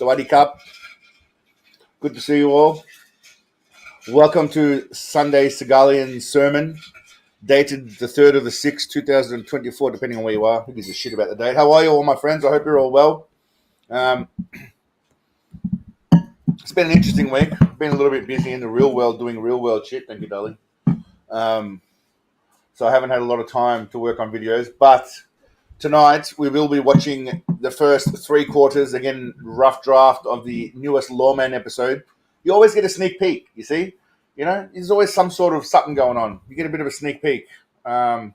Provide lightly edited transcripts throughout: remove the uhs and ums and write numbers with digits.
Sawadee Cup. Good to see you all. Welcome to Sunday Seagalian sermon, dated the 3rd of the 6th, 2024, depending on where you are. Who gives a shit about the date? How are you all, my friends? I hope you're all well. It's been an interesting week. Been a little bit busy in the real world doing real world shit. Thank you, darling. So I haven't had a lot of time to work on videos, but tonight we will be watching the first 3 quarters, again, rough draft of the newest Lawman episode. You always get a sneak peek, you see? You know, there's always some sort of something going on. You get a bit of a sneak peek. So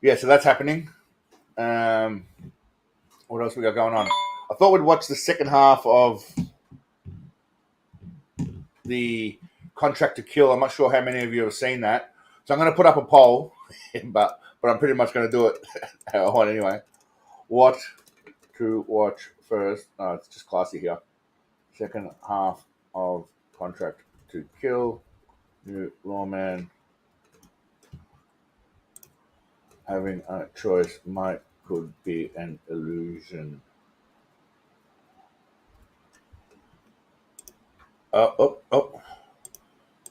that's happening. What else we got going on? I thought we'd watch the second half of the Contract to Kill. I'm not sure how many of you have seen that. So I'm going to put up a poll, but I'm pretty much going to do it how I want anyway. What to watch first? No, it's just classy here. Second half of Contract to Kill. New Lawman. Having a choice could be an illusion. Oh.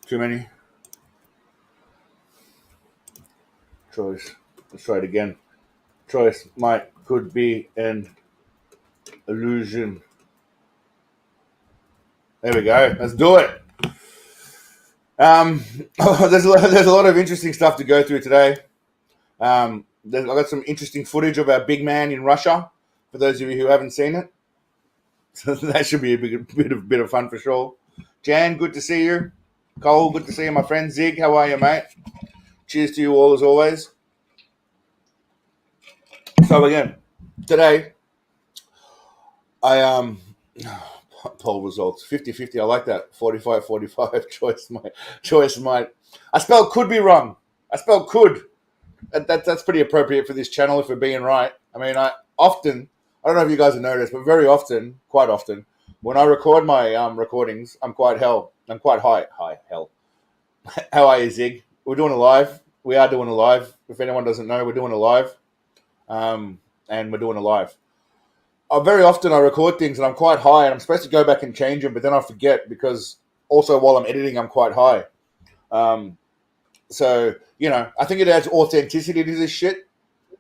Too many. Choice. Let's try it again. Choice could be an illusion. There we go. Let's do it. There's a lot of interesting stuff to go through today. I got some interesting footage of our big man in Russia. For those of you who haven't seen it, so that should be a bit of fun for sure. Jan, good to see you. Cole, good to see you, my friend. Zig, how are you, mate? Cheers to you all as always. So again, today I poll results 50-50. I like that. 45-45 choice might. I spelled could be wrong. I spelled could. That's pretty appropriate for this channel if we're being right. I mean, I don't know if you guys have noticed, but very often, quite often, when I record my recordings, I'm quite high. Hell. How are you, Zig? We're doing a live. We are doing a live. If anyone doesn't know, we're doing a live. And we're doing a live. Very often I record things and I'm quite high and I'm supposed to go back and change them, but then I forget because also while I'm editing, I'm quite high. So, I think it adds authenticity to this shit.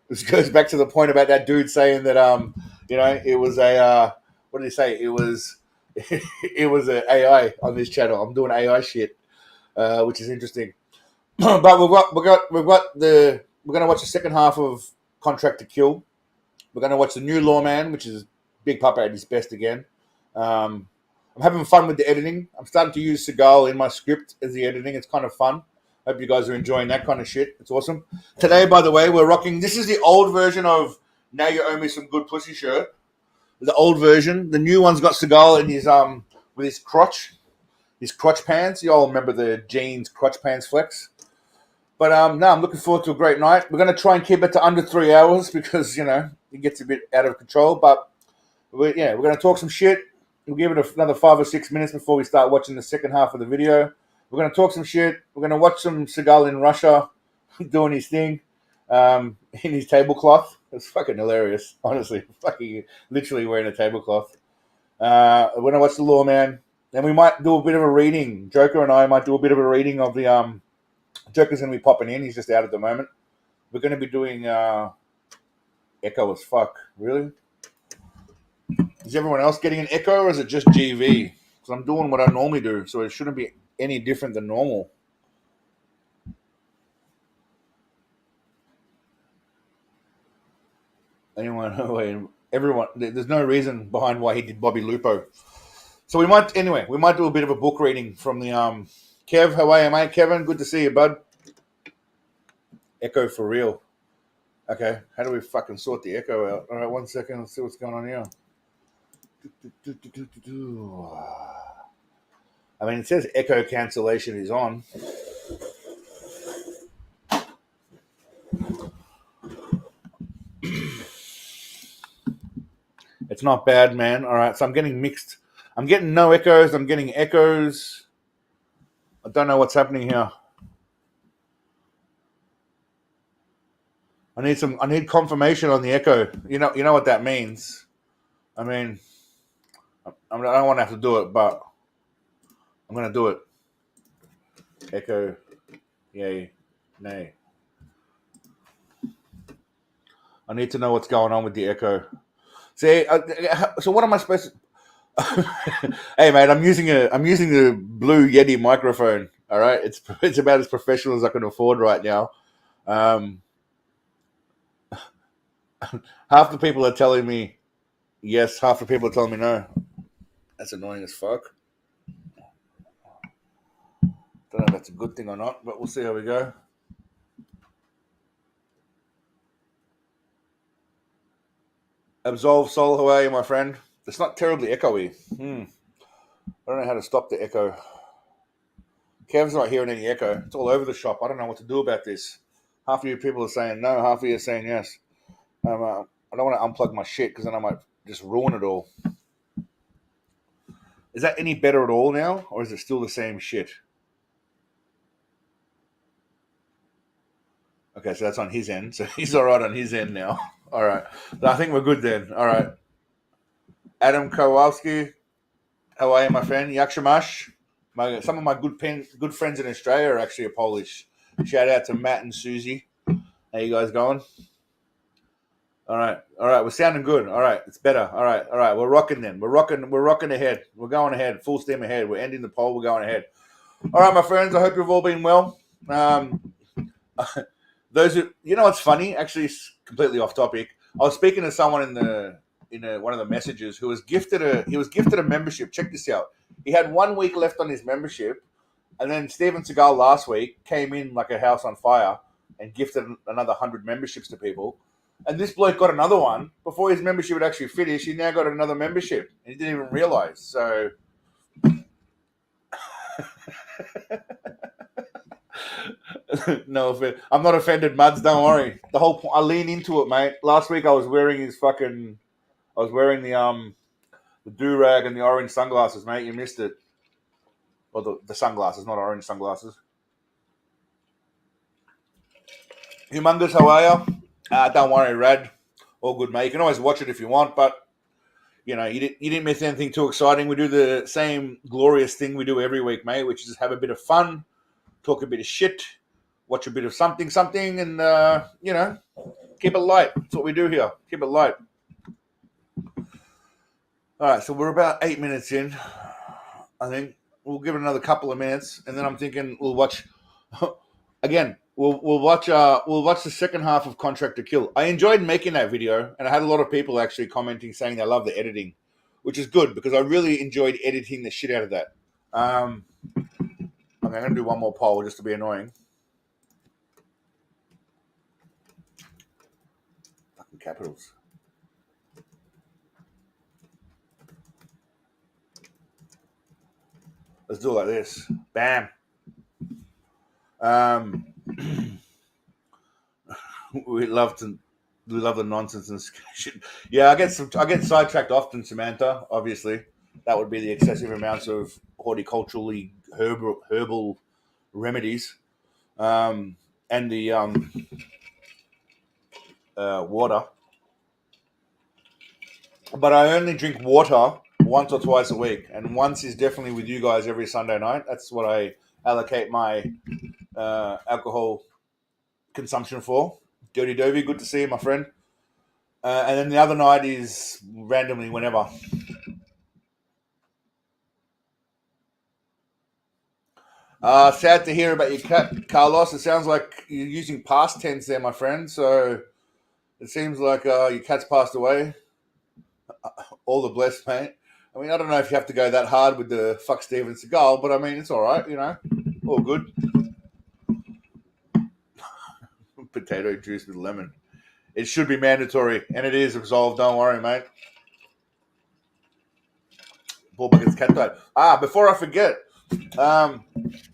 This goes back to the point about that dude saying that, it was a, what did he say? It was an AI on this channel. I'm doing AI shit, which is interesting. But we're going to watch the second half of Contract to Kill. We're going to watch the new Lawman, which is Big Papa at his best again. I'm having fun with the editing. I'm starting to use Seagal in my script as the editing. It's kind of fun. Hope you guys are enjoying that kind of shit. It's awesome. Today, by the way, we're rocking. This is the old version of Now You Owe Me Some Good Pussy shirt. The old version. The new one's got Seagal in his with his crotch pants. You all remember the jeans crotch pants flex. But no, I'm looking forward to a great night. We're going to try and keep it to under 3 hours because it gets a bit out of control. But we're going to talk some shit. We'll give it another 5 or 6 minutes before we start watching the second half of the video. We're going to talk some shit. We're going to watch some Seagal in Russia doing his thing in his tablecloth. It's fucking hilarious, honestly. Fucking literally wearing a tablecloth. We're going to watch the Lawman. Then we might do a bit of a reading. Joker and I might do a bit of a reading of the... Joker's going to be popping in. He's just out at the moment. We're going to be doing echo as fuck. Really? Is everyone else getting an echo or is it just GV? Because I'm doing what I normally do, so it shouldn't be any different than normal. Everyone, there's no reason behind why he did Bobby Lupo. So we might do a bit of a book reading from the Kev. How are you, mate? Kevin, good to see you, bud. Echo for real. Okay, how do we fucking sort the echo out? All right, 1 second. Let's see what's going on here. I mean, it says echo cancellation is on. It's not bad, man. All right, so I'm getting mixed. I'm getting no echoes. I'm getting echoes. I don't know what's happening here. I need confirmation on the echo. You know what that means. I mean, I don't want to have to do it, but I'm going to do it. Echo, yay, nay. I need to know what's going on with the echo. See, so what am I supposed to? Hey, mate, I'm using the Blue Yeti microphone. All right, it's about as professional as I can afford right now. Half the people are telling me yes, half the people are telling me no. That's annoying as fuck. Don't know if that's a good thing or not, but we'll see how we go. Absolve Soul, how are you, my friend? It's not terribly echoey. I don't know how to stop the echo. Kev's not hearing any echo. It's all over the shop. I don't know what to do about this. Half of you people are saying no, half of you are saying yes. I don't want to unplug my shit because then I might just ruin it all. Is that any better at all now, or is it still the same shit? Okay, so that's on his end. So he's all right on his end now. All right. So I think we're good then. All right. Adam Kowalski, how are you, my friend? Yakshamash. Some of my good friends in Australia are actually Polish. Shout out to Matt and Susie. How you guys going? All right. We're sounding good. All right, it's better. All right. We're rocking then. We're rocking ahead. We're going ahead. Full steam ahead. We're ending the poll. We're going ahead. All right, my friends. I hope you've all been well. Those who, what's funny? Actually, it's completely off topic. I was speaking to someone in one of the messages who was gifted a membership. Check this out. He had 1 week left on his membership, and then Steven Seagal last week came in like a house on fire and gifted another 100 memberships to people. And this bloke got another one before his membership had actually finished. He now got another membership, and he didn't even realize. So. No, I'm not offended, Muds. Don't worry. The whole point, I lean into it, mate. Last week I was wearing the do rag and the orange sunglasses, mate. You missed it. Well, the sunglasses, not orange sunglasses. Humongous, how are you? Don't worry, Rad. All good, mate. You can always watch it if you want, but you didn't miss anything too exciting. We do the same glorious thing we do every week, mate, which is just have a bit of fun, talk a bit of shit, watch a bit of something, and keep it light. That's what we do here. Keep it light. All right, so we're about 8 minutes in. I think we'll give it another couple of minutes, and then I'm thinking we'll watch again. We'll watch the second half of Contract to Kill. I enjoyed making that video, and I had a lot of people actually commenting saying they love the editing, which is good because I really enjoyed editing the shit out of that. Okay, I'm going to do one more poll just to be annoying. Fucking capitals. Let's do it like this. Bam. We love the nonsense and shit. Yeah, I get sidetracked often, Samantha. Obviously, that would be the excessive amounts of horticulturally herbal remedies, and the water. But I only drink water once or twice a week, and once is definitely with you guys every Sunday night. That's what I allocate my alcohol consumption for. Dirty Dovey, good to see you, my friend. And then the other night is randomly whenever. Sad to hear about your cat, Carlos. It sounds like you're using past tense there, my friend. So it seems like your cat's passed away. All the blessed, mate. I mean, I don't know if you have to go that hard with the fuck Steven Seagal, but I mean, it's all right, all good. Potato juice with lemon. It should be mandatory, and it is absolved. Don't worry, mate. Paul Bucket's cat died. Before I forget,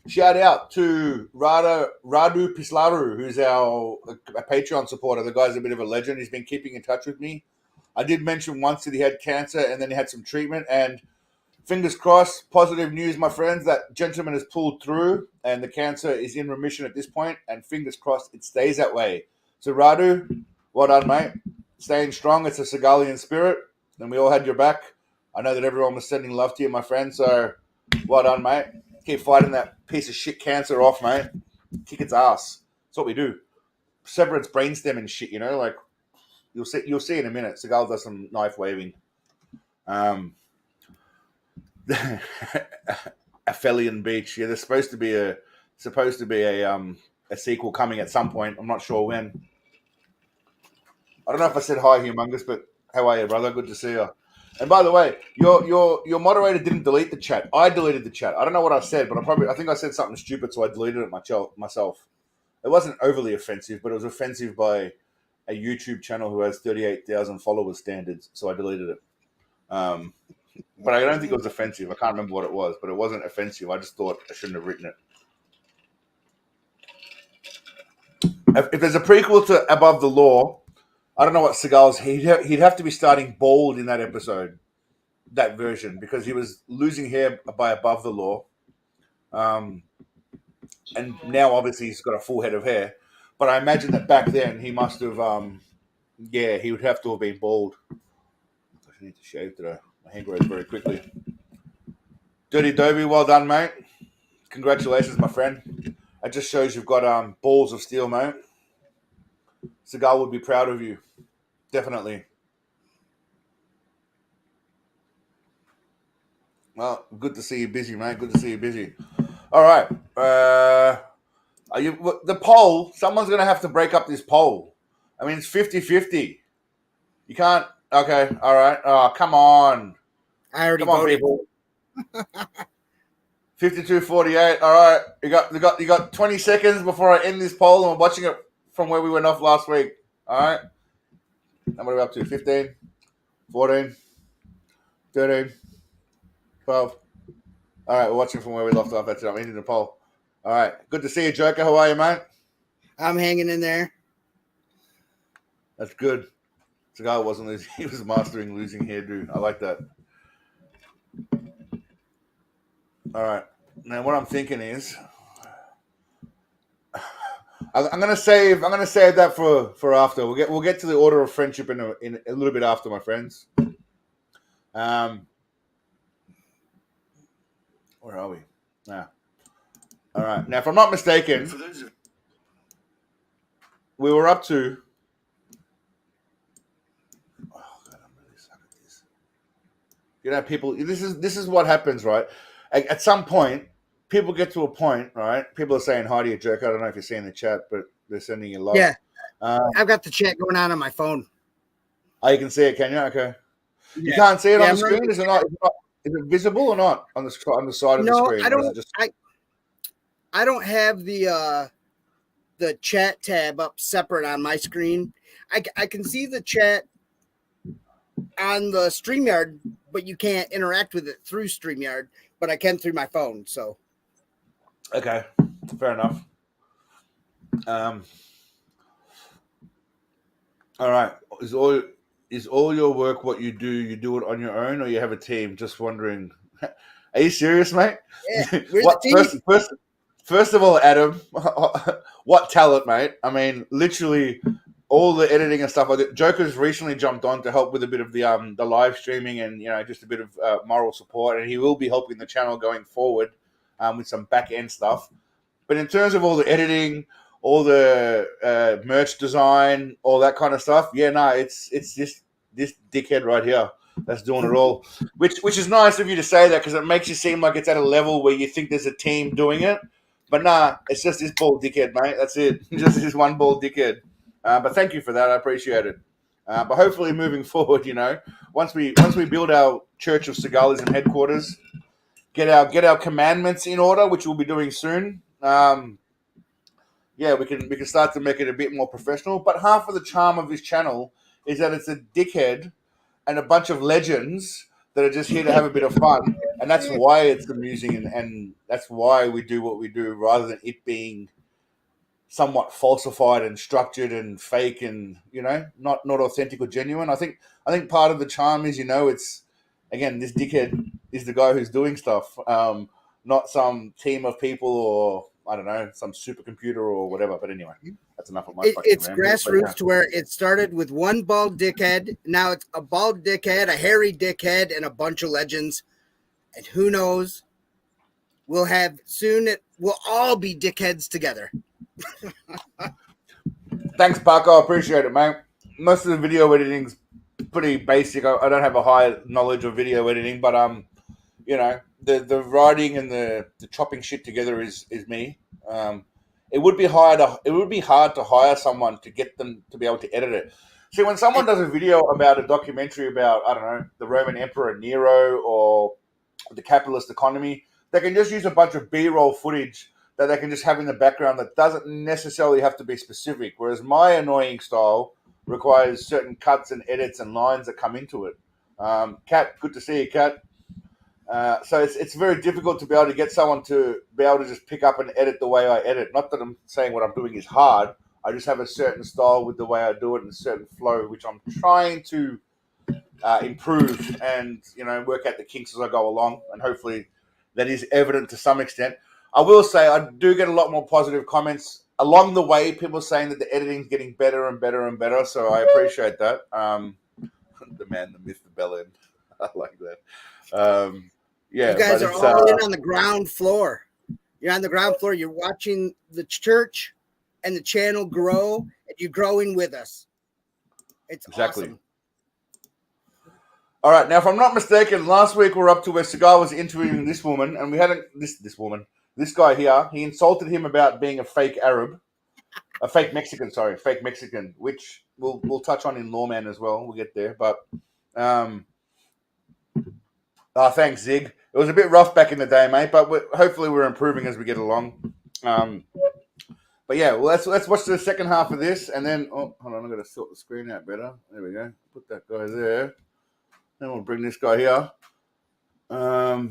shout out to Radu Pislaru, who's a Patreon supporter. The guy's a bit of a legend. He's been keeping in touch with me. I did mention once that he had cancer and then he had some treatment, and fingers crossed, positive news, my friends. That gentleman has pulled through and the cancer is in remission at this point, and fingers crossed it stays that way. So Radu, well done, mate. Staying strong. It's a Seagalian spirit, and we all had your back. I know that everyone was sending love to you, my friend. So, well done, mate. Keep fighting that piece of shit cancer off, mate. Kick its ass. That's what we do. Sever its brainstem and shit. Like you'll see in a minute. Seagal does some knife waving. Aphelion Beach. Yeah, there's supposed to be a sequel coming at some point. I'm not sure when. I don't know if I said hi, Humongous, but how are you, brother? Good to see you. And by the way, your moderator didn't delete the chat. I deleted the chat. I don't know what I said, but I think I said something stupid, so I deleted it myself. It wasn't overly offensive, but it was offensive by a YouTube channel who has 38,000 followers standards, so I deleted it. But I don't think it was offensive. I can't remember what it was, but it wasn't offensive. I just thought I shouldn't have written it. If there's a prequel to Above the Law, I don't know what Seagal's. He'd have to be starting bald in that episode, that version, because he was losing hair by Above the Law, and now obviously he's got a full head of hair. But I imagine that back then he must have. He would have to have been bald. I need to shave today. My hair grows very quickly. Dirty Dobie, well done, mate. Congratulations, my friend. That just shows you've got balls of steel, mate. Seagal would be proud of you. Definitely. Well, good to see you busy, mate. Good to see you busy. All right. The poll, someone's going to have to break up this poll. I mean, it's 50-50. You can't. Okay. All right. Oh, come on. I already voted. People. 52-48. All right. You got 20 seconds before I end this poll, and we're watching it from where we went off last week. All right. And what are we up to? 15, 14, 13, 12. All right. We're watching from where we left off. That's it. I'm ending the poll. All right. Good to see you, Joker. How are you, mate? I'm hanging in there. That's good. The guy wasn't losing. He was mastering losing hairdo. I like that. All right. Now, what I'm thinking is, I'm gonna save that for after. We'll get to the order of friendship in a little bit after, my friends. Where are we? Now, all right. Now, if I'm not mistaken, we were up to. Oh God, I'm really suck at this. People. This is what happens, right? At some point, people get to a point, right? People are saying hi to you, Jerk. I don't know if you're seeing the chat, but they're sending you love. Yeah. I've got the chat going on my phone. Oh, you can see it, can you? Okay. Yeah. You can't see it on the screen? Is it visible or not on the side of the screen? No, I don't. I don't have the chat tab up separate on my screen. I can see the chat on the StreamYard, but you can't interact with it through StreamYard. But I can through my phone. So. Okay, fair enough. All right. Is all your work what you do? You do it on your own, or you have a team? Just wondering. Are you serious, mate? Yeah. First of all, Adam, what talent, mate? I mean, literally, all the editing and stuff. Joker's recently jumped on to help with a bit of the live streaming and just a bit of moral support, and he will be helping the channel going forward with some back end stuff. But in terms of all the editing, all the merch design, all that kind of stuff, it's this dickhead right here that's doing it all. Which is nice of you to say that, because it makes you seem like it's at a level where you think there's a team doing it. But nah, it's just this bald dickhead, mate. That's it. Just this one bald dickhead. But thank you for that. I appreciate it. But hopefully, moving forward, once we build our Church of Seagalian headquarters, get our commandments in order, which we'll be doing soon. We can start to make it a bit more professional. But half of the charm of this channel is that it's a dickhead and a bunch of legends that are just here to have a bit of fun, and that's why it's amusing, and that's why we do what we do, rather than it being somewhat falsified and structured and fake and not authentic or genuine. I think part of the charm is it's, again, this dickhead is the guy who's doing stuff, not some team of people or I don't know, some supercomputer or whatever. But anyway, That's enough of my fucking It's rant. grassroots to where it started with one bald dickhead. Now it's a bald dickhead, a hairy dickhead, and a bunch of legends. And who knows? We'll all be dickheads together. Thanks, Parker. I appreciate it, mate. Most of the video editing's pretty basic. I don't have a high knowledge of video editing, but you know, the writing and the chopping shit together is me. It would be hard to hire someone to get them to be able to edit it. See, when someone does a video about a documentary about, I don't know, the Roman Emperor Nero or the capitalist economy, they can just use a bunch of B-roll footage that they can just have in the background that doesn't necessarily have to be specific. Whereas my annoying style requires certain cuts and edits and lines that come into it. Kat, good to see you, Kat. So it's very difficult to be able to get someone to be able to just pick up and edit the way I edit. Not that I'm saying what I'm doing is hard. I just have a certain style with the way I do it and a certain flow, which I'm trying to improve and, you know, work out the kinks as I go along. And hopefully that is evident to some extent. I will say I do get a lot more positive comments along the way. People saying that the editing's getting better and better and better. So I appreciate that. The man, the myth, the bellend. I like that. Yeah, you guys are all in on the ground floor. You're on the ground floor. You're watching the church and the channel grow, and you're growing with us. It's exactly awesome. All right. Now, if I'm not mistaken, last week we were up to where Cigar was interviewing this woman, and we had this guy here. He insulted him about being a fake Arab, a fake Mexican, which we'll touch on in Lawman as well. We'll get there, but thanks, Zig. It was a bit rough back in the day, mate, but hopefully we're improving as we get along. But yeah, well, let's watch the second half of this, and then hold on, I'm going to sort the screen out better. There we go. Put that guy there. Then we'll bring this guy here. All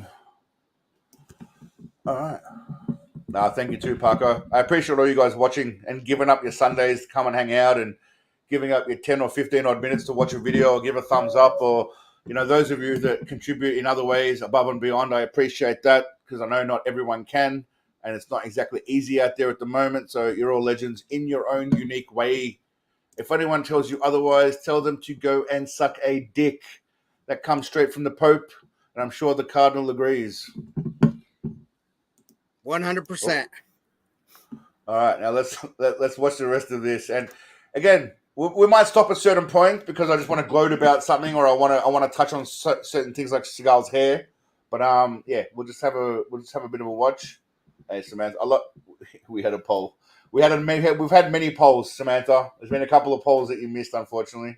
right. Thank you too, Parker. I appreciate all you guys watching and giving up your Sundays to come and hang out and giving up your 10 or 15 odd minutes to watch a video or give a thumbs up, or, you know, those of you that contribute in other ways above and beyond. I appreciate that because I know not everyone can, and it's not exactly easy out there at the moment. So you're all legends in your own unique way. If anyone tells you otherwise, tell them to go and suck a dick. That comes straight from the Pope, and I'm sure the Cardinal agrees. 100%. All right, now let's watch the rest of this. And again, we might stop at certain points because I just want to gloat about something, or I want to touch on certain things like Seagal's hair. But yeah, we'll just have a bit of a watch. Hey, Samantha, we had a poll. We've had many polls, Samantha. There's been a couple of polls that you missed, unfortunately.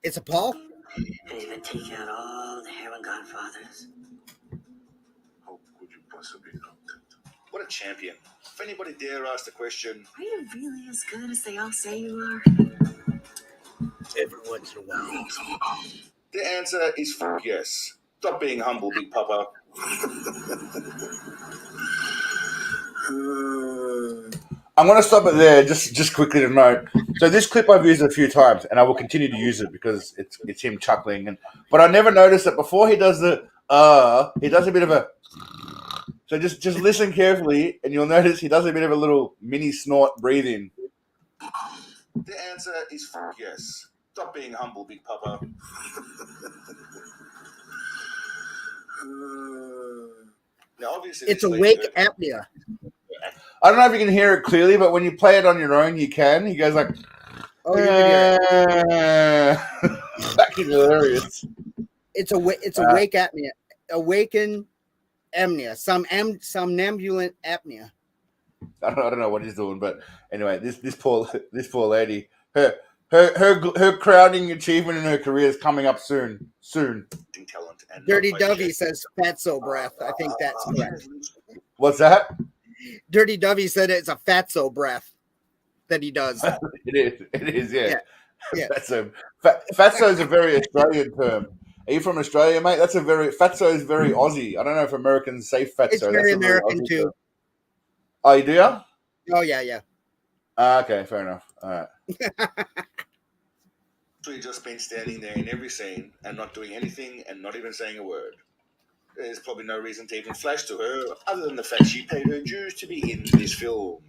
It's a poll. And he's been taking out all the heroin godfathers. How could you possibly know that? What a champion. If anybody dare ask the question, Are you really as good as they all say you are? Every once in a while. the answer is yes. Stop being humble, Big Papa. I'm going to stop it there just quickly to note. So this clip I've used a few times, and I will continue to use it because it's him chuckling. But I never noticed that before he does he does a bit of a. So just listen carefully, and you'll notice he does a bit of a little mini snort breathing. The answer is yes. Stop being humble, Big Papa. Now, obviously, It's awake apnea. I don't know if you can hear it clearly, but when you play it on your own, you can. He goes like, "Oh, you can hear it." Fucking hilarious. It's awake apnea. Awaken apnea. Somnambulant apnea. I don't know what he's doing, but anyway, this poor lady, her crowning achievement in her career is coming up soon. Talent and Dirty Dovey says fatso breath. I think that's correct. What's that? Dirty Dovey said it's a fatso breath that he does. It is, yeah. Yeah. Fatso is a very Australian term. Are you from Australia, mate? Fatso is very Aussie. I don't know if Americans say fatso. It's very American too. Term. Oh, you do ya? Oh yeah. Okay, fair enough. All right. Just been standing there in every scene and not doing anything and not even saying a word. There's probably no reason to even flash to her other than the fact she paid her dues to be in this film.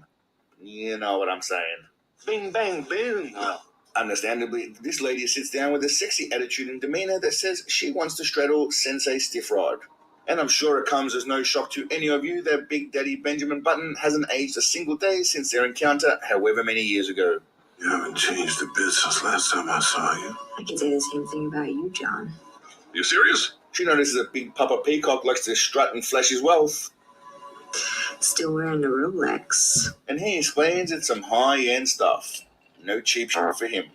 You know what I'm saying? Bing, bang, boom. Well, understandably, this lady sits down with a sexy attitude and demeanor that says she wants to straddle Sensei Stiffrod. And I'm sure it comes as no shock to any of you that Big Daddy Benjamin Button hasn't aged a single day since their encounter however many years ago. You haven't changed a bit since last time I saw you. I can say the same thing about you, John. You serious? She notices that Big Papa Peacock likes to strut and flash his wealth. Still wearing the Rolex. And he explains it's some high-end stuff. No cheap shit for him.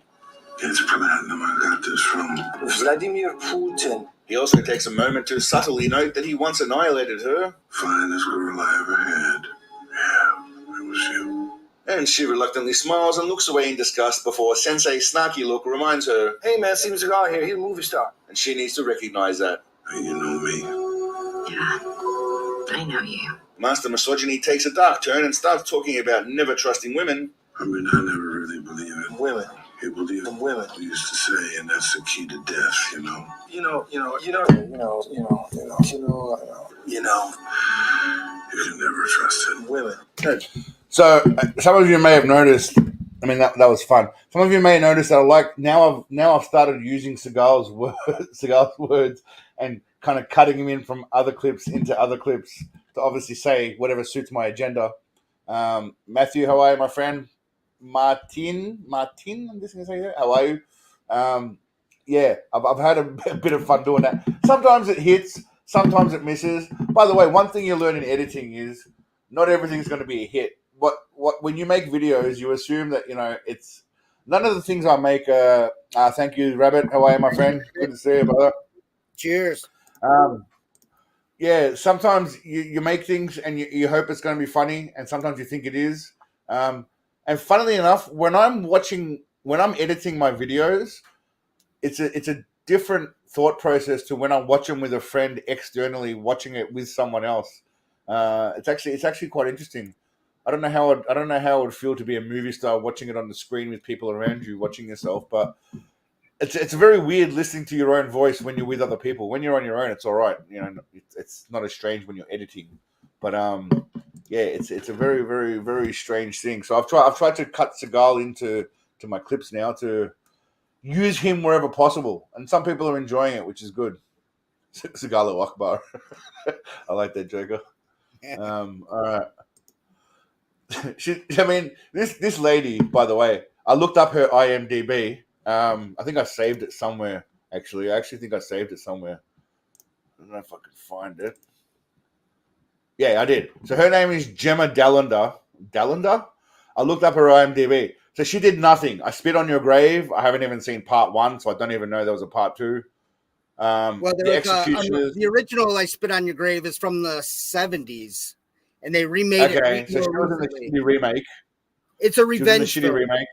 It's platinum. I got this from Vladimir Putin. He also takes a moment to subtly note that he once annihilated her. finest girl I ever had. Yeah, it was you. And she reluctantly smiles and looks away in disgust before Sensei's snarky look reminds her, Hey man, Steven Seagal here. He's a movie star. and she needs to recognize that. And you know me. Yeah, I know you. Master Misogyny takes a dark turn and starts talking about never trusting women. I mean, I never really believe it. Women. People Women. used to say, and that's the key to death, you know. You know. You can never trust it. Women. So some of you may have noticed. I mean, that was fun. Some of you may notice that I've started using Seagal's words and kind of cutting him in from other clips into other clips to obviously say whatever suits my agenda. Matthew, how are you, my friend? Martin, I'm just gonna say that. How are you? Yeah, I've had a bit of fun doing that. Sometimes it hits, sometimes it misses. By the way, one thing you learn in editing is not everything's going to be a hit. When you make videos, you assume that it's none of the things I make. Thank you, Rabbit. How are you, my friend? Good to see you, brother. Cheers. Yeah, sometimes you make things and you hope it's going to be funny, and sometimes you think it is. And funnily enough, when I'm editing my videos, it's a different thought process to when I watch them with a friend externally, watching it with someone else. It's actually quite interesting. I don't know how it would feel to be a movie star watching it on the screen with people around you watching yourself, but it's very weird listening to your own voice when you're with other people. When you're on your own, it's all right. It's not as strange when you're editing, but yeah, it's a very, very, very strange thing. So I've tried to cut Seagal into my clips now to use him wherever possible, and some people are enjoying it, which is good. Seagal Akbar. I like that, Joker. All right. This lady, by the way, I looked up her IMDb. I think I saved it somewhere. Actually, I think I saved it somewhere. I don't know if I can find it. Yeah, I did. So her name is Gemma Dallender. Dallender? I looked up her IMDb. So she did nothing. I Spit on Your Grave. I haven't even seen part 1, so I don't even know there was a part 2. Well, the original I Spit on Your Grave is from the 70s, and they remade it. Okay, so she was in the shitty remake. It's a revenge shitty remake.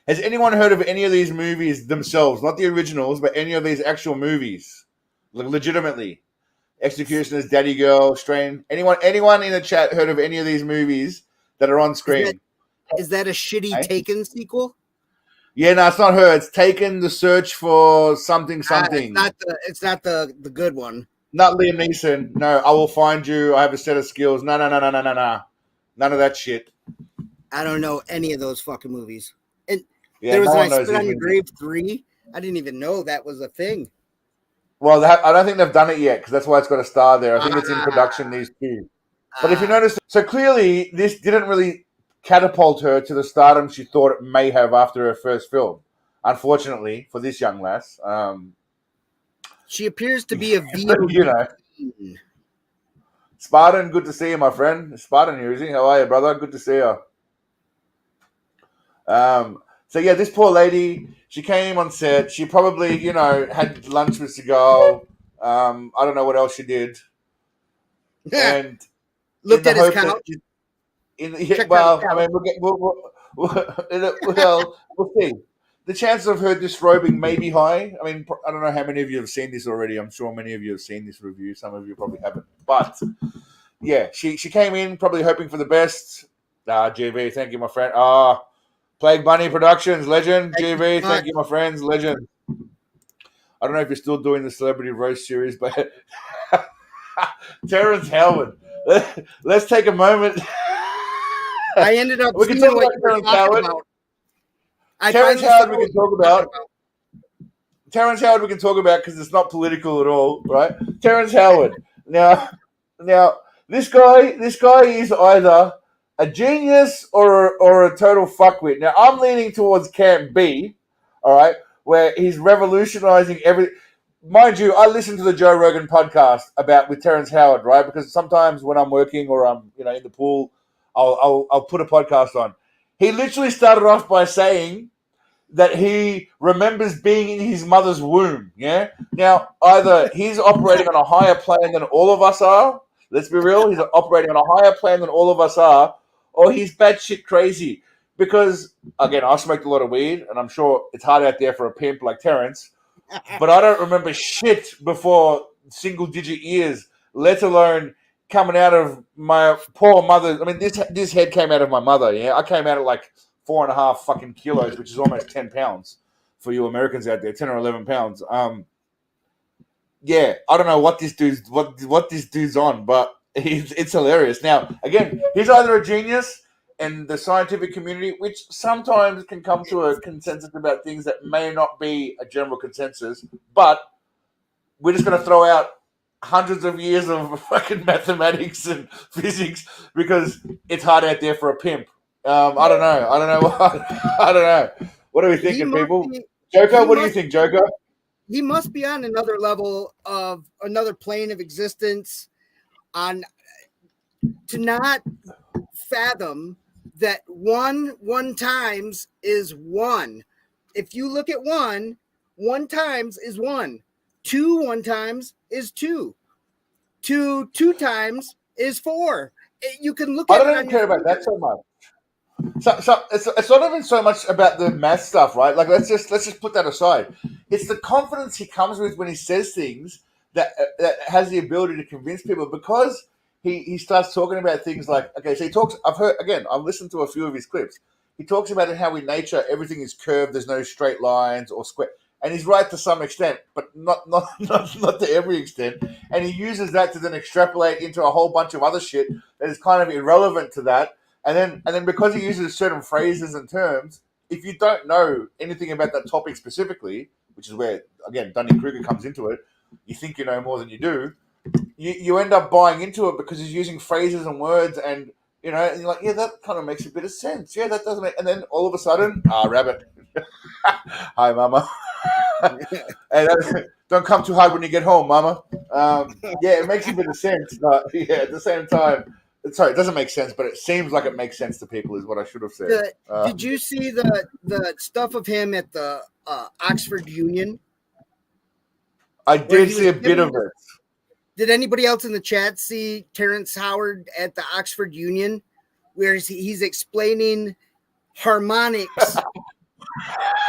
Has anyone heard of any of these movies themselves? Not the originals, but any of these actual movies? Legitimately. Executioners, Daddy Girl, Strain. Anyone in the chat heard of any of these movies that are on screen? Is that a shitty Taken sequel? Yeah, no, it's not her. It's Taken, The Search for something. It's not the good one. Not Liam Neeson. No, I Will Find You. I Have a Set of Skills. No. None of that shit. I don't know any of those fucking movies. And yeah, there was no I Spit on Your Grave 3. I didn't even know that was a thing. Well, I don't think they've done it yet because that's why it's got a star there. I think it's in production, these two. But if you notice, so clearly this didn't really catapult her to the stardom she thought it may have after her first film. Unfortunately for this young lass. She appears to be a VOD. You know. Spartan, good to see you, my friend. Spartan Uzi, how are you, brother? Good to see you. So yeah, this poor lady, she came on set. She probably, had lunch with Seagal. I don't know what else she did. And looked at his couch. We'll see. The chances of her disrobing may be high. I mean, I don't know how many of you have seen this already. I'm sure many of you have seen this review. Some of you probably haven't. But yeah, she came in probably hoping for the best. GV, thank you, my friend. Plague Bunny Productions, legend. GV, thank you, my friends, legend. I don't know if you're still doing the Celebrity Roast series, but Terrence Howard. Let's take a moment. I ended up We can seeing talk what about you were Terrence talking Howard. about. I Terrence finally saw Howard we what can you were talk talking about. Terrence Howard we can talk about because it's not political at all, right? Terrence Howard. Now, this guy is either a genius or a total fuckwit. Now, I'm leaning towards Camp B, all right, where he's revolutionizing everything. Mind you, I listen to the Joe Rogan podcast with Terrence Howard, right? Because sometimes when I'm working or I'm in the pool, I'll put a podcast on. He literally started off by saying that he remembers being in his mother's womb. Yeah. Now, either he's operating on a higher plane than all of us are. Let's be real. He's operating on a higher plane than all of us are, or he's batshit crazy. Because again, I smoked a lot of weed, and I'm sure it's hard out there for a pimp like Terrence. But I don't remember shit before single-digit years, let alone coming out of my poor mother. I mean, this head came out of my mother. Yeah, I came out at like 4.5 fucking kilos, which is almost 10 pounds for you Americans out there, 10 or 11 pounds. Yeah, I don't know what this dude's on, but it's hilarious. Now, again, he's either a genius and the scientific community, which sometimes can come to a consensus about things that may not be a general consensus, but we're just going to throw out hundreds of years of fucking mathematics and physics because it's hard out there for a pimp. I don't know. I don't know. What are we thinking, people? Joker, what do you think, Joker? He must be on another level of another plane of existence to not fathom that one times is one. If you look at one times is one. One times is two. Two times is four. You can look at I don't even care about that so much. So it's not even so much about the math stuff, right? Like let's just put that aside. It's the confidence he comes with when he says things that has the ability to convince people because he starts talking about things like so he talks. I've listened to a few of his clips. He talks about how in nature everything is curved. There's no straight lines or square, and he's right to some extent, but not to every extent. And he uses that to then extrapolate into a whole bunch of other shit that is kind of irrelevant to that. And then because he uses certain phrases and terms, if you don't know anything about that topic specifically, which is where, again, Dunning-Kruger comes into it, you think you know more than you do, you end up buying into it because he's using phrases and words and you're like, yeah, that kind of makes a bit of sense. Yeah, that doesn't make... And then all of a sudden, rabbit. Hi, mama. Hey, don't come too hard when you get home, mama. Yeah, it makes a bit of sense, but yeah, at the same time, sorry, it doesn't make sense, but it seems like it makes sense to people, is what I should have said. Did you see the stuff of him at the Oxford Union? I did see a bit of it. Did anybody else in the chat see Terrence Howard at the Oxford Union, where he's explaining harmonics?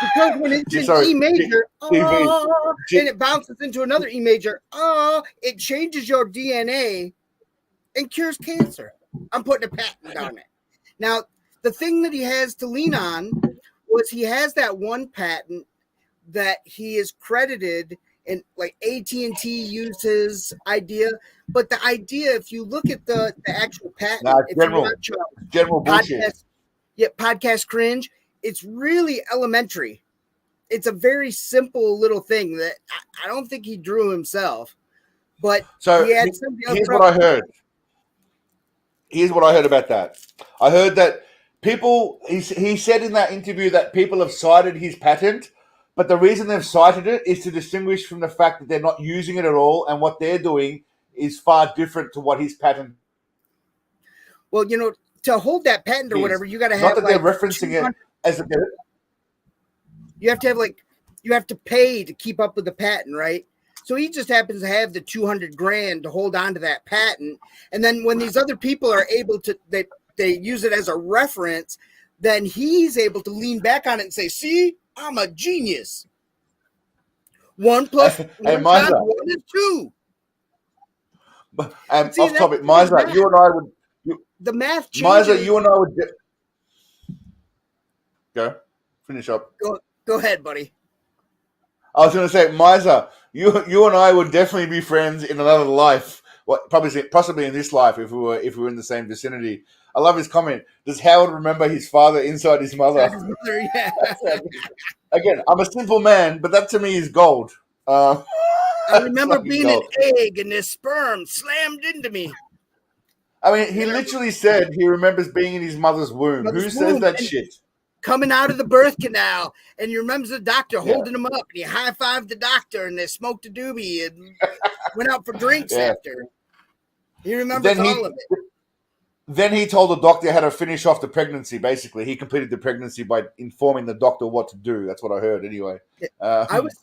Because when it's an E major, and it bounces into another E major, it changes your DNA and cures cancer. I'm putting a patent on it. Now, the thing that he has to lean on was he has that one patent that he is credited, and like AT&T used his idea. But the idea, if you look at the actual patent, if you watch general bullshit. Podcast Cringe, it's really elementary. It's a very simple little thing that I don't think he drew himself. But so he had here's what I heard. Here's what I heard about that. I heard that people, he said in that interview that people have cited his patent, but the reason they've cited it is to distinguish from the fact that they're not using it at all, and what they're doing is far different to what his patent. Well, to hold that patent or whatever, you got to have not that they're referencing it as a. You have to have you have to pay to keep up with the patent, right? So he just happens to have the $200,000 to hold on to that patent. And then when these other people are able to, they use it as a reference, then he's able to lean back on it and say, see, I'm a genius. 1 plus 1 times 1 is 2. And off topic, Miser, you and I would... the math changes. Miser, you and I would... Go. Finish up. Go ahead, buddy. I was going to say, Miser, you and I would definitely be friends in another life. Possibly in this life if we were in the same vicinity. I love his comment. Does Howard remember his father inside his mother? His mother, yeah. Again, I'm a simple man, but that to me is gold. I remember fucking being gold. an egg and this sperm slammed into me. I mean, he literally said he remembers being in his mother's womb. Who Mother's says womb, that and shit? coming out of the birth canal, and he remembers the doctor holding him up, and he high-fived the doctor, and they smoked a doobie and went out for drinks after. He remembers all of it. Then he told the doctor how to finish off the pregnancy. Basically, he completed the pregnancy by informing the doctor what to do. That's what I heard, anyway. I was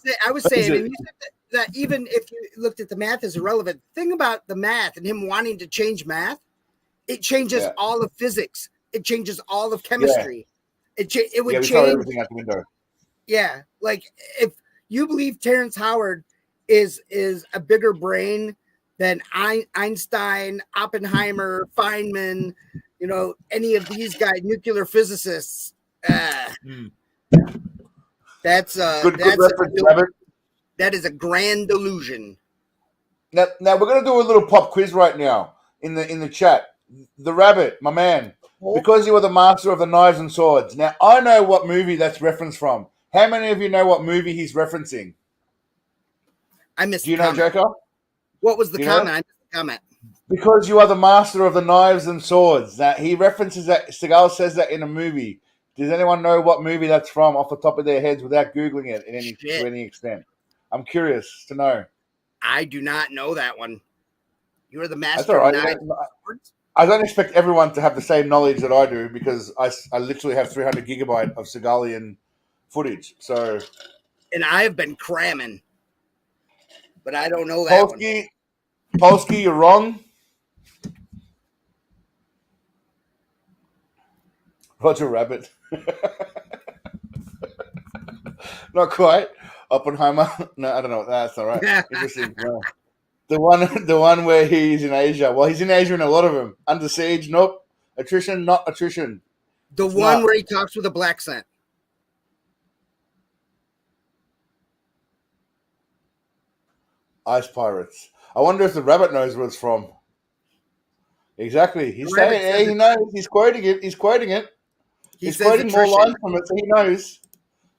saying, and you said that even if you looked at the math as irrelevant, the thing about the math and him wanting to change math, it changes all of physics. It changes all of chemistry. It would change everything out the window. Yeah, like if you believe Terrence Howard is a bigger brain than Einstein, Oppenheimer, Feynman, any of these guys, nuclear physicists. That's good reference, Rabbit. That is a grand delusion. Now we're gonna do a little pop quiz right now in the chat. The Rabbit, my man, because you are the master of the knives and swords. Now I know what movie that's referenced from. How many of you know what movie he's referencing? I missed. Do you know, Joker? What was the comment? I missed the comment. Because you are the master of the knives and swords. That he references that. Seagal says that in a movie. Does anyone know what movie that's from off the top of their heads without Googling it to any extent? I'm curious to know. I do not know that one. You are the master. That's all right. Of knives and swords? I don't expect everyone to have the same knowledge that I do because I literally have 300 gigabyte of Seagalian footage. So, and I have been cramming, but I don't know that one. Polsky, you're wrong. Roger Rabbit. Not quite. Oppenheimer. No, I don't know. That's all right. Interesting. No. The one where he's in Asia. Well, he's in Asia in a lot of them. Under Siege. Nope. Attrition. Not Attrition. The one where he talks with a black scent. Ice Pirates. I wonder if the Rabbit knows where it's from. Exactly. He's saying, yeah, he knows. He's quoting it. He's quoting it. He's quoting more lines from it, so he knows.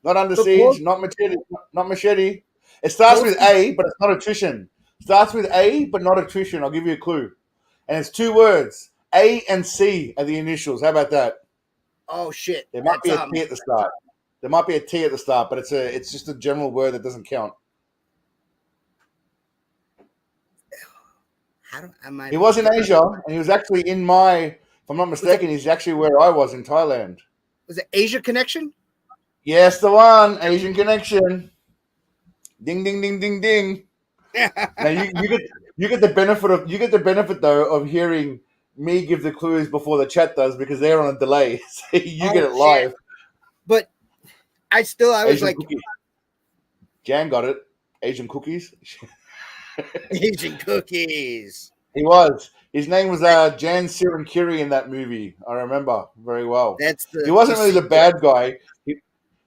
Not Under Siege, not Machete. It starts with A, but it's not Attrition. Starts with A, but not Attrition. I'll give you a clue. And it's two words. A and C are the initials. How about that? Oh, shit. There might be a T at the start. There might be a T at the start, but it's just a general word that doesn't count. He was in Asia, and he was actually in if I'm not mistaken, he's actually where I was in Thailand. Was it Asia Connection? Yes, the one. Asian Connection. Ding, ding, ding, ding, ding. Now you get the benefit though of hearing me give the clues before the chat does because they're on a delay. So you get it live. But I was Asian like, cookie. Jan got it. Asian cookies. Asian cookies. He was. His name was Jan Sirankiri in that movie. I remember very well. He wasn't really the bad guy.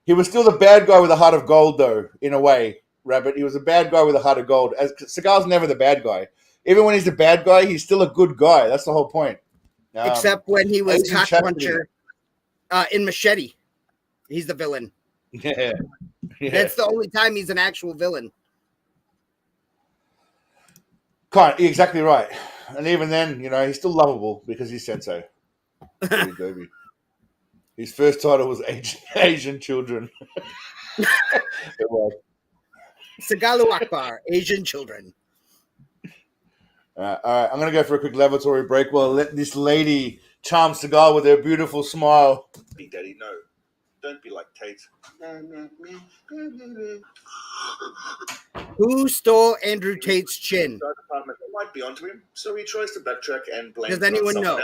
He was still the bad guy with a heart of gold, though, in a way, Rabbit. He was a bad guy with a heart of gold. Seagal's never the bad guy. Even when he's the bad guy, he's still a good guy. That's the whole point. Except when he was Cockpuncher in Machete. He's the villain. Yeah. That's the only time he's an actual villain. Exactly right. And even then, he's still lovable because he's Sensei. His first title was Asian Children. It was. Segalu Akbar, Asian Children. All right, I'm going to go for a quick lavatory break while I let this lady charm Seagal with her beautiful smile. Big Daddy, no. Don't be like Tate. Who stole Andrew Tate's chin? Department might be onto him, so he tries to backtrack and blame. Does anyone know?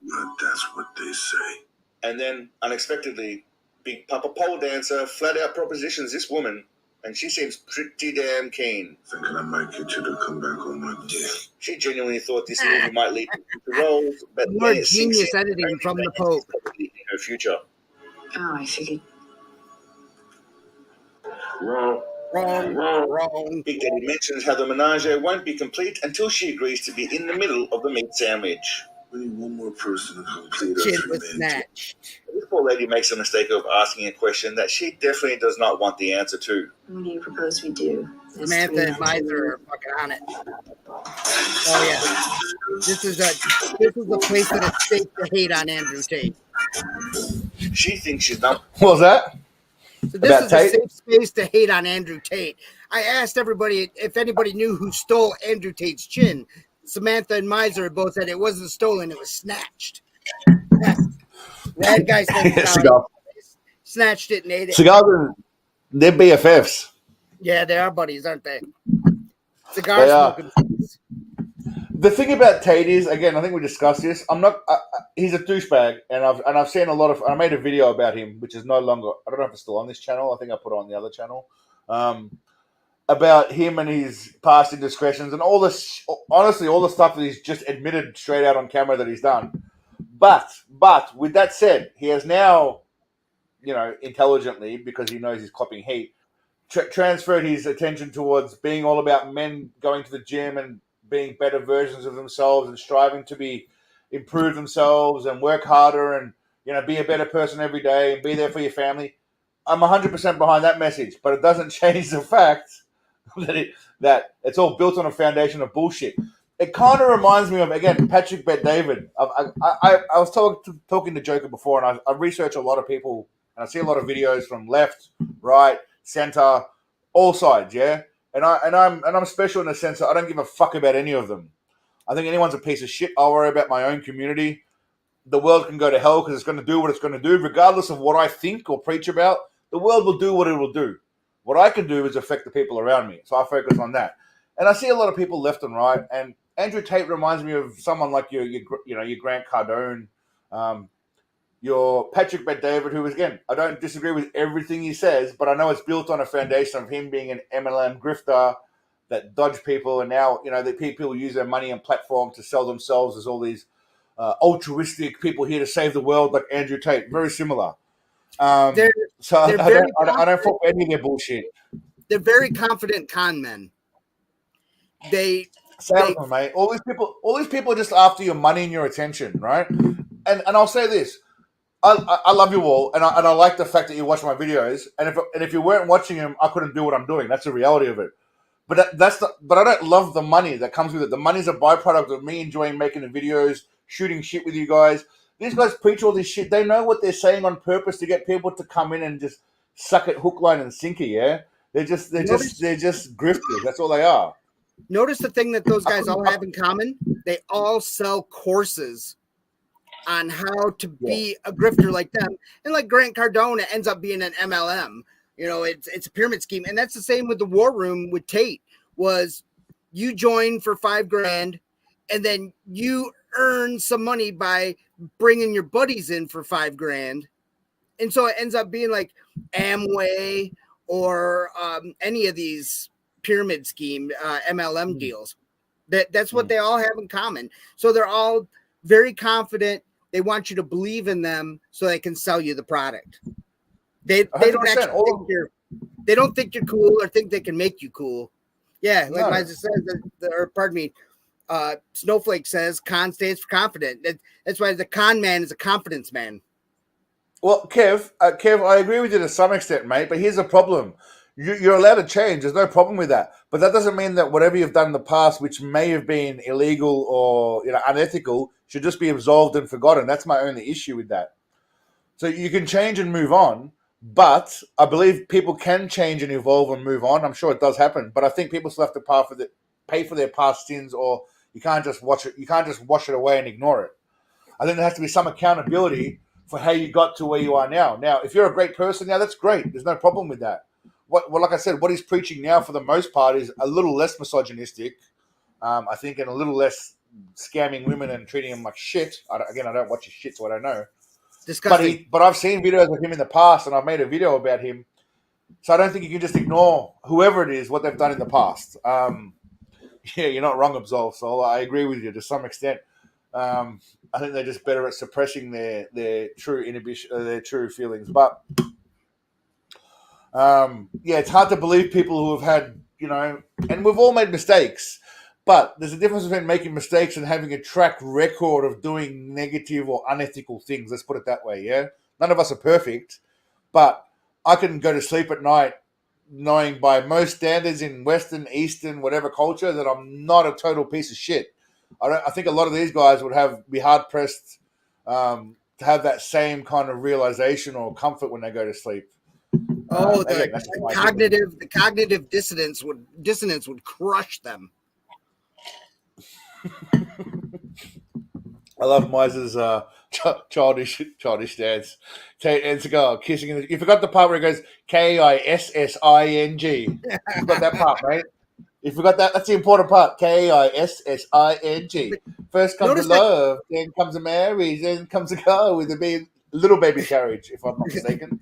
But that's what they say. And then, unexpectedly, Big Papa Pole Dancer flat out propositions this woman, and she seems pretty damn keen. Thinking I might get you to come back on my dick. She genuinely thought this movie might lead to roles, but more genius editing from the Pope in her future. Oh, I figured. Wrong. Big Daddy mentions how the menage won't be complete until she agrees to be in the middle of the meat sandwich. We need one more person to complete our Chin was three-man team. snatched. This poor lady makes a mistake of asking a question that she definitely does not want the answer to. What do you propose we do? Samantha and Miser are fucking on it. Oh yeah, this is a place that it's safe to hate on Andrew Tate. She thinks she's done. What was that? So this About is Tate? a safe space to hate on Andrew Tate. I asked everybody if anybody knew who stole Andrew Tate's chin. Samantha and Miser both said it wasn't stolen; it was snatched. That guy said Cigar. snatched it and ate it. Cigars, they're BFFs. Yeah, they are buddies, aren't they? Cigar They are. smoking. The thing about Tate is, again, I think we discussed this. I'm not. He's a douchebag, and I've seen a lot of. I made a video about him, which is no longer. I don't know if it's still on this channel. I think I put it on the other channel. About him and his past indiscretions and all this. Honestly, all the stuff that he's just admitted straight out on camera that he's done. But with that said, he has now, intelligently, because he knows he's copping heat, transferred his attention towards being all about men going to the gym and being better versions of themselves and striving to improve themselves and work harder and be a better person every day and be there for your family. I'm 100% behind that message, but it doesn't change the fact that it's all built on a foundation of bullshit. It kind of reminds me of, again, Patrick Bet-David. I was talking to Joker before, and I research a lot of people, and I see a lot of videos from left, right, center, all sides, yeah. And I'm special in the sense that I don't give a fuck about any of them. I think anyone's a piece of shit. I'll worry about my own community. The world can go to hell because it's going to do what it's going to do, regardless of what I think or preach about. The world will do what it will do. What I can do is affect the people around me, so I focus on that. And I see a lot of people left and right, and Andrew Tate reminds me of someone like your Grant Cardone, your Patrick Bet-David, who, again, I don't disagree with everything he says, but I know it's built on a foundation of him being an MLM grifter that dodged people, and now the people use their money and platform to sell themselves as all these altruistic people here to save the world, like Andrew Tate. Very similar. They're I very don't fuck with any of their bullshit. They're very confident con men. Mate. All these people are just after your money and your attention, right? And I'll say this. I love you all, and I like the fact that you watch my videos. And if you weren't watching them, I couldn't do what I'm doing. That's the reality of it. But but I don't love the money that comes with it. The money's a byproduct of me enjoying making the videos, shooting shit with you guys. These guys preach all this shit. They know what they're saying on purpose to get people to come in and just suck it hook, line, and sinker. Yeah, they're just grifters. That's all they are. Notice the thing that those guys all have in common. They all sell courses on how to be a grifter like them. And like Grant Cardone ends up being an MLM. It's a pyramid scheme. And that's the same with the War Room with Tate. Was you join for $5,000 and then you earn some money by bringing your buddies in for $5,000. And so it ends up being like Amway or any of these pyramid scheme MLM deals. That's what they all have in common. So they're all very confident. They want you to believe in them so they can sell you the product. They don't actually they don't think you're cool or think they can make you cool. Yeah, like Liza says, Snowflake says, con stands for confident. That's why the con man is a confidence man. Well, Kev, I agree with you to some extent, mate. But here's the problem: you're allowed to change. There's no problem with that. But that doesn't mean that whatever you've done in the past, which may have been illegal or unethical, should just be absolved and forgotten. That's my only issue with that. So you can change and move on, but I believe people can change and evolve and move on. I'm sure it does happen, but I think people still have to pay for their past sins, or you can't just watch it. You can't just wash it away and ignore it. I think there has to be some accountability for how you got to where you are now. Now, if you're a great person now, that's great. There's no problem with that. Like I said, what he's preaching now, for the most part, is a little less misogynistic, I think, and a little less scamming women and treating them like shit. I don't watch his shit, so I don't know. Disgusting. But I've seen videos of him in the past, and I've made a video about him. So I don't think you can just ignore whoever it is, what they've done in the past. You're not wrong, Absolve. So I agree with you to some extent. I think they're just better at suppressing their true inhibition, their true feelings. But it's hard to believe people who have had, and we've all made mistakes. But there's a difference between making mistakes and having a track record of doing negative or unethical things. Let's put it that way, yeah? None of us are perfect, but I can go to sleep at night knowing by most standards in Western, Eastern, whatever culture that I'm not a total piece of shit. I think a lot of these guys would be hard-pressed to have that same kind of realization or comfort when they go to sleep. Again, that's my opinion. The cognitive dissonance would crush them. I love Miser's childish dance. And cigar kissing. You forgot the part where it goes KISSING. You forgot that part, mate. You forgot that. That's the important part. KISSING. First comes the love, then comes the marriage, then comes the girl with the little baby carriage, if I'm not mistaken.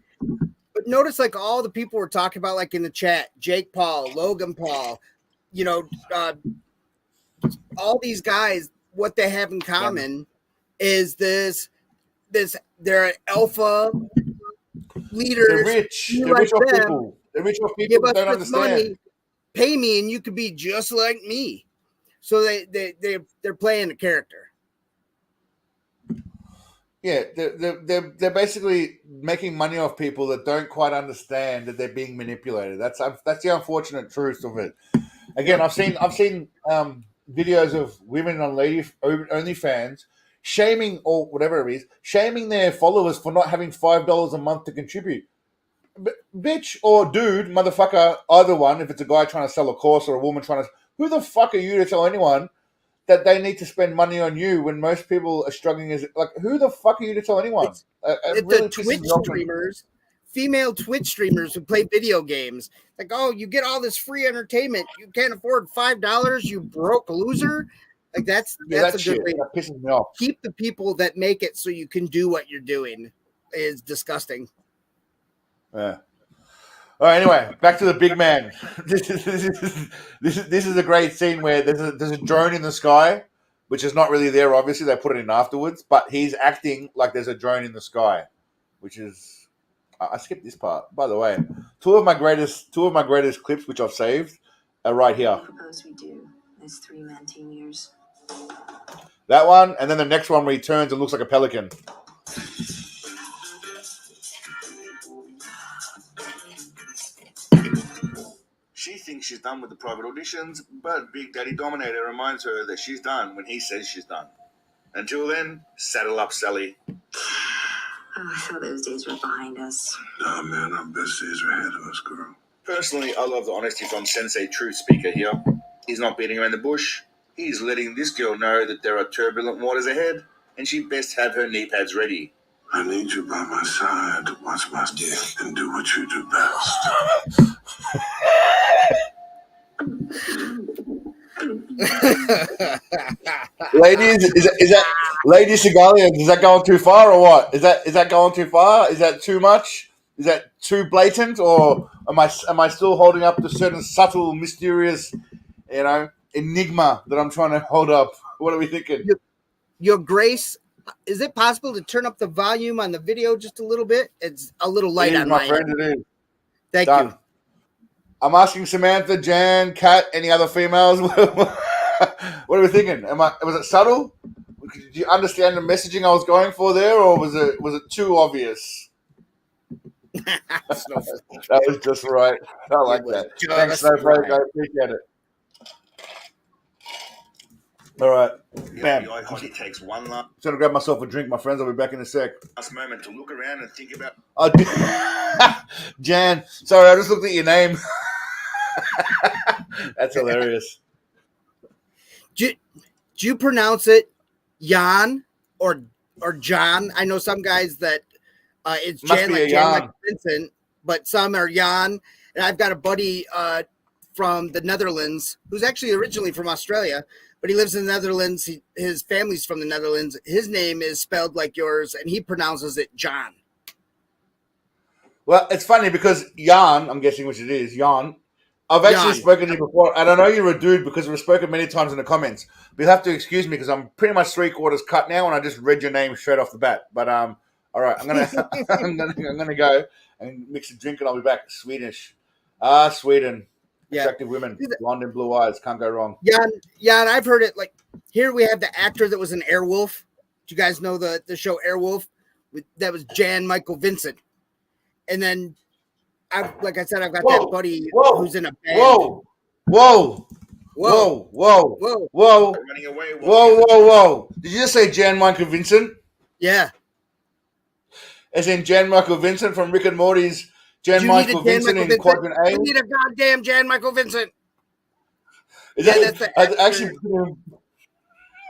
But notice, like, all the people we're talking about, like in the chat, Jake Paul, Logan Paul, all these guys, what they have in common is they're alpha leaders. They're rich. They're rich off people. They're rich off people that don't understand. Money, pay me, and you could be just like me. So they're playing a character. Yeah, they're basically making money off people that don't quite understand that they're being manipulated. That's the unfortunate truth of it. Again, I've seen videos of women on OnlyFans shaming or whatever it is, shaming their followers for not having $5 a month to contribute. Bitch or dude, motherfucker, either one. If it's a guy trying to sell a course or a woman trying to, who the fuck are you to tell anyone that they need to spend money on you when most people are struggling? Who the fuck are you to tell anyone? It's really the Twitch streamers, female Twitch streamers who play video games. Like, oh, you get all this free entertainment. You can't afford $5, you broke loser. Like that's a good way. That pisses me off. Keep the people that make it so you can do what you're doing is disgusting. Yeah. All right. Anyway, back to the big man. This is a great scene where there's a drone in the sky, which is not really there. Obviously, they put it in afterwards, but he's acting like there's a drone in the sky, which is. I skipped this part. By the way, two of my greatest clips, which I've saved, are right here. I propose we do this 3-man team years. That one, and then the next one where he turns and looks like a pelican. She thinks she's done with the private auditions, but Big Daddy Dominator reminds her that she's done when he says she's done. Until then, saddle up, Sally. Oh, I thought those days were behind us. Nah, man, our best days are ahead of us, girl. Personally, I love the honesty from Sensei Truth Speaker here. He's not beating around the bush. He's letting this girl know that there are turbulent waters ahead, and she best have her knee pads ready. I need you by my side to watch my step and do what you do best. Ladies, is that Lady Seagalian? Is that going too far or what? Is that going too far? Is that too much? Is that too blatant, or am I still holding up the certain subtle, mysterious, enigma that I'm trying to hold up? What are we thinking? Your Grace, is it possible to turn up the volume on the video just a little bit? It's a little light on my friend. It is. Thank you. I'm asking Samantha, Jan, Kat, any other females? What are we thinking? Was it subtle? Did you understand the messaging I was going for there, or was it too obvious? That was just right. I like that. Thanks, Snowflake. I appreciate it. All right. Bam. Hockey takes one last. I'm going to grab myself a drink, my friends. I'll be back in a sec. Last moment to look around and think about. Jan, sorry, I just looked at your name. That's hilarious. Do you pronounce it Jan or John? I know some guys that it's Jan like Vincent, but some are Jan. And I've got a buddy from the Netherlands who's actually originally from Australia, but he lives in the Netherlands. His family's from the Netherlands. His name is spelled like yours, and he pronounces it John. Well, it's funny because Jan, I'm guessing which it is, Jan. I've actually spoken to you before, and I know you're a dude because we've spoken many times in the comments. But you'll have to excuse me because I'm pretty much 3/4 cut now, and I just read your name straight off the bat. But all right, I'm gonna go and mix a drink, and I'll be back. Swedish, Sweden. Yeah. Attractive women, blonde and blue eyes, can't go wrong. Yeah, and I've heard it. Like here we have the actor that was an Airwolf. Do you guys know the show Airwolf? That was Jan Michael Vincent. And then, like I said, I've got that buddy who's in a band. Whoa! Whoa! Running away. Whoa! Did you just say Jan Michael Vincent? Yeah. As in Jan Michael Vincent from Rick and Morty's Jan Michael Vincent in Quadrant A? You need a goddamn Jan Michael Vincent. That's the actor. Actually,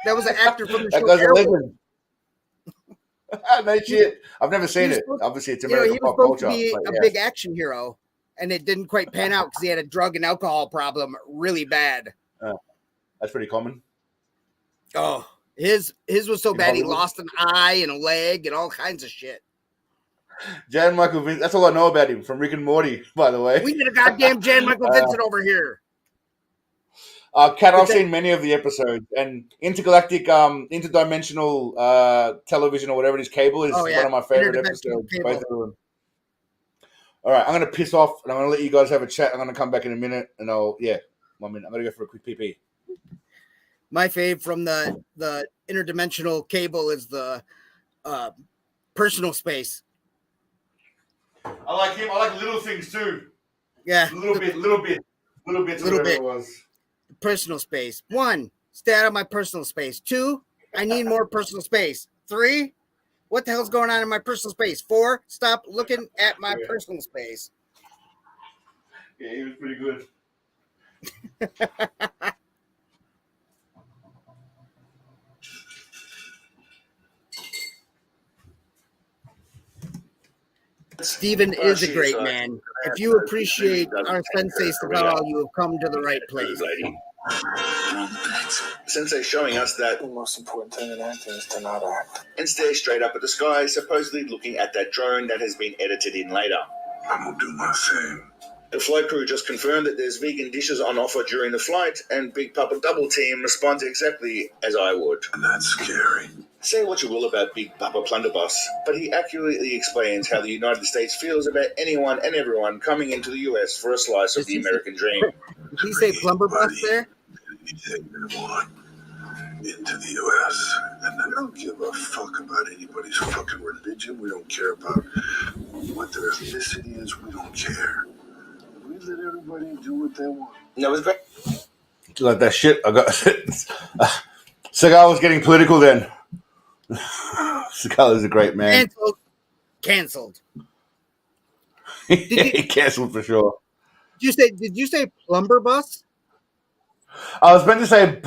that was an actor from the that show. That guy's a legend. No shit. I've never seen it. Obviously, it's American pop culture. He was supposed to be a big action hero, and it didn't quite pan out because he had a drug and alcohol problem really bad. That's pretty common. Oh, his was so bad he lost an eye and a leg and all kinds of shit. Jan Michael Vincent. That's all I know about him from Rick and Morty, by the way. We need a goddamn Jan Michael Vincent over here. Kat, I've seen many of the episodes, and intergalactic, interdimensional television or whatever it is, cable is one of my favorite episodes. Both of them. All right, I'm going to piss off, and I'm going to let you guys have a chat. I'm going to come back in a minute, and 1 minute. I'm going to go for a quick pee. My fave from the interdimensional cable is the personal space. I like him. I like little things too. Yeah, little bit. It was. Personal space. 1, stay out of my personal space. 2, I need more personal space. 3, what the hell's going on in my personal space? 4, stop looking at my personal space. Yeah, he was pretty good. Stephen is a great man. If you appreciate our Sensei Seagal, you have come to the right place. Sensei showing us that The most important thing in acting is to not act. and stare straight up at the sky, supposedly looking at that drone that has been edited in later. I'm gonna do my thing. The flight crew just confirmed that there's vegan dishes on offer during the flight, and Big Papa Double Team responds exactly as I would. And that's scary. Say what you will about Big Papa Plunderbuss, but he accurately explains how the United States feels about anyone and everyone coming into the US for a slice of the American dream. Did he say plumber bus there? Anything they want into the U.S. And I don't give a fuck about anybody's fucking religion. We don't care about what their ethnicity is. We don't care. We let everybody do what they want. No, it's great. Like that shit. I got. Seagal was getting political then. Seagal is a great man. Cancelled. He canceled for sure. Did you say plumber bus? I was meant to say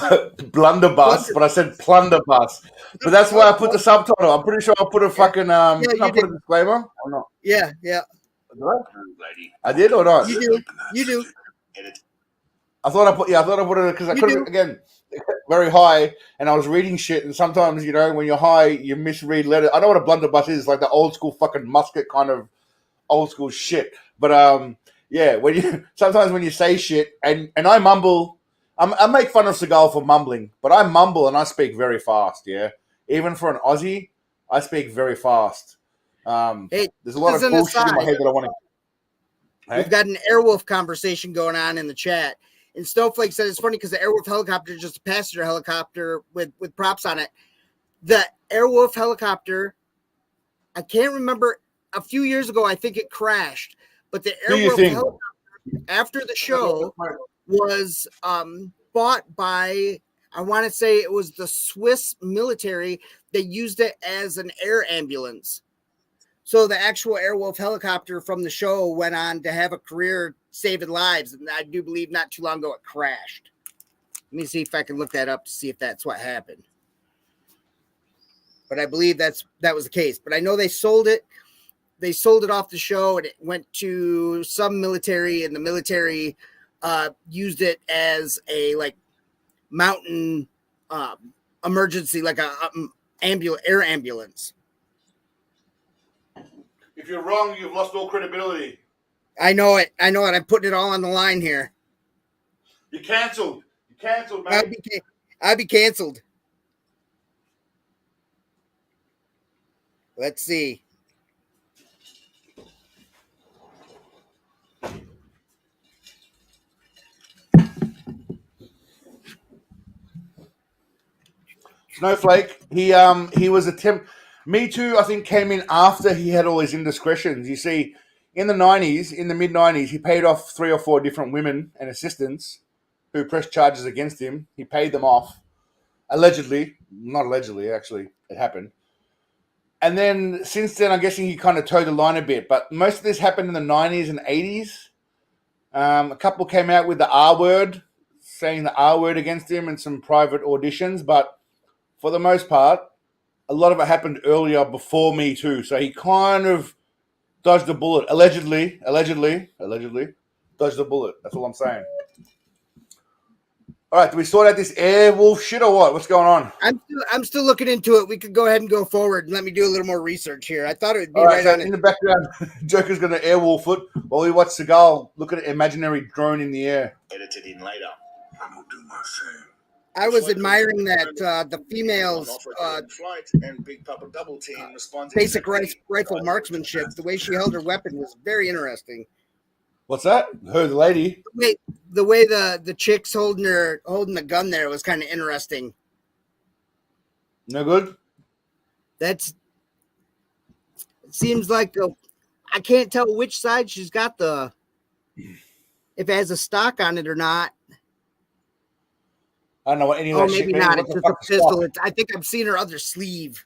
blunderbuss, but I said plunderbuss. But that's why I put the subtitle. I'm pretty sure I put a fucking I put a disclaimer or not? Yeah. Did I did or not? You do. I thought I put it because I couldn't again very high, and I was reading shit, and sometimes when you're high you misread letters. I know what a blunderbuss is, like the old school fucking musket kind of old school shit. But sometimes when you say shit and I mumble. I make fun of Seagal for mumbling, but I mumble and I speak very fast, yeah? Even for an Aussie, I speak very fast. There's a lot of bullshit in my head that I want to... We've got an Airwolf conversation going on in the chat. And Snowflake said it's funny because the Airwolf helicopter is just a passenger helicopter with props on it. The Airwolf helicopter, I can't remember, a few years ago, I think it crashed. But the Airwolf helicopter, after the show... was bought by, I want to say it was the Swiss military. They used it as an air ambulance. So the actual Airwolf helicopter from the show went on to have a career saving lives. And I do believe not too long ago it crashed. Let me see if I can look that up to see if that's what happened. But I believe that was the case. But I know they sold it. They sold it off the show and it went to some military, and the military used it as a mountain emergency, like a air ambulance. If you're wrong, you've lost all credibility. I know it. I'm putting it all on the line here. You're canceled. Man. I'd be canceled. Let's see. Snowflake. He was Me Too, I think, came in after he had all his indiscretions. You see, in the mid 90s, he paid off 3 or 4 different women and assistants who pressed charges against him. He paid them off. Allegedly. Not allegedly, actually. It happened. And then, since then, I'm guessing he kind of towed the line a bit. But most of this happened in the 90s and 80s. A couple came out with the R word, saying the R word against him in some private auditions. But for the most part, a lot of it happened earlier before Me Too. So he kind of dodged the bullet. Allegedly, dodged the bullet. That's all I'm saying. All right, do we sort out this Airwolf shit or what? What's going on? I'm still looking into it. We could go ahead and go forward and let me do a little more research here. I thought it would be right on in the background. Joker's going to Airwolf it while we watch Seagal look at an imaginary drone in the air. Edited in later. I'm gonna do my thing. I was admiring that the females flight and Big Papa Double Team responds basic rifle marksmanship. The way she held her weapon was very interesting. What's that? Her, the lady. The way the chick's holding the gun there was kind of interesting. No good. It seems like I can't tell which side she's got if it has a stock on it or not. I don't know what any of that shit maybe means. not. What It's the just a fuck is pistol. stock? I think I've seen her other sleeve.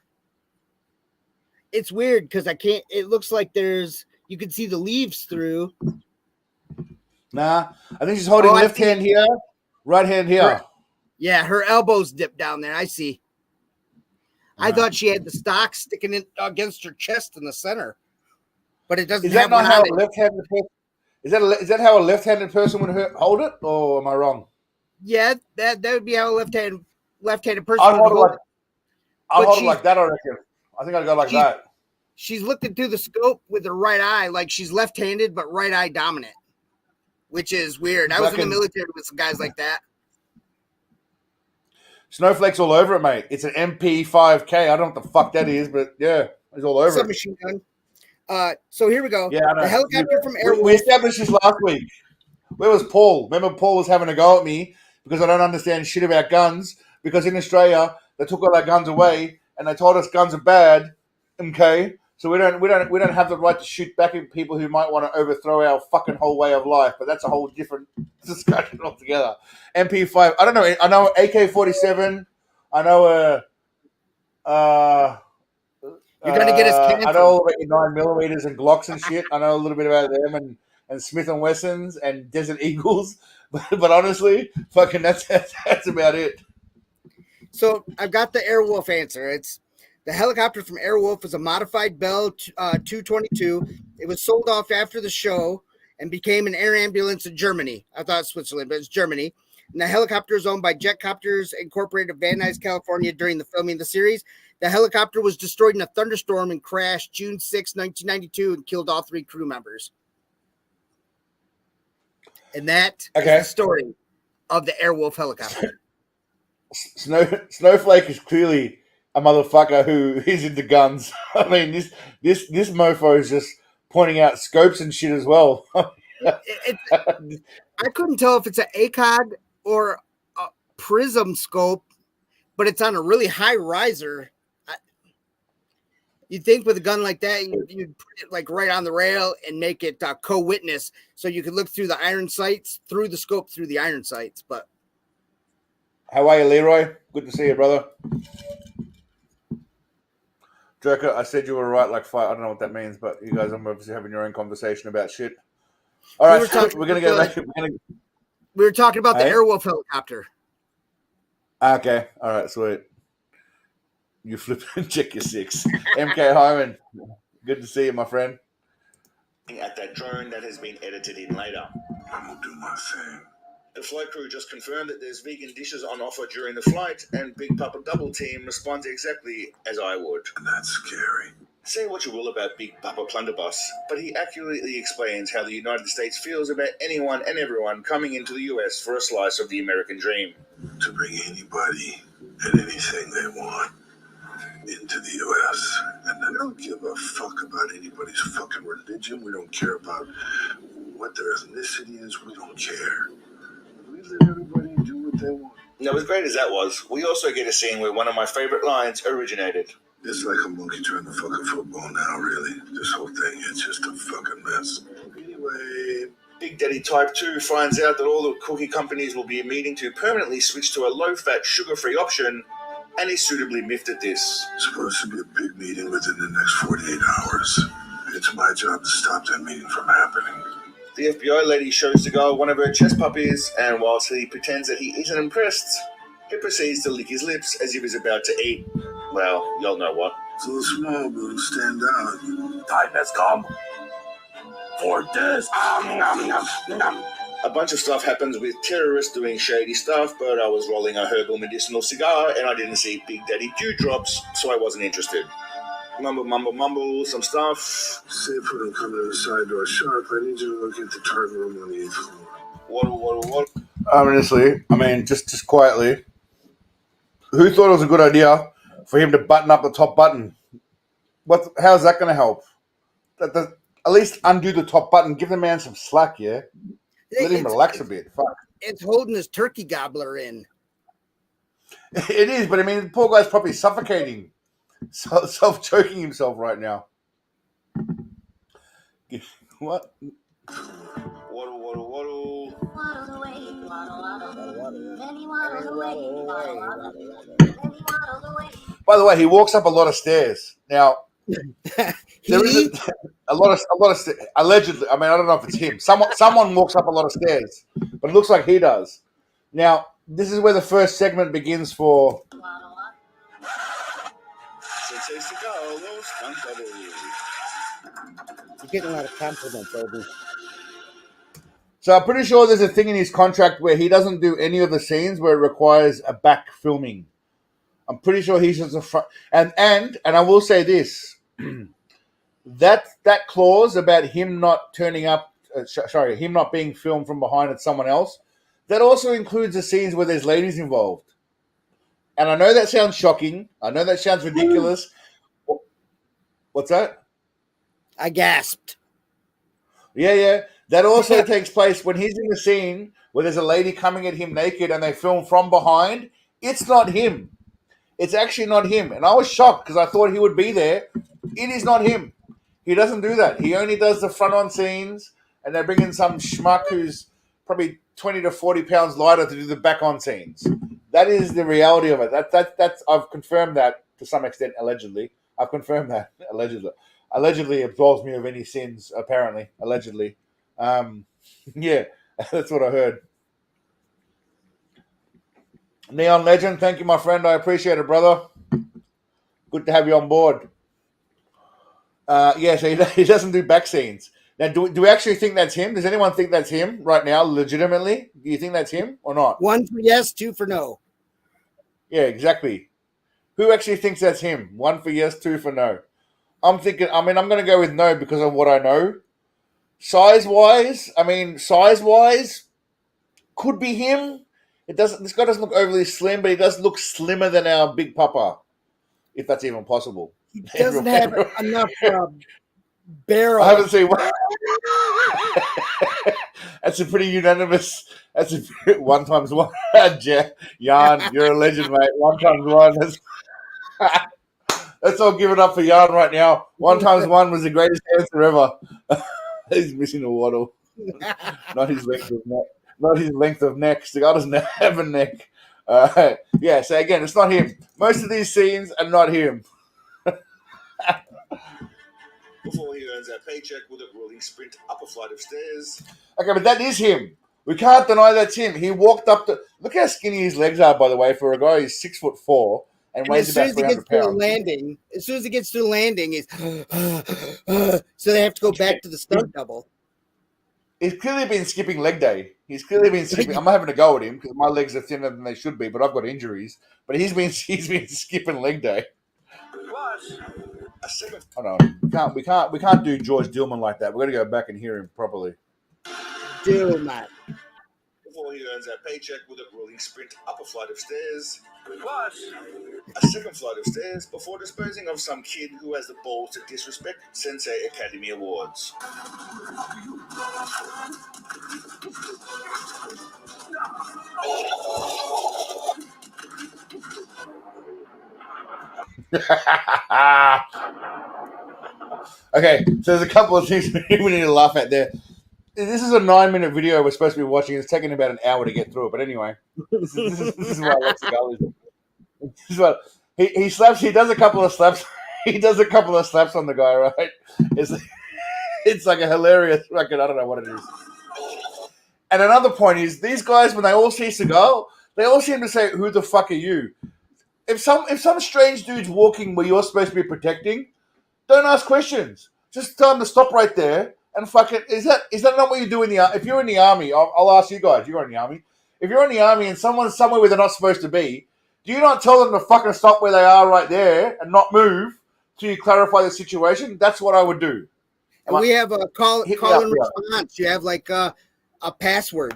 It's weird because I can't. It looks like you can see the leaves through. Nah, I think she's holding left hand here, right hand here. Her elbows dipped down there. I see. I thought she had the stock sticking in against her chest in the center, but it doesn't. Is that not how a left-handed person? Is that how a left-handed person would hold it, or am I wrong? Yeah, that would be how a left-handed person I'd would hold it. it. I'll hold it like that. I reckon. I think I'd go like that. She's looking through the scope with her right eye, like she's left-handed but right eye dominant, which is weird. I was in the military with some guys like that. Snowflake's all over it, mate. It's an MP5K. I don't know what the fuck that is, but yeah, he's all over it. Submachine gun. So here we go. Yeah, I know. The helicopter from Airwolf. We established this last week. Where was Paul? Remember, Paul was having a go at me because I don't understand shit about guns. Because in Australia, they took all our guns away and they told us guns are bad. Okay, so we don't have the right to shoot back at people who might want to overthrow our fucking whole way of life. But that's a whole different discussion altogether. MP5. I don't know. I know AK-47. I know you're gonna get us canceled. I know all about your 9mm and Glocks and shit. I know a little bit about them and Smith and Wessons and Desert Eagles. But honestly, fucking that's about it. So I've got the Airwolf answer. It's the helicopter from Airwolf is a modified Bell 222. It was sold off after the show and became an air ambulance in Germany. I thought Switzerland, but it's Germany. And the helicopter is owned by Jetcopters Incorporated of Van Nuys, California during the filming of the series. The helicopter was destroyed in a thunderstorm and crashed June 6, 1992 and killed all 3 crew members. And that is the story of the Airwolf helicopter. Snowflake is clearly a motherfucker who is into guns. I mean, this mofo is just pointing out scopes and shit as well. I couldn't tell if it's an ACOG or a prism scope, but it's on a really high riser. You'd think with a gun like that, you'd put it like right on the rail and make it co-witness, so you could look through the iron sights, through the scope, through the iron sights. But how are you, Leroy? Good to see you, brother. Joker, I said you were right like 5. I don't know what that means, but you guys are obviously having your own conversation about shit. All right, we're going to go back. We were talking about the Airwolf helicopter. Okay, all right, sweet. You flip and check your 6. MK Hyman, good to see you, my friend. At that drone that has been edited in later. I'm gonna do my thing. The flight crew just confirmed that there's vegan dishes on offer during the flight, and Big Papa Double Team responds exactly as I would. And that's scary. Say what you will about Big Papa Plunderbuss, but he accurately explains how the United States feels about anyone and everyone coming into the US for a slice of the American dream. To bring anybody and anything they want into the U.S. And we don't give a fuck about anybody's fucking religion. We don't care about what their ethnicity is. We don't care. We let everybody do what they want. Now, as great as that was, we also get a scene where one of my favorite lines originated. It's like a monkey trying to fuck a football now, really. This whole thing is just a fucking mess. Anyway, Big Daddy Type 2 finds out that all the cookie companies will be meeting to permanently switch to a low-fat, sugar-free option, and he's suitably miffed at this. it's supposed to be a big meeting within the next 48 hours. It's my job to stop that meeting from happening. The FBI lady shows the guy one of her chest puppies, and whilst he pretends that he isn't impressed, he proceeds to lick his lips as if he's about to eat, well, y'all know what. It's a little small, but it'll stand out. Time has come for this. A bunch of stuff happens with terrorists doing shady stuff, but I was rolling a herbal medicinal cigar and I didn't see Big Daddy dewdrops, so I wasn't interested. Mumble, some stuff. Say for them coming in the side door sharp, I need you to look at the target room on the 8th floor. What? Honestly, I mean, just quietly, who thought it was a good idea for him to button up the top button? How's that going to help? At least undo the top button. Give the man some slack, yeah? Let him relax a bit. Fuck. It's holding his turkey gobbler in. It is, but I mean, the poor guy's probably suffocating. Self-choking himself right now. What? Waddle. By the way, he walks up a lot of stairs. Now, there is a lot of stairs. Allegedly, I mean, I don't know if it's him. Someone walks up a lot of stairs, but it looks like he does. Now, this is where the first segment begins for Sensei Seagalian, stunt double. You're getting a lot of compliments, Obi. So I'm pretty sure there's a thing in his contract where he doesn't do any of the scenes where it requires a back filming. I'm pretty sure he's just a front. And I will say this: that clause about him not turning up, him not being filmed from behind at someone else, that also includes the scenes where there's ladies involved. And I know that sounds shocking. I know that sounds ridiculous. What's that? I gasped. Yeah. That also takes place when he's in the scene where there's a lady coming at him naked and they film from behind. It's not him. It's actually not him. And I was shocked because I thought he would be there. It is not him. He doesn't do that. He only does the front-on scenes, and they bring in some schmuck who's probably 20 to 40 pounds lighter to do the back-on scenes. That is the reality of it. That's I've confirmed that to some extent, allegedly. I've confirmed that, allegedly. Allegedly absolves me of any sins, apparently. Allegedly. Yeah, that's what I heard. Neon Legend, thank you, my friend. I appreciate it, brother. Good to have you on board. Yeah, so he doesn't do back scenes. Now, do we actually think that's him? Does anyone think that's him right now, legitimately? Do you think that's him or not? 1 for yes, 2 for no. Yeah, exactly. Who actually thinks that's him? 1 for yes, 2 for no. I'm going to go with no because of what I know. Size-wise, could be him. This guy doesn't look overly slim, but he does look slimmer than our big papa, if that's even possible. He doesn't have enough barrel. I haven't seen one. That's a pretty unanimous. That's a 1 times 1. Jan, you're a legend, mate. 1 times 1. Let's all give it up for Jan right now. 1 times 1 was the greatest answer ever. He's missing a waddle. Not his length of neck. Not his length of neck. The guy doesn't have a neck. Yeah, so again, it's not him. Most of these scenes are not him. Before he earns that paycheck with a grueling sprint up a flight of stairs. Okay, but that is him. We can't deny that's him. He walked up to... Look how skinny his legs are, by the way, for a guy who's 6'4" and weighs about 300 pounds. As soon as he gets to the landing, he's... so they have to go back to the stunt double. He's clearly been skipping leg day. He's clearly been skipping... I'm not having to go at him because my legs are thinner than they should be, but I've got injuries. But he's been skipping leg day. Hold on. We can't do George Dillman like that. We've got to go back and hear him properly. Dillman. Before he earns that paycheck with a grueling sprint up a flight of stairs. A second flight of stairs before disposing of some kid who has the balls to disrespect Sensei Academy Awards. Okay, so there's a couple of things we need to laugh at there. This is a 9-minute video we're supposed to be watching. It's taking about an hour to get through it, but anyway, this is why I love Seagal. This is what he slaps. He does a couple of slaps. He does a couple of slaps on the guy. Right? It's like a hilarious. Like, I don't know what it is. And another point is these guys, when they all see Seagal, they all seem to say, "Who the fuck are you?" If some strange dude's walking where you're supposed to be protecting, don't ask questions. Just tell them to stop right there and fuck it. Is that not what you do in the army? If you're in the army, I'll ask you guys. You're in the army. If you're in the army and someone's somewhere where they're not supposed to be, do you not tell them to fucking stop where they are right there and not move till you clarify the situation? That's what I would do. And we have a call and response. You have like a password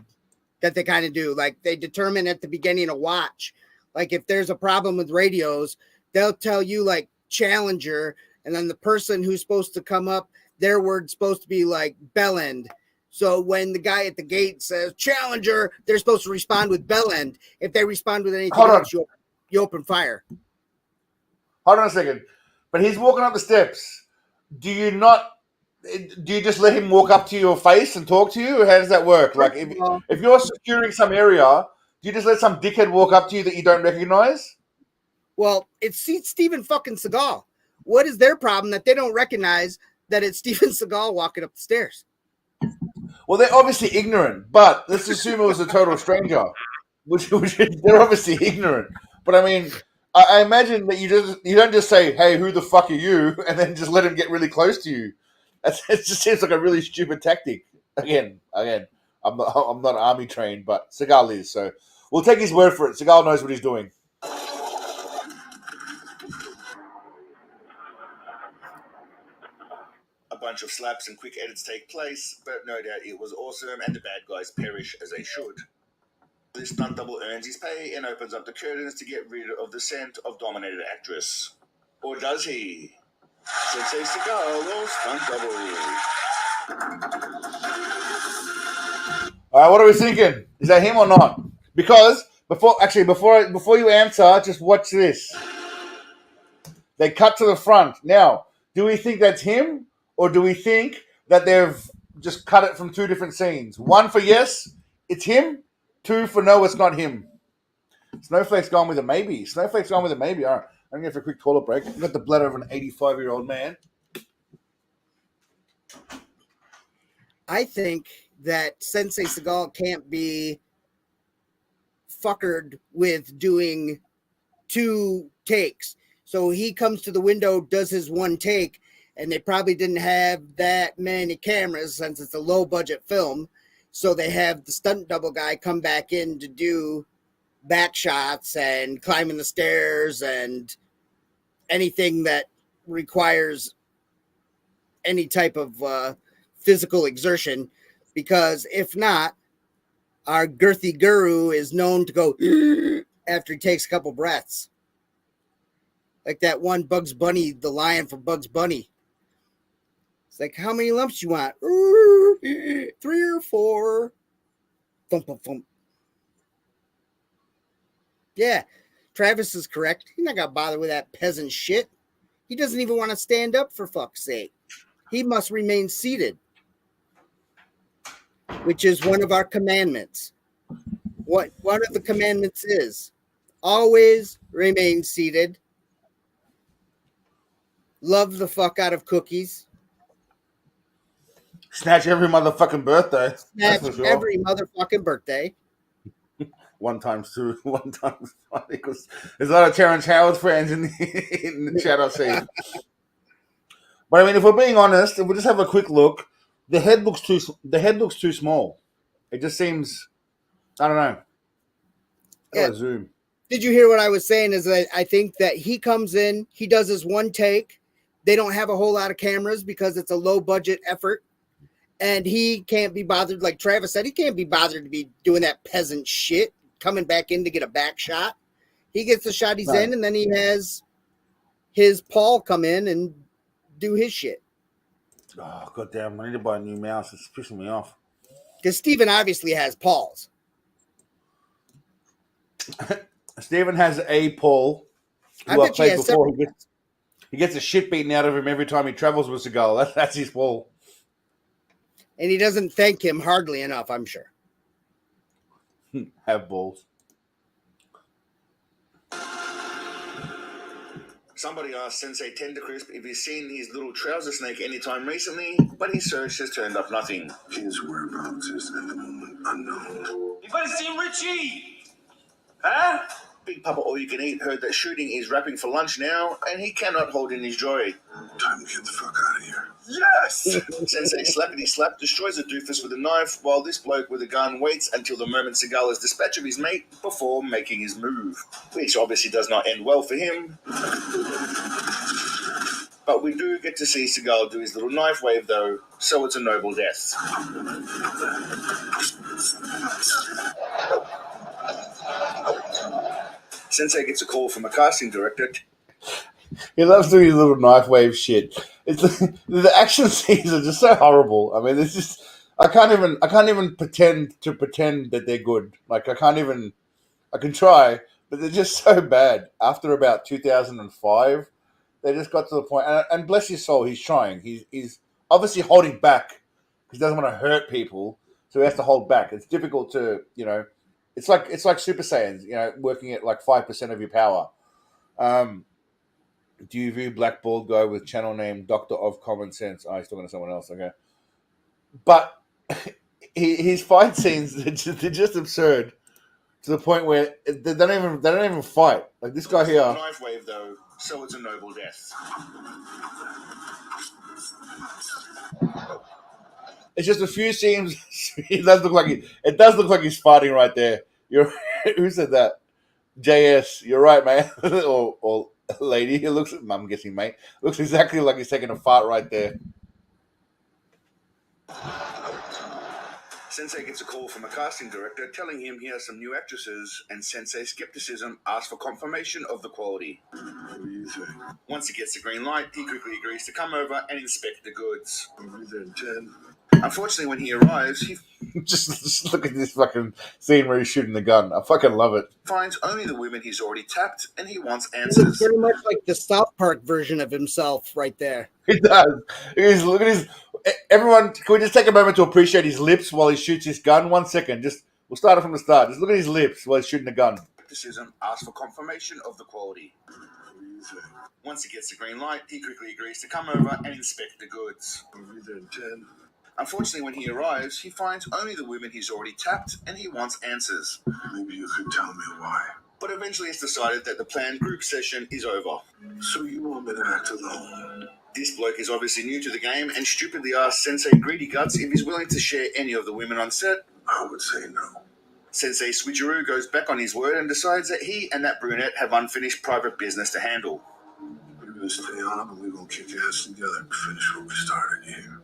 that they kind of do. Like they determine at the beginning of watch. Like if there's a problem with radios, they'll tell you like Challenger, and then the person who's supposed to come up, their word's supposed to be like bell end. So when the guy at the gate says Challenger, they're supposed to respond with bell end. If they respond with anything else, you open fire. Hold on a second. But he's walking up the steps. Do you just let him walk up to your face and talk to you? Or how does that work? Like if you're securing some area, do you just let some dickhead walk up to you that you don't recognize? Well, it's Steven fucking Seagal. What is their problem that they don't recognize that it's Steven Seagal walking up the stairs? Well, they're obviously ignorant, but let's assume it was a total stranger. Which they're obviously ignorant. But I mean, I imagine that you don't just say, "Hey, who the fuck are you?" and then just let him get really close to you. It just seems like a really stupid tactic. Again, I'm not army trained, but Seagal is, so we'll take his word for it. Seagal knows what he's doing. A bunch of slaps and quick edits take place, but no doubt it was awesome, and the bad guys perish as they should. This stunt double earns his pay and opens up the curtains to get rid of the scent of dominated actress. Or does he? Sensei Seagal or stunt double? All right, what are we thinking? Is that him or not? Because before you answer, just watch this. They cut to the front. Now, do we think that's him, or do we think that they've just cut it from two different scenes? 1 for yes, it's him. 2 for no, it's not him. Snowflake's gone with a maybe. All right, I'm going to go for a quick toilet break. I've got the bladder of an 85-year-old man. I think that Sensei Seagal can't be fuckered with doing 2 takes. So he comes to the window, does his 1 take, and they probably didn't have that many cameras since it's a low-budget film. So they have the stunt double guy come back in to do back shots and climbing the stairs and anything that requires any type of physical exertion. Because if not, our girthy guru is known to go after he takes a couple breaths. Like that one Bugs Bunny, the lion from Bugs Bunny. It's like, how many lumps you want? 3 or 4. Thump, thump, thump. Yeah, Travis is correct. He's not going to bother with that peasant shit. He doesn't even want to stand up, for fuck's sake. He must remain seated, which is one of our commandments. What one of the commandments is, always remain seated. Love the fuck out of cookies. Snatch every motherfucking birthday. Snatch every motherfucking birthday. 1 times 2, 1 times 1 equals. There's a lot of Terrence Howard fans in the chat, I see. But I mean, if we're being honest, if we just have a quick look, the head looks too small. It just seems, I don't know. Yeah. Zoom. Did you hear what I was saying? Is that I think that he comes in, he does his 1 take. They don't have a whole lot of cameras because it's a low budget effort. And he can't be bothered, like Travis said, he can't be bothered to be doing that peasant shit, coming back in to get a back shot. He gets the shot he's in, and then he has his Paul come in and do his shit. Oh, goddamn, I need to buy a new mouse. It's pissing me off. Because Steven obviously has Pauls. Steven has a Paul. I bet he has several. He gets the shit beaten out of him every time he travels with Seagal. That's his fault. And he doesn't thank him hardly enough, I'm sure. Have balls. Somebody asked Sensei Tendercrisp if he's seen his little trouser snake anytime recently, but his search has turned up nothing. His whereabouts is at the moment unknown. You better see Richie! Huh? Big Papa All You Can Eat heard that shooting is wrapping for lunch now, and he cannot hold in his joy. Time to get the fuck out of here. Yes! Sensei Slappity Slap destroys the doofus with a knife, while this bloke with a gun waits until the moment Seagal is dispatch of his mate before making his move, which obviously does not end well for him. But we do get to see Seagal do his little knife wave though, so it's a noble death. Sensei gets a call from a casting director. He loves doing his little knife wave shit. It's the action scenes are just so horrible. I mean, it's just I can't even pretend that they're good. Like I can try, but they're just so bad. After about 2005, they just got to the point. And bless his soul, he's trying. He's obviously holding back because he doesn't want to hurt people, so he has to hold back. It's difficult to It's like Super Saiyans, working at like 5% of your power. Do you view Black Bald Guy with channel name Doctor of Common Sense? Oh, he's talking to someone else. Okay, but his fight scenes they're just absurd to the point where they don't even fight. Like this guy here. Knife wave though, so it's a noble death. It's just a few scenes. It does look like he's fighting right there. Who said that? JS, you're right, man. or lady. It looks. I'm guessing, mate. Looks exactly like he's taking a fart right there. Sensei gets a call from a casting director telling him he has some new actresses, and Sensei skepticism asks for confirmation of the quality. What do you think? Once he gets the green light, he quickly agrees to come over and inspect the goods. Over there in 10. Unfortunately, when he arrives, he just look at this fucking scene where he's shooting the gun. I fucking love it. finds only the women he's already tapped, and he wants It's answers. very much like the South Park version of himself right there. He does. Look at his. Everyone, can we just take a moment to appreciate his lips while he shoots his gun? 1 second. We'll start it from the start. Just look at his lips while he's shooting the gun. Skepticism asks for confirmation of the quality. What do you think? Once he gets the green light, he quickly agrees to come over and inspect the goods. Over there in 10. Unfortunately, when he arrives, he finds only the women he's already tapped, and he wants answers. Maybe you could tell me why. But eventually it's decided that the planned group session is over. So you want me to act alone? This bloke is obviously new to the game and stupidly asks Sensei Greedy Guts if he's willing to share any of the women on set. I would say no. Sensei Switcheroo goes back on his word and decides that he and that brunette have unfinished private business to handle. We're going to stay on and we're going to kick ass together and finish what we started here.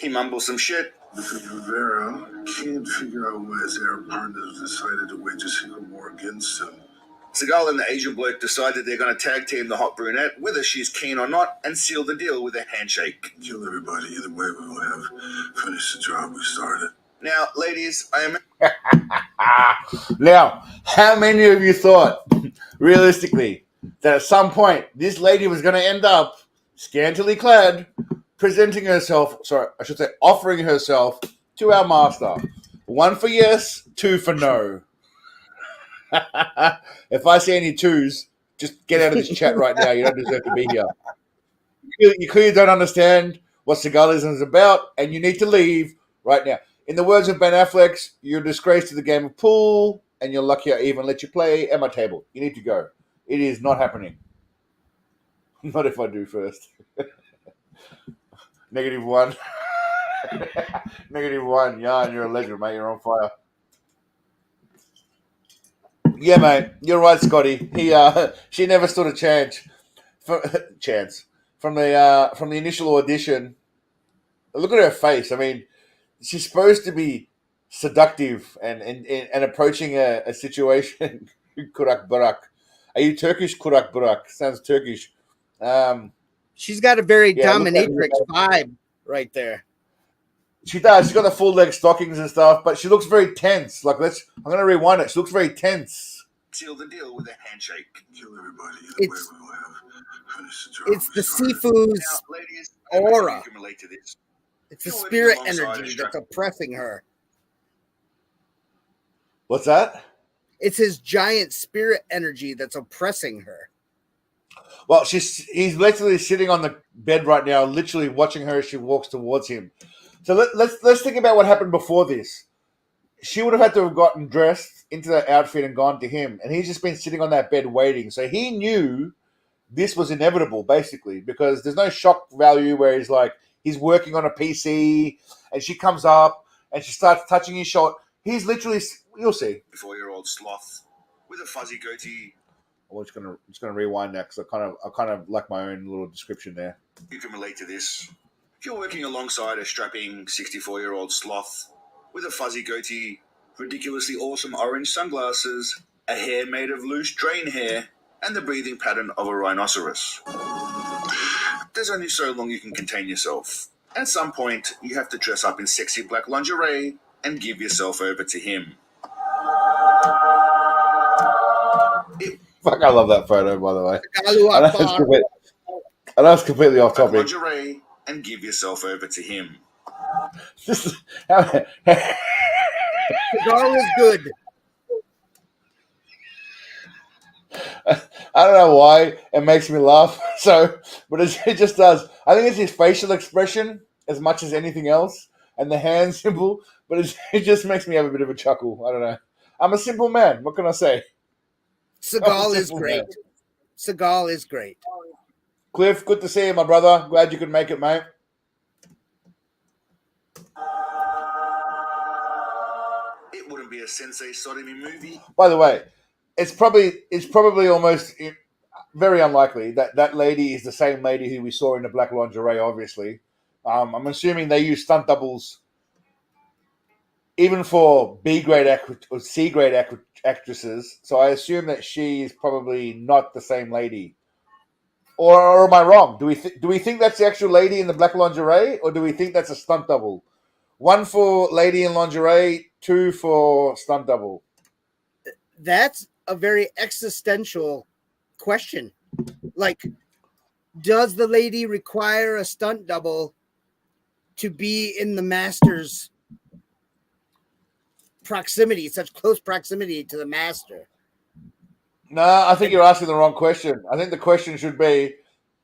He mumbles some shit. Because Rivera can't figure out why his Arab partners decided to wage a secret war against him. Seagal and the Asian bloke decide that they're going to tag team the hot brunette, whether she's keen or not, and seal the deal with a handshake. Kill everybody. Either way, we will have finished the job we started. Now, ladies, I am... Now, how many of you thought, realistically, that at some point this lady was going to end up scantily clad, offering herself to our master? 1 for yes, 2 for no. If I see any 2s, just get out of this chat right now. You don't deserve to be here. You clearly don't understand what Seagalian is about, and you need to leave right now. In the words of Ben Affleck, you're a disgrace to the game of pool, and you're lucky I even let you play at my table. You need to go. It is not happening. Not if I do first. -1. -1. Yeah, you're a legend, mate. You're on fire. Yeah, mate. You're right, Scotty. She never stood a chance. From the initial audition. Look at her face. I mean, she's supposed to be seductive and approaching a situation. Kurak Burak. Are you Turkish? Kurak Burak. Sounds Turkish. She's got a very Yeah, dominatrix vibe right there. She does. She's got the full leg stockings and stuff, but she looks very tense. I'm going to rewind it. She looks very tense. Seal the deal with a handshake. Kill everybody. Either way, we will have finished It's the Sifu's Now, ladies, I imagine aura. you can relate to this. It's the You're working spirit alongside energy a that's oppressing her. What's that? It's his giant spirit energy that's oppressing her. Well, he's literally sitting on the bed right now, literally watching her as she walks towards him. So let's think about what happened before this. She would have had to have gotten dressed into that outfit and gone to him, and he's just been sitting on that bed waiting. So he knew this was inevitable, basically, because there's no shock value where he's working on a PC and she comes up and she starts touching his shoulder. He's literally, you'll see. 4-year-old sloth with a fuzzy goatee. I'm just gonna rewind that because I kind of like my own little description there. You can relate to this. If you're working alongside a strapping 64-year-old sloth with a fuzzy goatee, ridiculously awesome orange sunglasses, a hair made of loose drain hair, and the breathing pattern of a rhinoceros. There's only so long you can contain yourself. At some point, you have to dress up in sexy black lingerie and give yourself over to him. Fuck, I love that photo, by the way. Galu I know Akbar. it's completely off Black topic. lingerie and give yourself over to him. Seagal is good. I don't know why it makes me laugh. But it just does. I think it's his facial expression as much as anything else, and the hand symbol. But it just makes me have a bit of a chuckle. I don't know. I'm a simple man. What can I say? Seagal is great. Seagal is great. Cliff, good to see you, my brother. Glad you could make it, mate. It wouldn't be a Sensei sodomy movie. By the way, it's probably almost very unlikely that lady is the same lady who we saw in the black lingerie. Obviously, I'm assuming they use stunt doubles even for B grade or C grade actresses. So I assume that she is probably not the same lady. Or am I wrong? Do we think that's the actual lady in the black lingerie, or do we think that's a stunt double? One for lady in lingerie, two for stunt double. That's a very existential question. Like, does the lady require a stunt double to be in the master's proximity, such close proximity to the master? No, I think you're asking the wrong question. I think the question should be,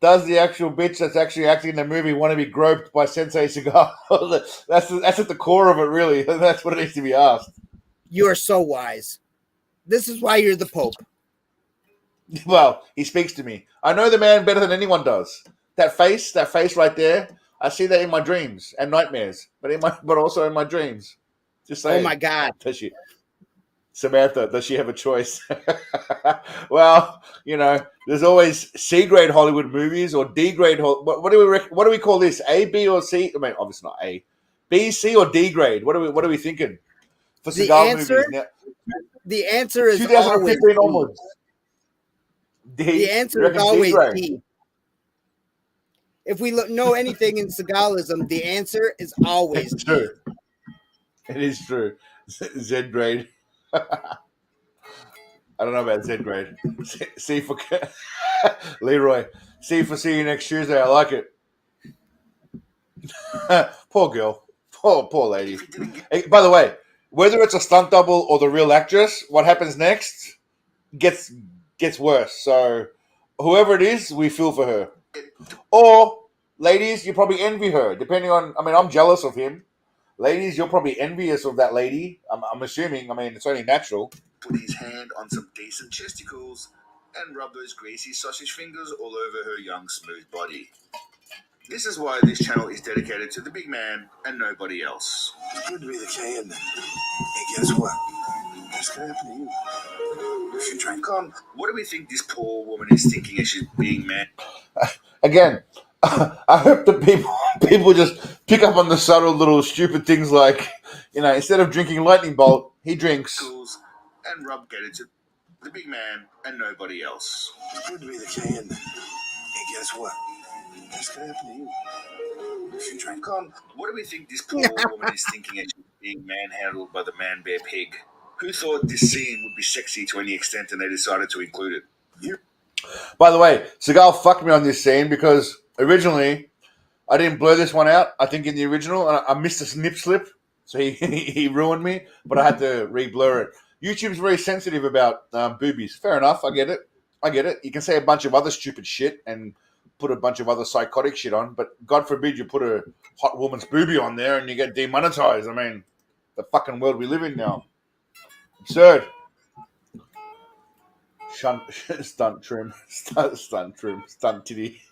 does the actual bitch that's actually acting in the movie want to be groped by Sensei Cigar? That's at the core of it, really. That's what it needs to be asked. You are so wise. This is why you're the Pope. Well, he speaks to me. I know the man better than anyone does. That face right there, I see that in my dreams and nightmares, but also in my dreams. Just saying. Oh my God. Does she? Samantha, does she have a choice? Well, there's always C grade Hollywood movies or D grade. What do we call this? A, B, or C? I mean, obviously not A. B, C, or D grade? What are we thinking for cigar movies now? The answer is 2015 onwards. D. The answer is always D. If we know anything in Seagalism, the answer is always D. True. It is true. Z grade. I don't know about Z grade. C for Leroy. C for see you next Tuesday. I like it. Poor girl. Poor lady. Hey, by the way, whether it's a stunt double or the real actress, what happens next gets worse. So whoever it is, we feel for her. Or ladies, you probably envy her. Depending on, I'm jealous of him. Ladies, you're probably envious of that lady. I'm assuming. It's only natural. Put his hand on some decent chesticles and rub those greasy sausage fingers all over her young, smooth body. This is why this channel is dedicated to the big man and nobody else. It's good to be the king, and guess what? It's gonna happen to you. If you drink on. What do we think this poor woman is thinking as she's being mad? Again, I hope that people just pick up on the subtle little stupid things like, instead of drinking lightning bolt, he drinks. And rub gated to the big man and nobody else. It's good to be the king, and guess what? It's gonna happen to you. If you drink on. What do we think this poor woman is thinking as she's being manhandled by the man bear pig? Who thought this scene would be sexy to any extent and they decided to include it? By the way, Seagal fucked me on this scene because originally I didn't blur this one out. I think in the original, I missed a snip slip, so he ruined me. But I had to re-blur it. YouTube's very sensitive about boobies. Fair enough. I get it. You can say a bunch of other stupid shit and put a bunch of other psychotic shit on, but God forbid you put a hot woman's boobie on there and you get demonetized. I mean, the fucking world we live in now. Absurd. Stunt trim. Stunt titty.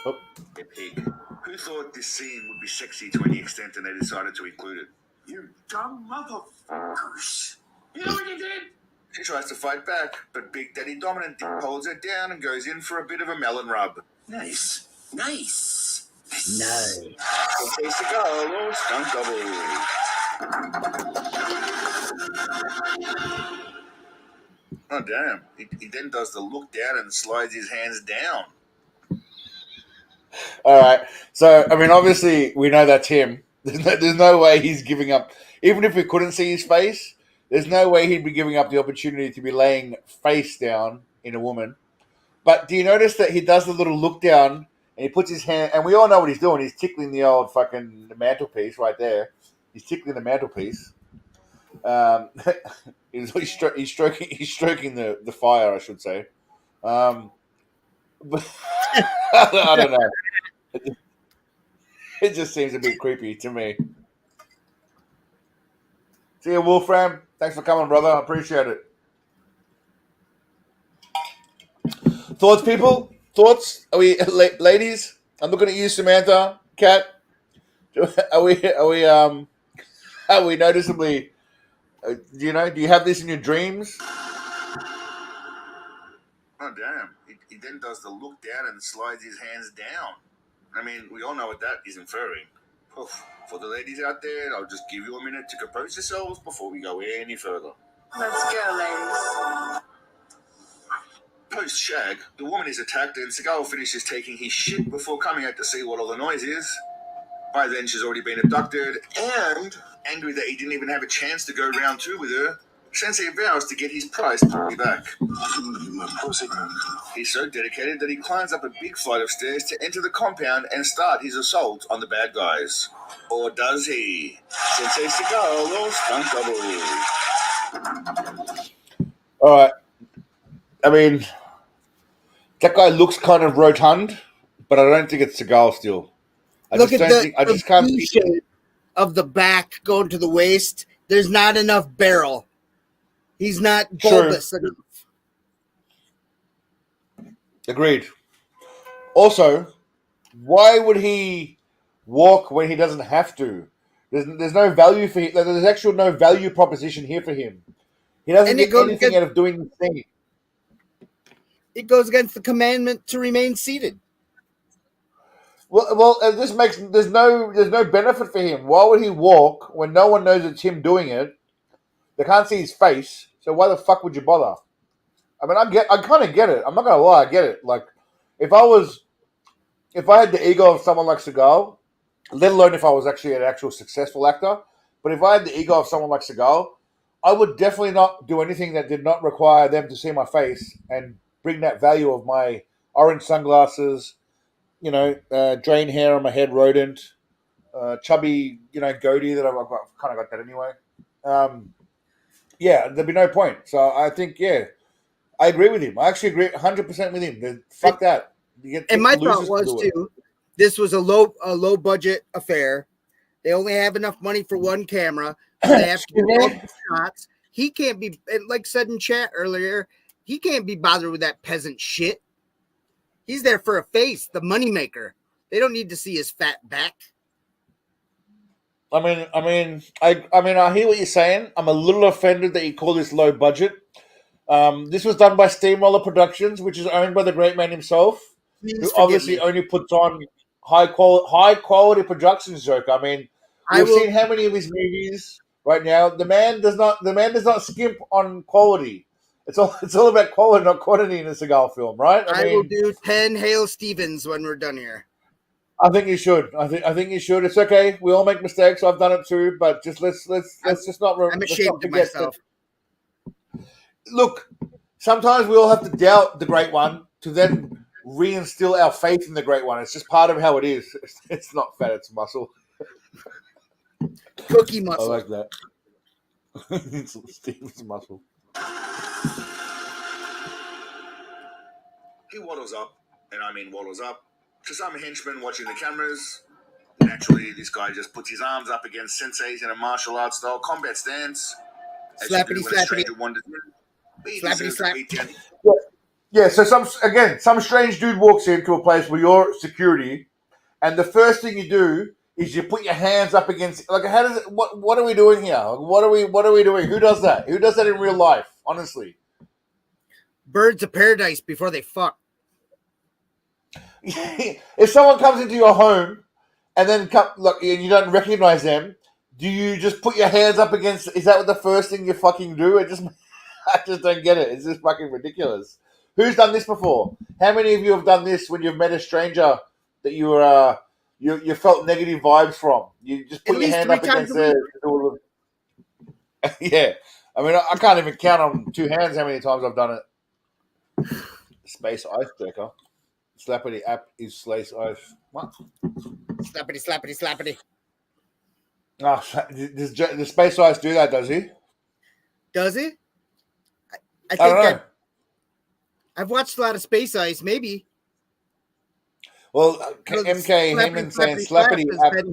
A pig. Who thought this scene would be sexy to any extent and they decided to include it? You dumb motherfuckers. You know what you did? She tries to fight back, but Big Daddy Dominant holds her down and goes in for a bit of a melon rub. Nice. Nice. No. Sensei Seagal, stunt double. Oh, damn. He then does the look down and slides his hands down. All right. So, I mean, obviously, we know that's him. There's no way he's giving up. Even if we couldn't see his face, there's no way he'd be giving up the opportunity to be laying face down in a woman. But do you notice that he does the little look down and he puts his hand, and we all know what he's doing. He's tickling the old fucking mantelpiece right there. He's tickling the mantelpiece. He's stroking the fire, I should say. But I don't know. It just seems a bit creepy to me. See you, Wolfram. Thanks for coming, brother. I appreciate it. Thoughts, people? Thoughts? Are we, ladies? I'm looking at you, Samantha, Kat. Are we noticeably? Do you have this in your dreams? Oh, damn. He then does the look down and slides his hands down. I mean, we all know what that is inferring. Oof. For the ladies out there, I'll just give you a minute to compose yourselves before we go any further. Let's go, ladies. Post-shag, the woman is attacked and Seagal finishes taking his shit before coming out to see what all the noise is. By then, she's already been abducted, and angry that he didn't even have a chance to go round two with her, Sensei vows to get his prize properly back. He's so dedicated that he climbs up a big flight of stairs to enter the compound and start his assault on the bad guys. Or does he? Sensei Seagal or stunt double? All right. I mean, that guy looks kind of rotund, but I don't think it's Seagal still. I Look just at don't think. I just can't. shape of the back going to the waist. There's not enough barrel. He's not bulbous enough. Agreed. Also, why would he walk when he doesn't have to? There's no value for him. There's actually no value proposition here for him. He doesn't get anything out of doing the thing. It goes against the commandment to remain seated. Well, this makes there's no benefit for him. Why would he walk when no one knows it's him doing it? They can't see his face, so why the fuck would you bother? I mean, I kind of get it. I'm not gonna lie, I get it. Like, if I had the ego of someone like Seagal, let alone if I was actually an actual successful actor, but if I had the ego of someone like Seagal, I would definitely not do anything that did not require them to see my face and bring that value of my orange sunglasses, drain hair on my head, rodent, chubby, goatee that I've kind of got that anyway. Yeah, there'd be no point. So I think, I agree with him. I actually agree 100% with him. Fuck that. And my thought was too, this was a low budget affair. They only have enough money for one camera. So they have to do multiple shots. He can't be, like said in chat earlier, he can't be bothered with that peasant shit. He's there for a face, the moneymaker. They don't need to see his fat back. I mean, I hear what you're saying. I'm a little offended that you call this low budget. This was done by Steamroller Productions, which is owned by the great man himself, who obviously only puts on high quality productions. Joke. I mean, we've seen how many of his movies right now. The man does not skimp on quality. It's all about quality, not quantity in a Seagal film, right? I will do 10 Hale Stevens when we're done here. I think you should. I think you should. It's okay. We all make mistakes. I've done it too, but just let's just not. I'm ashamed of myself. Look, sometimes we all have to doubt the Great One to then reinstill our faith in the Great One. It's just part of how it is. It's not fat; it's muscle. Cookie I muscle. like that. It's Steve's muscle. He waddles up, and I mean waddles up, to some henchman watching the cameras. Naturally, this guy just puts his arms up against Sensei's in a martial arts style combat stance. As you do Slappity, when a slappity. stranger wanders in. But he Slappity, deserves slap. a beatdown. Yeah. So some strange dude walks into a place where you're security, and the first thing you do is you put your hands up against. Like, how does it? What are we doing here? Like, what are we doing? Who does that? Who does that in real life? Honestly. Birds of paradise before they fuck. If someone comes into your home and then and you don't recognize them, do you just put your hands up against? Is that what the first thing you fucking do? I just don't get it. It's just fucking ridiculous. Who's done this before? How many of you have done this when you've met a stranger that you felt negative vibes from? You just put At your least hand 3 up times against a week. Yeah. I mean, I can't even count on 2 hands how many times I've done it. Space icebreaker. Slappity app is slice ice. What? Slappity, slappity, slappity. Oh, does Space Ice do that, does he? Does it? I I don't think know. I've watched a lot of Space Ice. Maybe. Well, Because MK Heyman saying slappity slap app.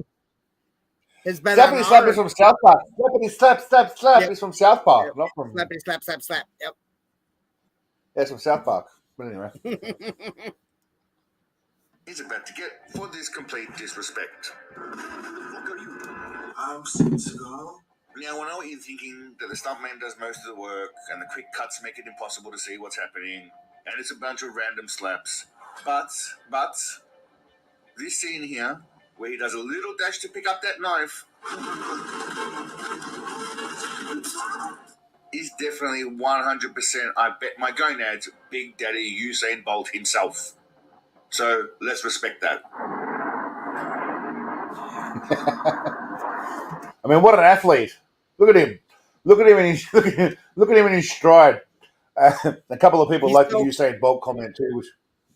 has been Slappity on slap our is from South Park. Slappity slap slap slap Yep. is from South Park, Yep. not from. slappity, slap, slap, slap. Yep. That's from South Park. But anyway. He's about to get for this complete disrespect. Look at you. I'm Sensei. Now, I know what you're thinking, that the stuntman does most of the work, and the quick cuts make it impossible to see what's happening, and it's a bunch of random slaps. But, this scene here, where he does a little dash to pick up that knife, is definitely 100%, I bet my gonads, Big Daddy Usain Bolt himself. So, let's respect that. I mean, what an athlete! Look at him! Look at him in his look at him in his stride. A couple of people He's like so- the Usain Bolt comment too, which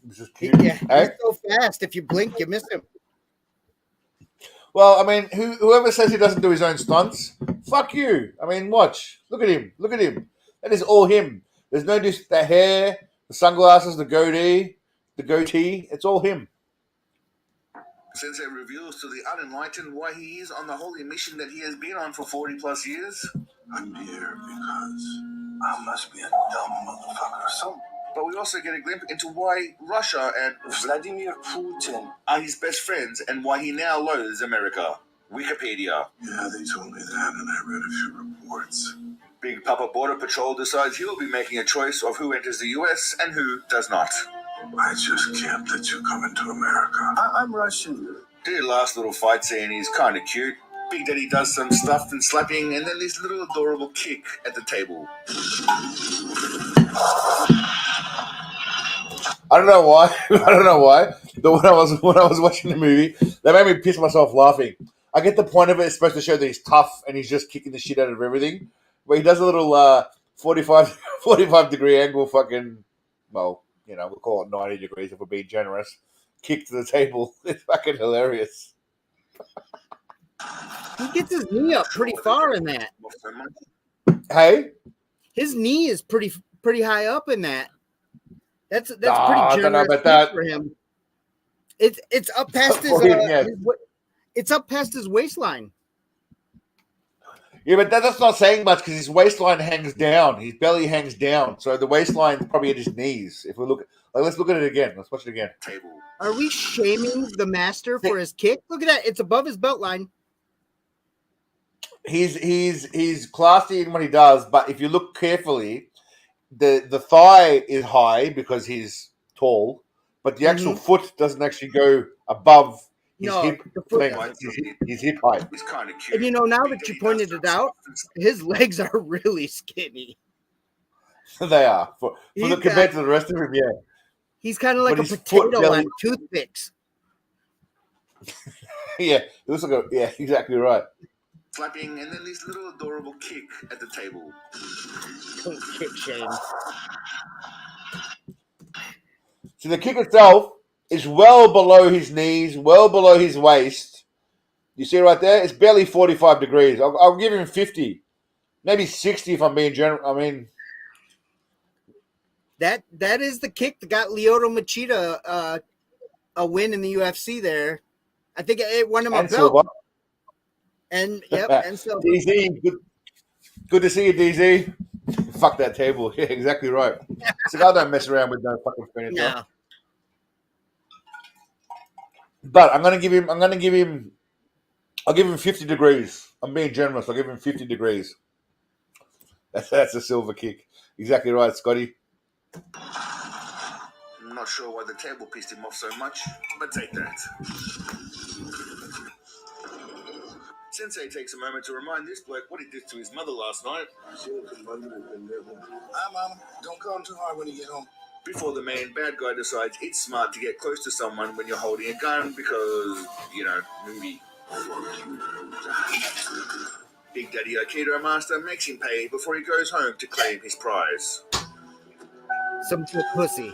was just cute. Yeah, Eh? he's so fast. If you blink, you miss him. Well, I mean, whoever says he doesn't do his own stunts, fuck you. I mean, watch. Look at him. Look at him. That is all him. There's no just the hair, the sunglasses, the goatee. It's all him. Sensei reveals to the unenlightened why he is on the holy mission that he has been on for 40 plus years. I'm here because I must be a dumb motherfucker or something. But we also get a glimpse into why Russia and Vladimir Putin. are his best friends and why he now loathes America. Wikipedia. Yeah, they told me that, and I read a few reports. Big Papa Border Patrol decides he'll be making a choice of who enters the US and who does not. I just can't let you come into America. I'm Russian. The last little fight scene is kind of cute. Big Daddy does some stuff and slapping, and then this little adorable kick at the table. I don't know why. But when I was watching the movie, that made me piss myself laughing. I get the point of it. It's supposed to show that he's tough and he's just kicking the shit out of everything. But he does a little 45 degree angle fucking, well, you know, we'll call it 90 degrees if we're being generous. Kick to the table. It's fucking hilarious. He gets his knee up pretty far in that. Hey? His knee is pretty high up in that. That's I pretty don't know generous about that. for him. It's up past his, For him, yeah. it's up past his waistline. Yeah, but that's not saying much because his waistline hangs down. His belly hangs down. So the waistline's probably at his knees. If we look, let's look at it again. Let's watch it again. Table. Are we shaming the master for his kick? Look at that. It's above his belt line. He's classy in what he does, but if you look carefully, the thigh is high because he's tall, but the actual foot doesn't actually go above his hip the foot. length, his hip height. It's kind of cute. And you know, now that you pointed it out, his legs are really skinny. They are He's compared to the rest of him. Yeah, He's kind of like But a his foot potato belly- on toothpicks. yeah. It looks like yeah, exactly right. slapping, and then this little adorable kick at the table. Kick shame. So the kick itself is well below his knees, well below his waist. You see right there? It's barely 45 degrees. I'll give him 50. Maybe 60 if I'm being general. I mean, that is the kick that got Lyoto Machida a win in the UFC there. I think it won him a and belt. Silver. And and Silver. DZ, good to see you, DZ. Fuck that table. Yeah, exactly right. Cigar don't mess around with no fucking furniture. No. But I'll give him 50 degrees. I'm being generous. I'll give him 50 degrees. That's a silver kick. Exactly right, Scotty. I'm not sure why the table pissed him off so much, but take that. Sensei takes a moment to remind this bloke what he did to his mother last night. Hi, Mom. Don't call him too hard when you get home. Before the main bad guy decides it's smart to get close to someone when you're holding a gun because, movie. Big Daddy Aikido Master makes him pay before he goes home to claim his prize. Some good pussy.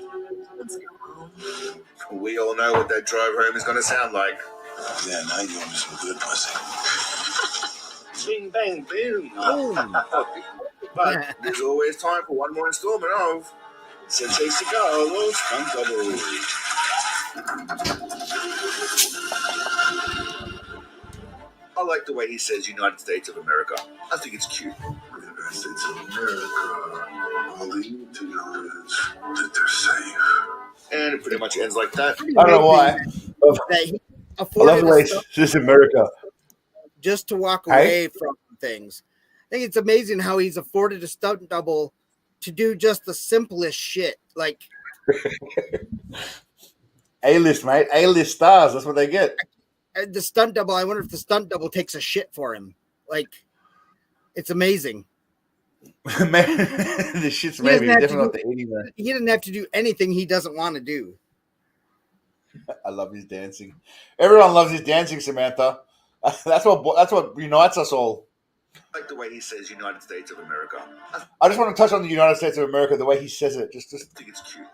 We all know what that drive home is going to sound like. Yeah, now you want some good pussy. Bing, bang, boom. But there's always time for one more installment of Sensei Cigar Stunt Double. I like the way he says United States of America. I think it's cute. United States of America. All they need to know is that they're safe. And it pretty much ends like that. I don't know why. That he I love afforded the way us it's just America. just to walk away from things. I think it's amazing how he's afforded a stunt double to do just the simplest shit. Like A-list, mate. A-list stars. That's what they get. the stunt double. I wonder if the stunt double takes a shit for him. Like it's amazing. Man, this shit's maybe definitely not the eating man. He doesn't have to do anything he doesn't want to do. I love his dancing. Everyone loves his dancing, Samantha. That's what unites us all. I like the way he says United States of America. I just want to touch on the United States of America, the way he says it. Just I think it's cute.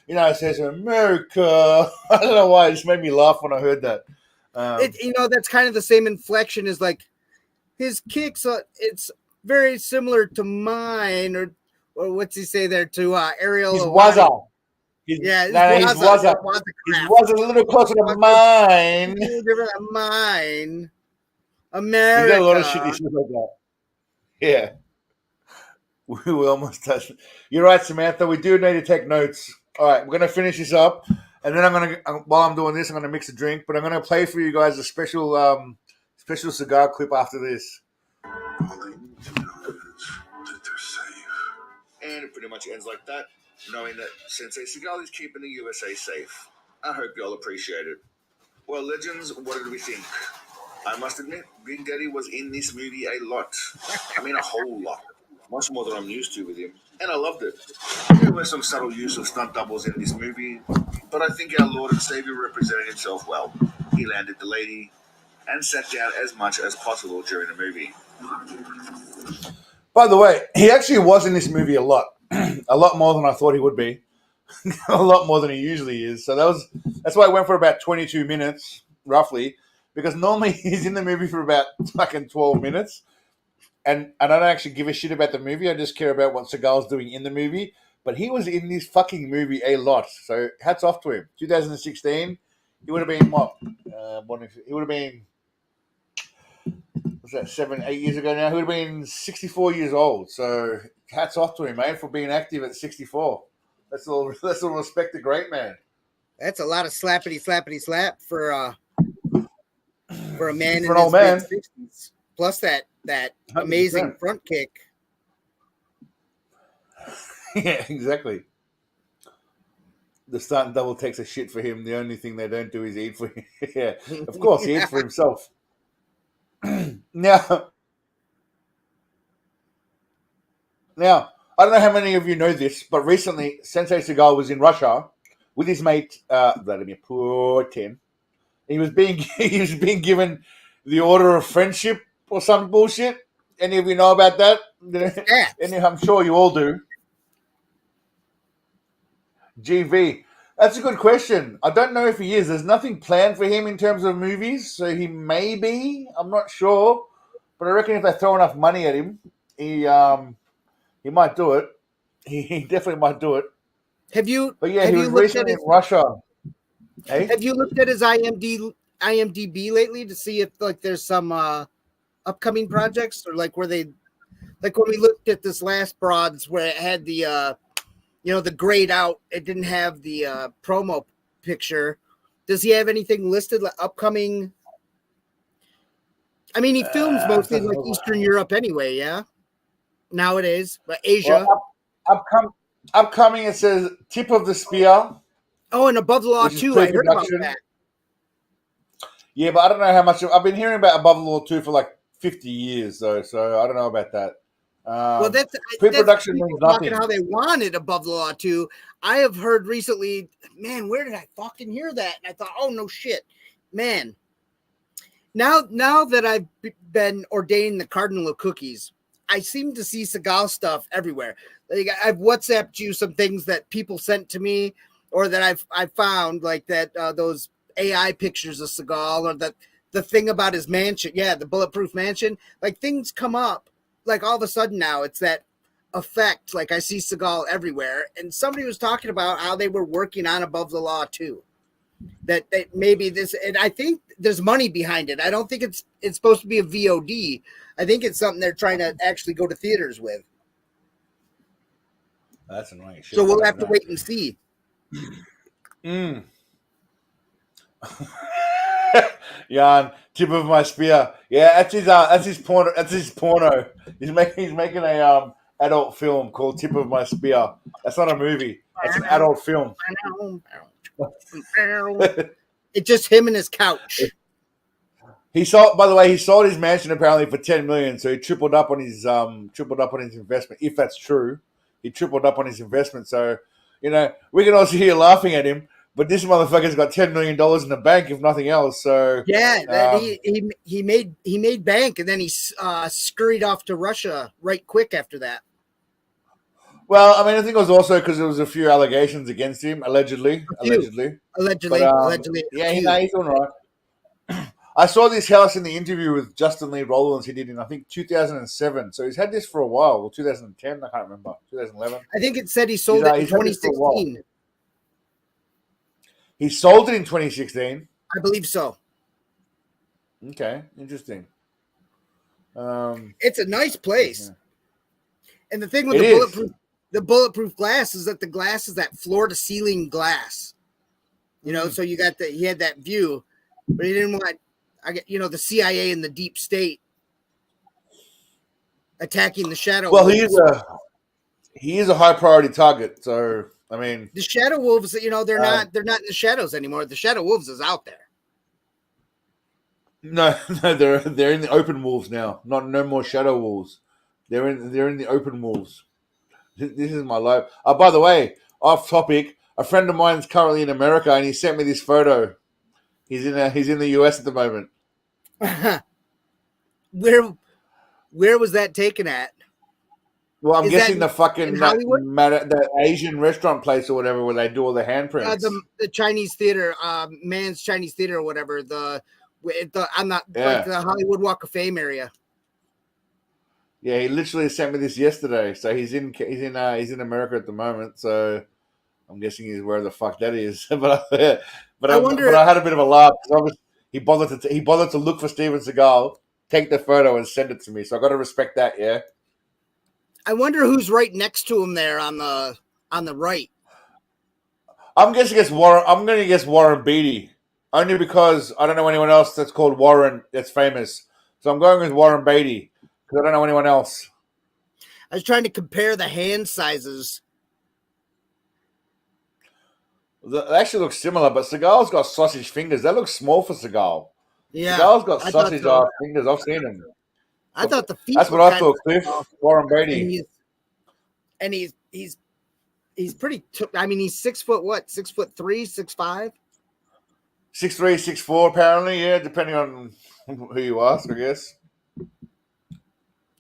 United States of America. I don't know why. It just made me laugh when I heard that. That's kind of the same inflection as like his kicks. It's very similar to mine, or what's he say there to Ariel? His wazza. His wazza. His wazza a little closer to mine. Mine. America. He got a lot of shit he says like that. Yeah. We almost touched it. You're right, Samantha. We do need to take notes. All right, we're going to finish this up. And then while I'm doing this, I'm going to mix a drink. But I'm going to play for you guys a special cigar clip after this. All they need to know is that they're safe. And it pretty much ends like that, knowing that Sensei Seagal is keeping the USA safe. I hope y'all appreciate it. Well, legends, what did we think? I must admit, Big Daddy was in this movie a lot. I mean, a whole lot. Much more than I'm used to with him. And I loved it. There were some subtle use of stunt doubles in this movie, but I think our Lord and Savior represented himself well. He landed the lady and sat down as much as possible during the movie. By the way, he actually was in this movie a lot. A lot more than I thought he would be. A lot more than he usually is. So that's why I went for about 22 minutes, roughly, because normally he's in the movie for about fucking 12 minutes. And I don't actually give a shit about the movie. I just care about what Seagal's doing in the movie. But he was in this fucking movie a lot. So hats off to him. 2016, he would have been what? He would have been, what's that, 7-8 years ago now? He would have been 64 years old. So hats off to him, man, for being active at 64. That's all respect the great man. That's a lot of slappity slap for a man For in an old man. his mid-60s. Plus that amazing 100%. front kick. Yeah, exactly. The stunt double takes a shit for him. The only thing they don't do is eat for him. Yeah, of course, he eats for himself. Now, I don't know how many of you know this, but recently Sensei Seagal was in Russia with his mate Vladimir Putin. He was being given the Order of Friendship or some bullshit. Any of you know about that? I'm sure you all do. GV. That's a good question. I don't know if he is. There's nothing planned for him in terms of movies, so he may be. I'm not sure, but I reckon if they throw enough money at him, he might do it. He definitely might do it. Have you? But yeah, have he you was looked at recently his, in Russia. Hey, Have you looked at his IMDb lately to see if like there's some upcoming projects, or like where they, like when we looked at this last Broads where it had the the grayed out, it didn't have the promo picture. Does he have anything listed like upcoming? I mean, he films mostly like Eastern Europe anyway, yeah. Nowadays, but Asia. Well, upcoming, it says Tip of the Spear. Oh, and Above the Law which is 2. I heard about pre-production. that. Yeah, but I don't know how much. I've been hearing about Above the Law 2 for like 50 years, though, so I don't know about that. Well, that's pre-production people means talking nothing. how they wanted Above the Law 2. I have heard recently, man, where did I fucking hear that? And I thought, oh no shit, man. Now that I've been ordained the Cardinal of Cookies, I seem to see Seagal stuff everywhere. Like I've WhatsApped you some things that people sent to me, or that I've found, like that those AI pictures of Seagal, or the thing about his mansion. Yeah, the bulletproof mansion. Like things come up. Like all of a sudden now it's that effect. Like I see Seagal everywhere, and somebody was talking about how they were working on Above the Law too. That maybe this, and I think there's money behind it. I don't think it's supposed to be a VOD. I think it's something they're trying to actually go to theaters with. That's annoying shit. So we'll have to wait and see. Jan, Tip of my spear. Yeah, that's his porno. That's his porno. He's making a adult film called Tip of My Spear. That's not a movie. That's an adult film. It's just him and his couch. He sold his mansion apparently for $10 million. So he tripled up on his investment. If that's true, he tripled up on his investment. So we can also hear laughing at him, but this motherfucker's got $10 million in the bank, if nothing else. So yeah, he made bank, and then he scurried off to Russia right quick after that. Well, I mean, I think it was also because there was a few allegations against him, allegedly. Allegedly. Yeah, he's doing all right. I saw this house in the interview with Justin Lee Rollins he did in, I think, 2007. So he's had this for a while. Well, 2010, I can't remember. 2011. I think it said he sold it in 2016. He sold it in 2016? I believe so. Okay, interesting. It's a nice place. Yeah. And the thing with the bulletproof glass is that the glass is that floor to ceiling glass. So you got he had that view, but he didn't want the CIA and the deep state attacking the Shadow Wolves. Well, he is a high priority target. So I mean, the Shadow Wolves, they're not in the shadows anymore. The Shadow Wolves is out there. No, they're in the open wolves now. No more Shadow Wolves. They're in the open wolves. This is my life. By the way, off topic. A friend of mine's currently in America, and he sent me this photo. He's in the US at the moment. Where was that taken at? Well, I'm guessing the fucking that Asian restaurant place or whatever where they do all the handprints. The Chinese theater, Man's Chinese theater or whatever. Like the Hollywood Walk of Fame area. Yeah, he literally sent me this yesterday. So he's in America at the moment. So I'm guessing he's where the fuck that is. but I had a bit of a laugh because he bothered to look for Steven Seagal, take the photo, and send it to me. So I got to respect that. Yeah. I wonder who's right next to him there on the right. I'm guessing it's Warren. I'm going to guess Warren Beatty, only because I don't know anyone else that's called Warren that's famous. So I'm going with Warren Beatty because I don't know anyone else. I was trying to compare the hand sizes. They actually look similar, but Seagal's got sausage fingers. That looks small for Seagal. Yeah, Seagal's got sausage fingers. I've seen him. I thought the feet. That's what I thought, Cliff. Warren Beatty. And he's pretty. I mean, he's 6 foot. What? 6'3", 6'5". 6'3", 6'4", apparently. Yeah, depending on who you ask, I guess.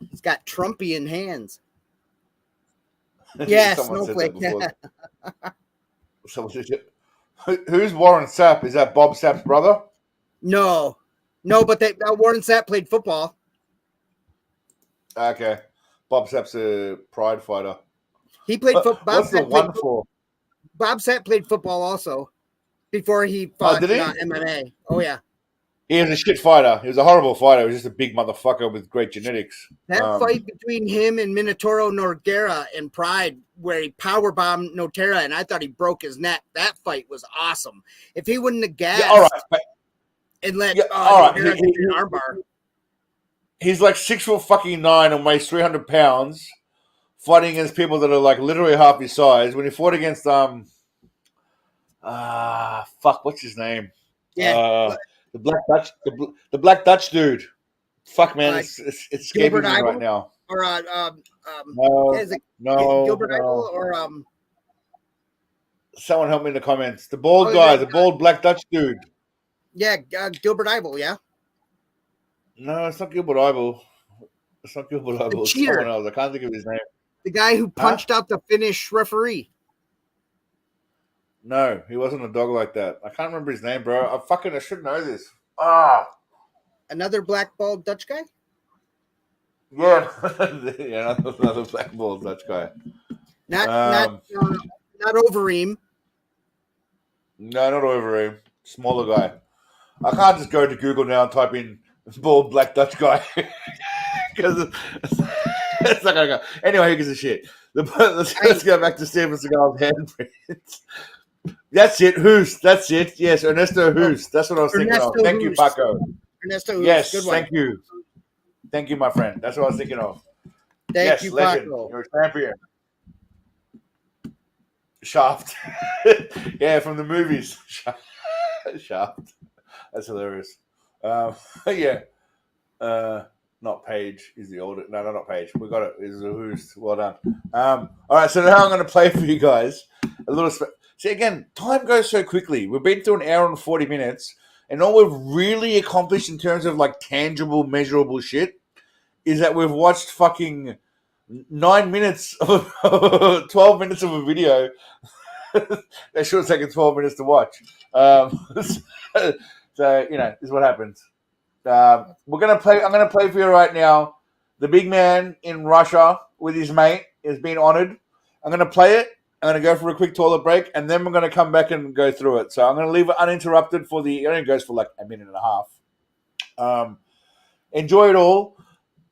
He's got Trumpian hands. Yeah, Someone said that Snowflake. before. Someone said, who's Warren Sapp? Is that Bob Sapp's brother? No, but Warren Sapp played football. Okay. Bob Sapp's a pride fighter. He played football. What's the one for? Bob Sapp played football also before he fought did he? MMA. Oh, yeah. He was a shit fighter. He was a horrible fighter. He was just a big motherfucker with great genetics. That fight between him and Minotauro Nogueira in Pride, where he powerbombed Nogueira, and I thought he broke his neck. That fight was awesome. If he wouldn't have gassed and let Nogueira get an armbar. He's like 6'9" and weighs 300 pounds, fighting against people that are like literally half his size. When he fought against what's his name? Yeah. The Black Dutch dude. Fuck, man, it's escaping me right now. Or Gilbert Idol or someone help me in the comments. The bald guy, the bald Black Dutch dude. Yeah, Gilbert Idol, yeah. No, it's not Gilbert Idol. It's someone else. I can't think of his name. The guy who punched out the Finnish referee. No, he wasn't a dog like that. I can't remember his name, bro. I should know this. Another black bald Dutch guy? Yeah. Yeah, another black bald Dutch guy. Not Overeem. No, not Overeem. Smaller guy. I can't just go to Google now and type in bald black Dutch guy. Because it's not going to go. Anyway, who gives a shit? Let's go back to Steven Seagal's handprints. That's it. Hoost. That's it. Yes, Ernesto Hoost. That's what I was thinking of. Thank you, Paco. Ernesto Hoost. Yes, good thank you. Thank you, my friend. That's what I was thinking of. Thank you, legend. Paco. You're a champion. Shaft. Yeah, from the movies. Shaft. That's hilarious. Yeah. Not Page is the older. No, not Page. We got it. It's a Hoost. Well done. All right, so now I'm going to play for you guys a little. See, again, time goes so quickly. We've been through an hour and 40 minutes, and all we've really accomplished in terms of like tangible, measurable shit is that we've watched fucking 9 minutes of 12 minutes of a video that should have taken 12 minutes to watch. So you know, this is what happens. We're gonna play. I'm gonna play for you right now. The big man in Russia with his mate is being honored. I'm gonna play it. I'm gonna go for a quick toilet break, and then we're gonna come back and go through it. So I'm gonna leave it uninterrupted for the. It only goes for like a minute and a half. Enjoy it all.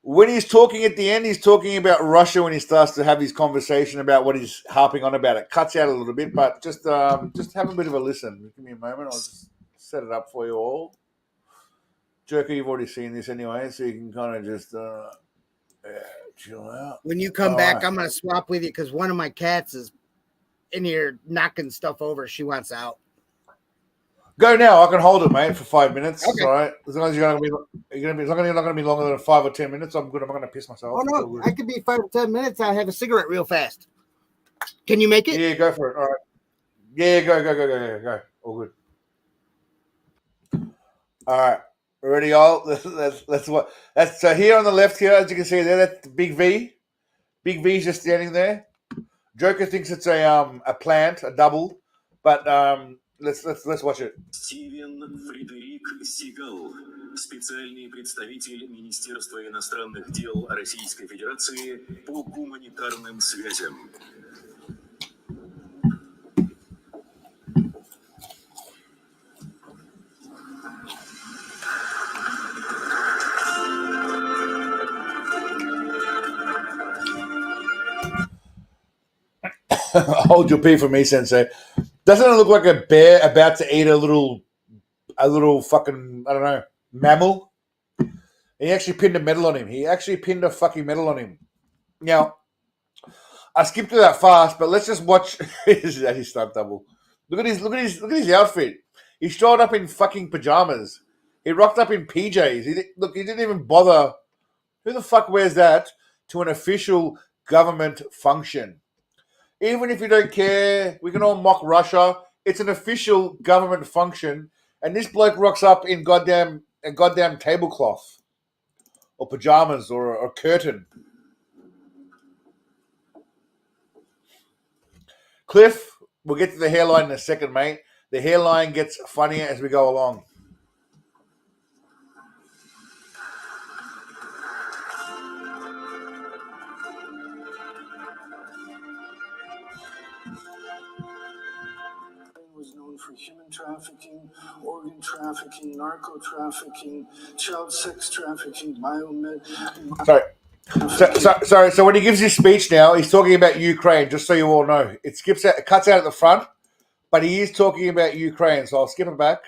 When he's talking at the end, he's talking about Russia when he starts to have his conversation about what he's harping on about. It cuts out a little bit, but just have a bit of a listen. Give me a moment. I'll just set it up for you all. Jerker, you've already seen this anyway, so you can kind of just chill out. When you come back, I'm going to swap with you because one of my cats is in here knocking stuff over. She wants out. Go now. I can hold it, mate, for 5 minutes. Okay. All right. As long as you're not going to be longer than 5 or 10 minutes, I'm good. I'm not going to piss myself. Oh, no. I could be 5 or 10 minutes. I'll have a cigarette real fast. Can you make it? Yeah, go for it. All right. Yeah, go. All good. All right. Ready, y'all? That's so here on the left here, as you can see there, that's Big V. Big V's just standing there. Joker thinks it's a plant, a double, but let's watch it. Стивен Фредерик Сигал, специальный представитель Министерства иностранных дел Российской Федерации по гуманитарным связям. Hold your pee for me, Sensei. Doesn't it look like a bear about to eat a little fucking, I don't know, mammal? He actually pinned a medal on him. He actually pinned a fucking medal on him. Now, I skipped through that fast, but let's just watch his stunt double. Look at his outfit. He showed up in fucking pajamas. He rocked up in PJs. He didn't even bother. Who the fuck wears that to an official government function? Even if you don't care, we can all mock Russia. It's an official government function, And this bloke rocks up in a goddamn tablecloth or pajamas or a curtain. Cliff, we'll get to the hairline in a second, mate. The hairline gets funnier as we go along. Was known for human trafficking, organ trafficking, narco trafficking, child sex trafficking, Sorry. So when he gives his speech now, he's talking about Ukraine. Just so you all know, it cuts out at the front, but he is talking about Ukraine. So I'll skip it back.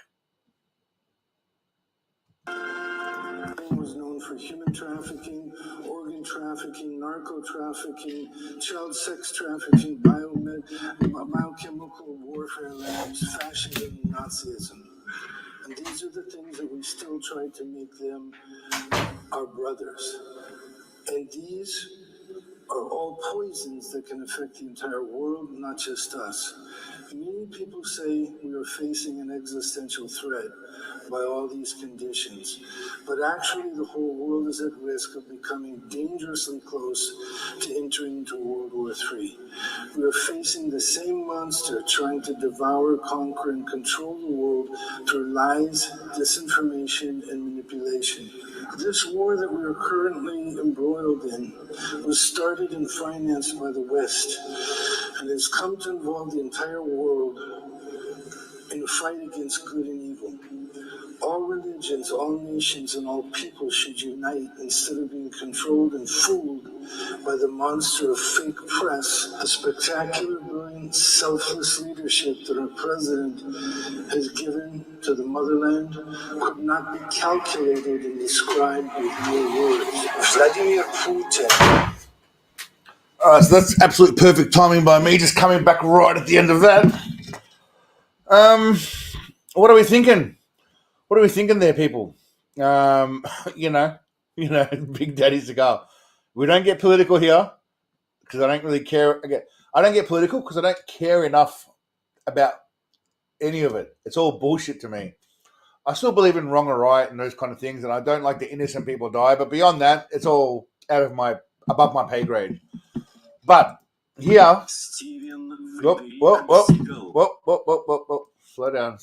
Was known for human trafficking, organ trafficking, narco trafficking, child sex trafficking, biochemical warfare labs, fascism, Nazism. And these are the things that we still try to make them our brothers. And these are all poisons that can affect the entire world, not just us. Many people say we are facing an existential threat by all these conditions, but actually the whole world is at risk of becoming dangerously close to entering into World War III. We are facing the same monster trying to devour, conquer, and control the world through lies, disinformation, and manipulation. This war that we are currently embroiled in was started and financed by the West and has come to involve the entire world in a fight against good and evil. All religions, all nations, and all people should unite instead of being controlled and fooled by the monster of fake press. The spectacular, brilliant, selfless leadership that our president has given to the motherland could not be calculated and described with mere words. Vladimir Putin. All right, so that's absolute perfect timing by me, just coming back right at the end of that. What are we thinking? What are we thinking there, people? You know, Big Daddy Cigar. We don't get political here because I don't really care. Again, I don't get political because I don't care enough about any of it. It's all bullshit to me. I still believe in wrong or right and those kind of things, and I don't like the innocent people die. But beyond that, it's all above my pay grade. But here, whoa. Slow down,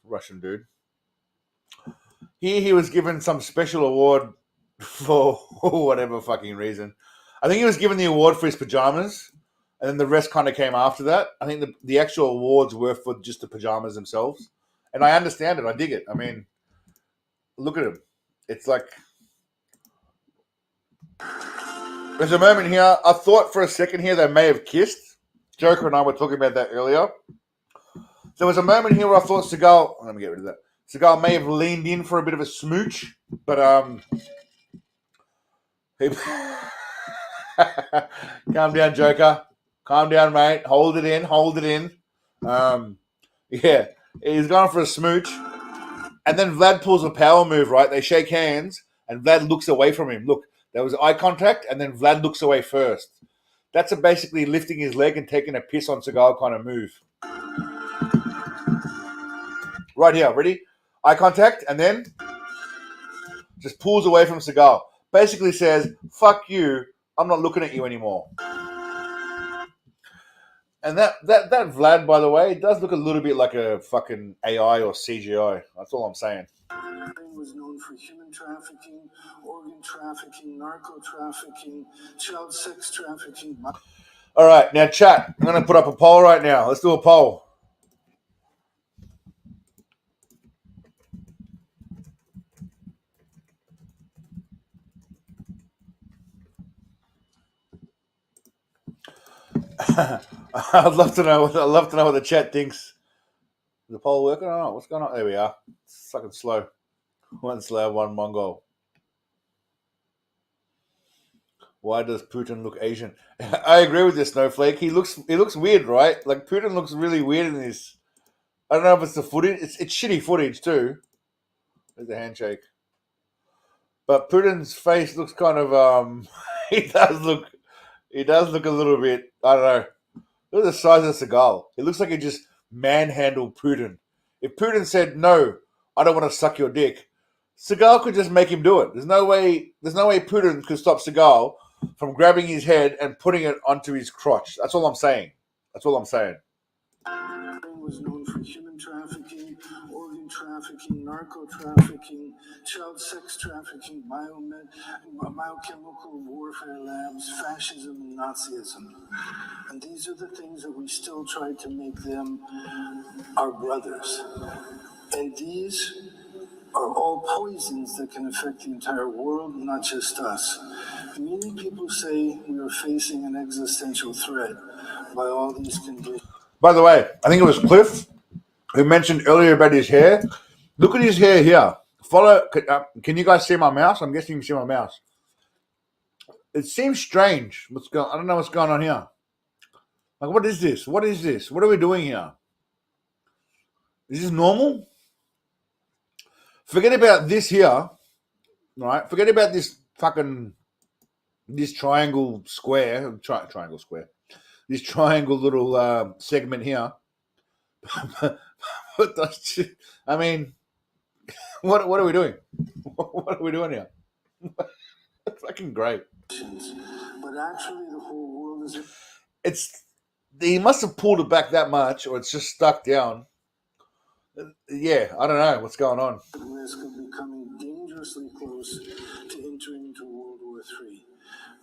Russian dude. Here he was given some special award for whatever fucking reason. I think he was given the award for his pajamas, and then the rest kind of came after that. I think the actual awards were for just the pajamas themselves. And I understand it. I dig it. I mean, look at him. It's like... There's a moment here. I thought for a second here they may have kissed. Joker and I were talking about that earlier. There was a moment here where I thought Seagal... Let me get rid of that. Seagal may have leaned in for a bit of a smooch, but calm down, Joker. Calm down, mate. Hold it in. Yeah, he's gone for a smooch, and then Vlad pulls a power move. Right, they shake hands, and Vlad looks away from him. Look, there was eye contact, and then Vlad looks away first. That's a basically lifting his leg and taking a piss on Seagal kind of move. Right here, ready? Eye contact, and then just pulls away from Seagal. Basically says, fuck you, I'm not looking at you anymore. And that Vlad, by the way, does look a little bit like a fucking AI or CGI. That's all I'm saying. Was known for human trafficking, organ trafficking, narco trafficking, child sex trafficking. All right, now chat. I'm going to put up a poll right now. Let's do a poll. I'd love to know what the chat thinks. Is the poll working? I don't know. What's going on? There we are. It's fucking slow. One Slav, one Mongol. Why does Putin look Asian? I agree with this, Snowflake. He looks weird, right? Like Putin looks really weird in this. I don't know if it's the footage. It's shitty footage too. There's the handshake. But Putin's face looks kind of he does look a little bit, I don't know. Look at the size of Seagal. It looks like he just manhandled Putin. If Putin said, no, I don't want to suck your dick, Seagal could just make him do it. There's no way Putin could stop Seagal from grabbing his head and putting it onto his crotch. That's all I'm saying. Was known for human trafficking, organ trafficking, narco trafficking, child sex trafficking, biochemical warfare labs, fascism, and Nazism. And these are the things that we still try to make them our brothers. And these are all poisons that can affect the entire world, not just us. Many people say we are facing an existential threat by all these conditions. By the way, I think it was Cliff who mentioned earlier about his hair. Look at his hair here. Can you guys see my mouse? I'm guessing you can see my mouse. It seems strange. I don't know what's going on here. Like, what is this? What is this? What are we doing here? Is this normal? Forget about this here, right? Forget about this triangle square, triangle square. This triangle little segment here. I mean, what are we doing? What are we doing here? That's fucking great. But actually, the whole world is. He must have pulled it back that much, or it's just stuck down. Yeah, I don't know what's going on. At risk of becoming dangerously close to entering into World War III.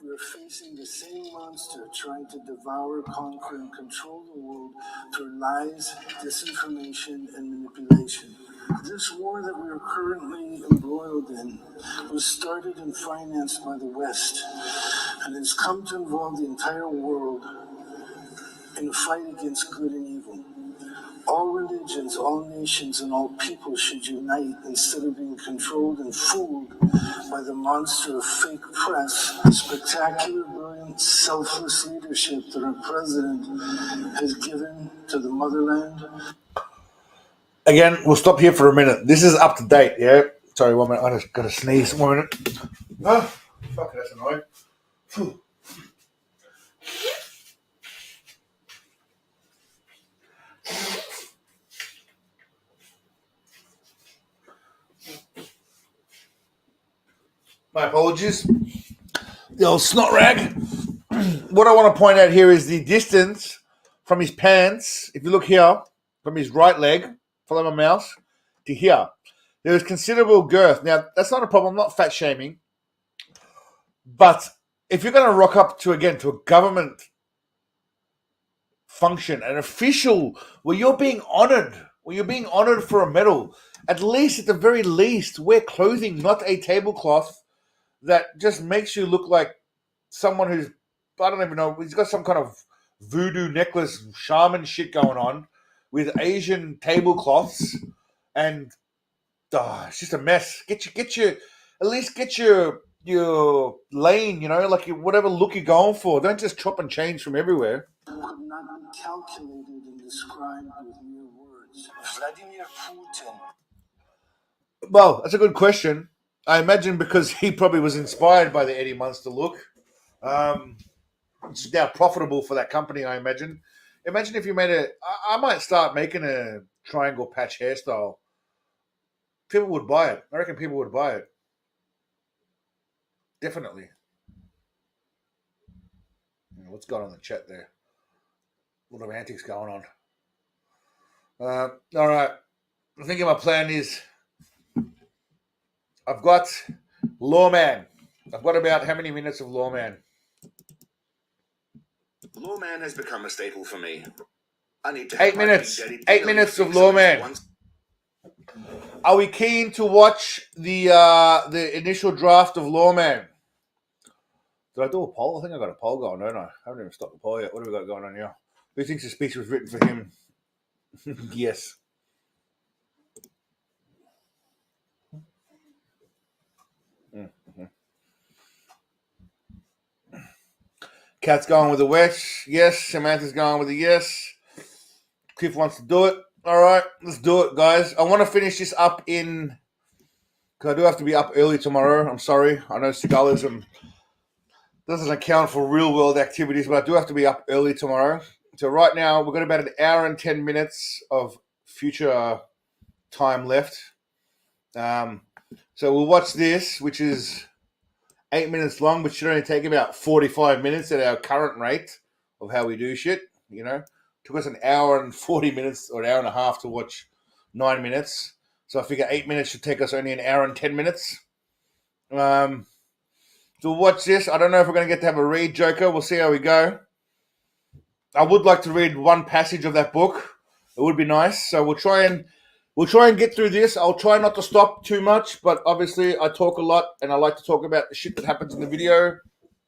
We are facing the same monster trying to devour, conquer, and control the world through lies, disinformation, and manipulation. This war that we are currently embroiled in was started and financed by the West and has come to involve the entire world in a fight against good and evil. All religions, all nations, and all people should unite instead of being controlled and fooled by the monster of fake press, spectacular, brilliant, selfless leadership that our president has given to the motherland. Again, we'll stop here for a minute. This is up to date, yeah? Sorry, 1 minute. I just got to sneeze. 1 minute. Oh, fuck, that's annoying. Phew. My apologies. The old snot rag. What I want to point out here is the distance from his pants. If you look here, from his right leg, follow my mouse, to here. There is considerable girth. Now, that's not a problem. I'm not fat shaming. But if you're going to rock up to a government function, an official, where you're being honored for a medal, at the very least, wear clothing, not a tablecloth that just makes you look like someone who's, I don't even know, he's got some kind of voodoo necklace, shaman shit going on with Asian tablecloths, and it's just a mess. Get your lane, like whatever look you're going for. Don't just chop and change from everywhere. Could not be calculated and described with mere words. Vladimir Putin. Well, that's a good question. I imagine because he probably was inspired by the Eddie Munster look. It's now profitable for that company, I imagine. Imagine if you made I might start making a triangle patch hairstyle. People would buy it. I reckon people would buy it. Definitely. What's going on in the chat there? A lot of antics going on. All right. I think my plan is I've got Lawman. I've got about how many minutes of Lawman? Lawman has become a staple for me. I need to 8 minutes. 8 minutes of Lawman. Are we keen to watch the initial draft of Lawman? Did I do a poll? I think I got a poll going, don't I? I haven't even stopped the poll yet. What have we got going on here? Who thinks the speech was written for him? Yes. Mm-hmm. Kat's going with a yes. Samantha's going with a yes. Cliff wants to do it. All right, let's do it, guys. I want to finish this up because I do have to be up early tomorrow. I'm sorry. I know Seagalism doesn't account for real-world activities, but I do have to be up early tomorrow. So right now, we've got about an hour and 10 minutes of future time left. So we'll watch this, which is 8 minutes long, which should only take about 45 minutes at our current rate of how we do shit. You know, took us an hour and 40 minutes or an hour and a half to watch 9 minutes. So I figure 8 minutes should take us only an hour and 10 minutes. So we'll watch this. I don't know if we're going to get to have a read, Joker. We'll see how we go. I would like to read one passage of that book. It would be nice. So we'll try and get through this. I'll try not to stop too much, but obviously I talk a lot and I like to talk about the shit that happens in the video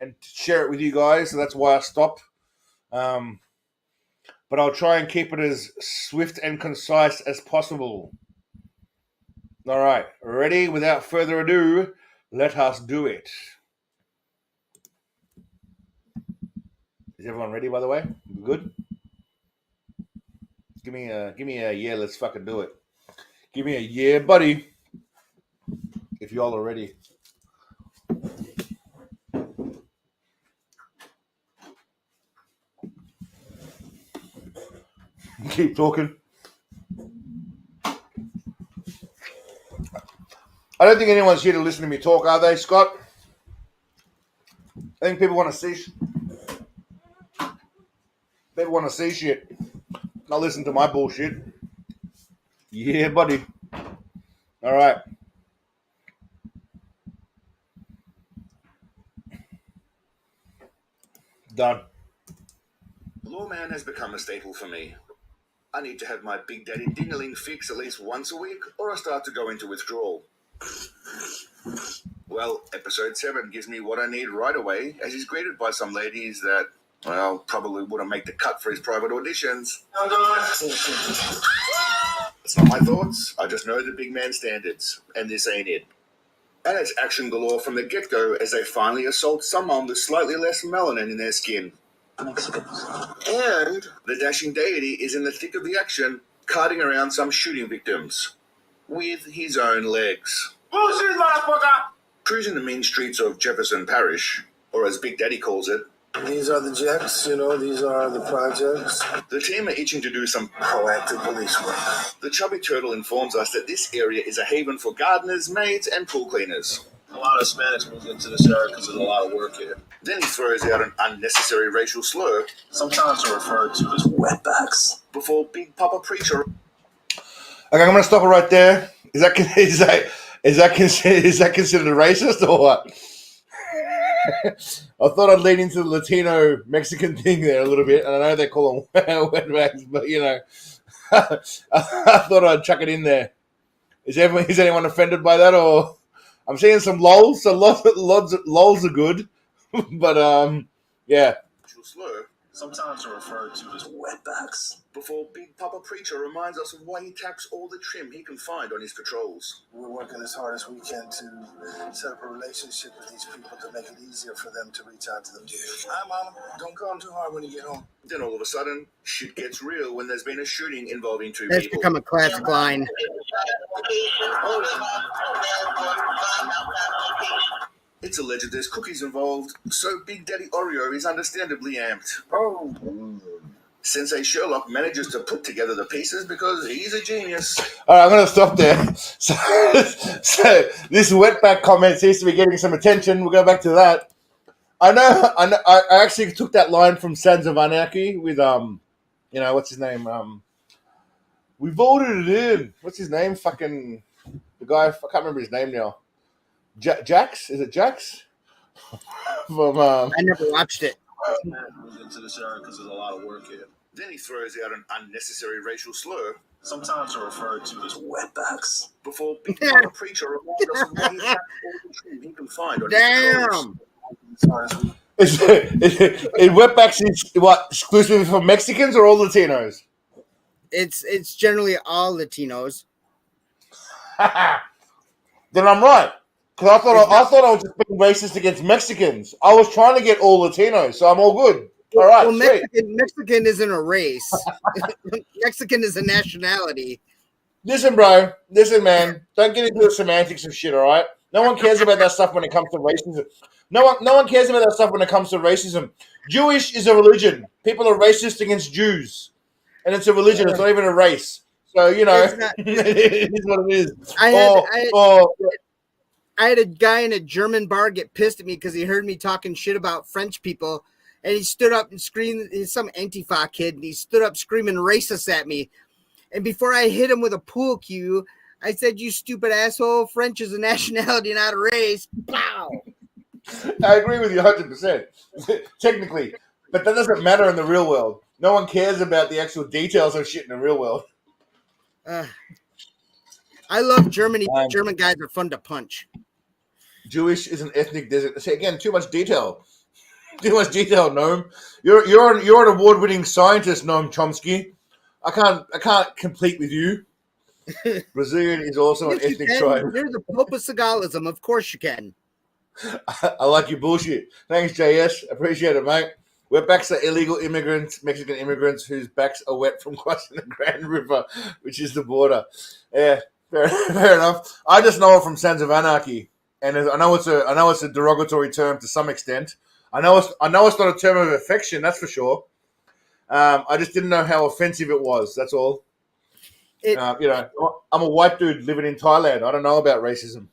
and share it with you guys. So that's why I stop. But I'll try and keep it as swift and concise as possible. All right, ready? Without further ado, let us do it. Is everyone ready, by the way? Good? Give me a yeah, let's fucking do it. Give me a yeah, buddy. If y'all are ready. Keep talking. I don't think anyone's here to listen to me talk, are they, Scott? I think people want to see shit. Not listen to my bullshit. Yeah, buddy. All right. Done. Lawman has become a staple for me. I need to have my Big Daddy ding-a-ling fix at least once a week, or I start to go into withdrawal. Well, episode 7 gives me what I need right away, as he's greeted by some ladies that, well, probably wouldn't make the cut for his private auditions. It's not my thoughts, I just know the big man standards, and this ain't it. And it's action galore from the get-go as they finally assault someone with slightly less melanin in their skin. And the dashing deity is in the thick of the action, carting around some shooting victims. With his own legs. Bullshit, motherfucker! Cruising the mean streets of Jefferson Parish, or as Big Daddy calls it. These are the jets, these are the projects. The team are itching to do some Proactive police work. The chubby turtle informs us that this area is a haven for gardeners, maids, and pool cleaners. A lot of Hispanics moved into this area because there's a lot of work here. Then he throws out an unnecessary racial slur. Sometimes they're referred to as wetbacks. Before Big Papa Preacher. Okay, I'm gonna stop it right there. Is that considered racist or what? I thought I'd lean into the Latino Mexican thing there a little bit, and I know they call them wetbacks, but I thought I'd chuck it in there. Is anyone offended by that, or I'm seeing some lols? So lols are good, but yeah. Slur. Sometimes they're referred to as wetbacks. Before Big Papa Preacher reminds us of why he taps all the trim he can find on his patrols. We're working as hard as we can to set up a relationship with these people to make it easier for them to reach out to them. Hi, Mama. Don't call them too hard when you get home. Then all of a sudden, shit gets real when there's been a shooting involving two That's people. become a classic line. It's alleged there's cookies involved, so Big Daddy Oreo is understandably amped. Oh. Sensei Sherlock manages to put together the pieces because he's a genius. All right, I'm going to stop there. So this wetback comment seems to be getting some attention. We'll go back to that. I know. I actually took that line from Sons of Anarchy with what's his name? We voted it in. What's his name? Fucking the guy. I can't remember his name now. Jax? Is it Jax? From I never watched it. Moved into this area because there's a lot of work here. Then he throws out an unnecessary racial slur. Sometimes they're referred to as wetbacks. Before Big Papa Preacher reminds us of why he taps all the trim he can find on his patrols. Damn. Is wetbacks is what exclusively for Mexicans or all Latinos? It's generally all Latinos. Then I'm right. Because I thought I was just being racist against Mexicans. I was trying to get all Latinos, so I'm all good. All right, well, Mexican isn't a race. Mexican is a nationality. Listen, bro. Listen, man. Don't get into the semantics of shit, all right? No one cares about that stuff when it comes to racism. No one cares about that stuff when it comes to racism. Jewish is a religion. People are racist against Jews. And it's a religion. It's not even a race. So, you know, It's not- it is what it is. I had a guy in a German bar get pissed at me because he heard me talking shit about French people, and he stood up and screamed. He's some Antifa kid, and he stood up screaming racist at me. And before I hit him with a pool cue, I said, "You stupid asshole! French is a nationality, not a race." Pow! I agree with you 100%. Technically, but that doesn't matter in the real world. No one cares about the actual details of shit in the real world. I love Germany. German guys are fun to punch. Jewish is an ethnic desert. Say again, too much detail. Too much detail, Noam. You're an award-winning scientist, Noam Chomsky. I can't compete with you. Brazilian is also an ethnic tribe. You're the Pope of Seagalism. Of course you can. I like your bullshit. Thanks, JS. Appreciate it, mate. We're back to illegal immigrants, Mexican immigrants whose backs are wet from crossing the Grand River, which is the border. Yeah, fair enough. I just know it from Sons of Anarchy, and I know it's a derogatory term to some extent. I know it's not a term of affection, that's for sure. I just didn't know how offensive it was. That's all. I'm a white dude living in Thailand. I don't know about racism.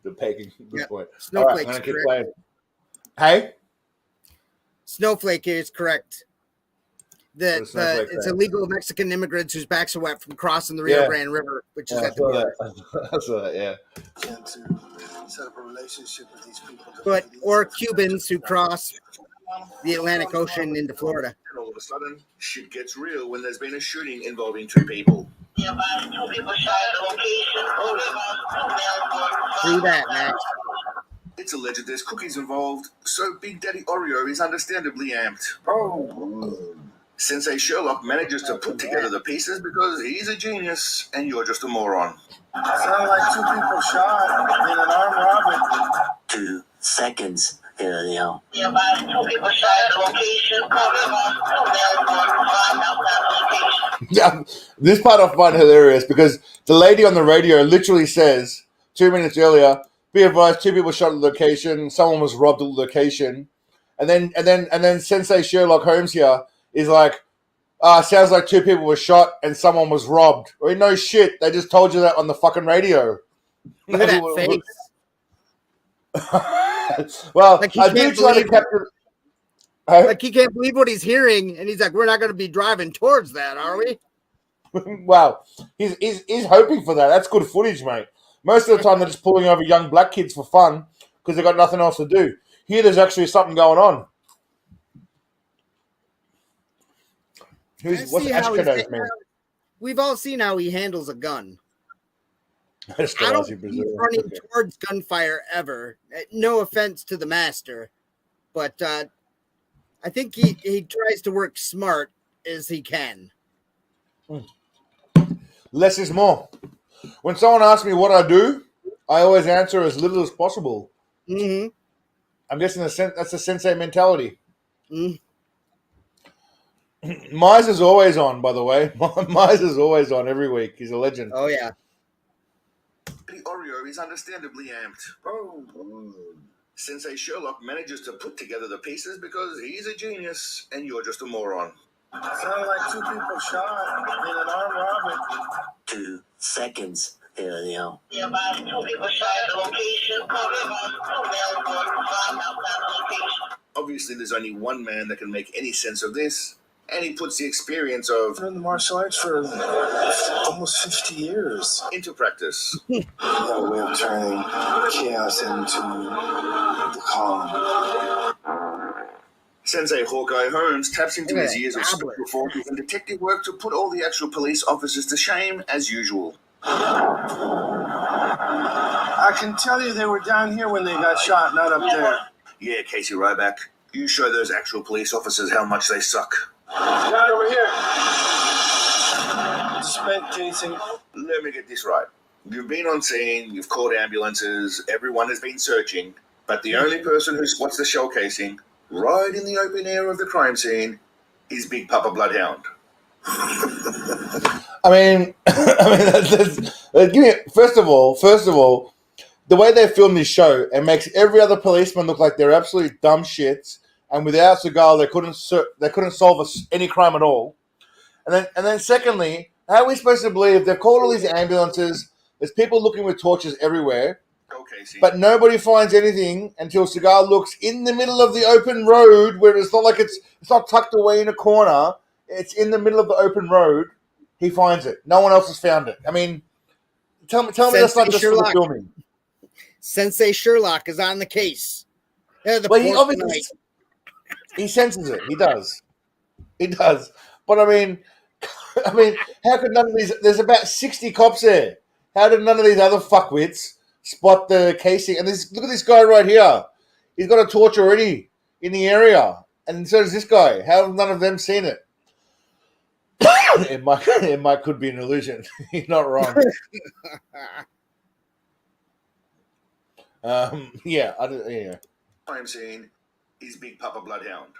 The pegging at this point. All right, I'm gonna keep playing. Hey, Snowflake is correct. It's illegal Mexican immigrants whose backs are wet from crossing the Rio Grande River, which is at the border. I saw that. Yeah. Set up a relationship with these people. Or Cubans who cross the Atlantic Ocean into Florida. And all of a sudden, shit gets real when there's been a shooting involving 2 people. True that, Max. It's alleged there's cookies involved, so Big Daddy Oreo is understandably amped. Sensei Sherlock manages to put together the pieces because he's a genius and you're just a moron. Sound like 2 people shot in an armed robbery. 2 seconds. Here they are. 2 people shot at the location. Yeah, this part I find hilarious because the lady on the radio literally says 2 minutes earlier, "Be advised, 2 people shot at the location. Someone was robbed at the location," and then Sensei Sherlock Holmes here is like, "Sounds like 2 people were shot and someone was robbed." Or no shit, they just told you that on the fucking radio. Look at that face. Well, like I do try to capture. Like he can't believe what he's hearing, and he's like, "We're not going to be driving towards that, are we?" Wow, he's hoping for that. That's good footage, mate. Most of the time, they're just pulling over young black kids for fun because they've got nothing else to do. Here, there's actually something going on. What's Ashkenaz mean? We've all seen how he handles a gun. I don't think he's running towards gunfire ever. No offense to the master, but I think he tries to work smart as he can. Less is more. When someone asks me what I do, I always answer as little as possible. Mm-hmm. I'm guessing that's the sensei mentality. Mm. Mize is always on, by the way. Mize is always on every week. He's a legend. Oh, yeah. The Oreo is understandably amped. Sensei Sherlock manages to put together the pieces because he's a genius and you're just a moron. Sound like 2 people shot in an armed robbery. 2 seconds. Here they are. 2 people shot at the location. Obviously, there's only one man that can make any sense of this, and he puts the experience of I've been in the martial arts for almost 50 years into practice. You got a way of turning chaos into the calm. Sensei Hawkeye Holmes taps into his years of special forces and detective work to put all the actual police officers to shame as usual. I can tell you they were down here when they got shot, not up there. Yeah, Casey Ryback, you show those actual police officers how much they suck. Right over here. Spent casing. Let me get this right. You've been on scene, you've called ambulances, everyone has been searching, but the only person who spots the shell casing right in the open air of the crime scene is Big Papa Bloodhound. I mean, give me first of all, the way they film this show, it makes every other policeman look like they're absolute dumb shits, and without Seagal, they couldn't solve any crime at all. And then secondly, how are we supposed to believe they've called all these ambulances? There's people looking with torches everywhere, but nobody finds anything until Seagal looks in the middle of the open road, where it's not like it's not tucked away in a corner. It's in the middle of the open road. He finds it. No one else has found it. I mean, tell me that's not just for the filming. Sensei Sherlock is on the case. Well, he obviously he senses it. He does. But I mean, how could none of these? There's about 60 cops there. How did none of these other fuckwits spot the casing? And look at this guy right here. He's got a torch already in the area, and so does this guy. How have none of them seen it? It might could be an illusion. You're not wrong. Yeah, I'm saying is Big Papa Bloodhound.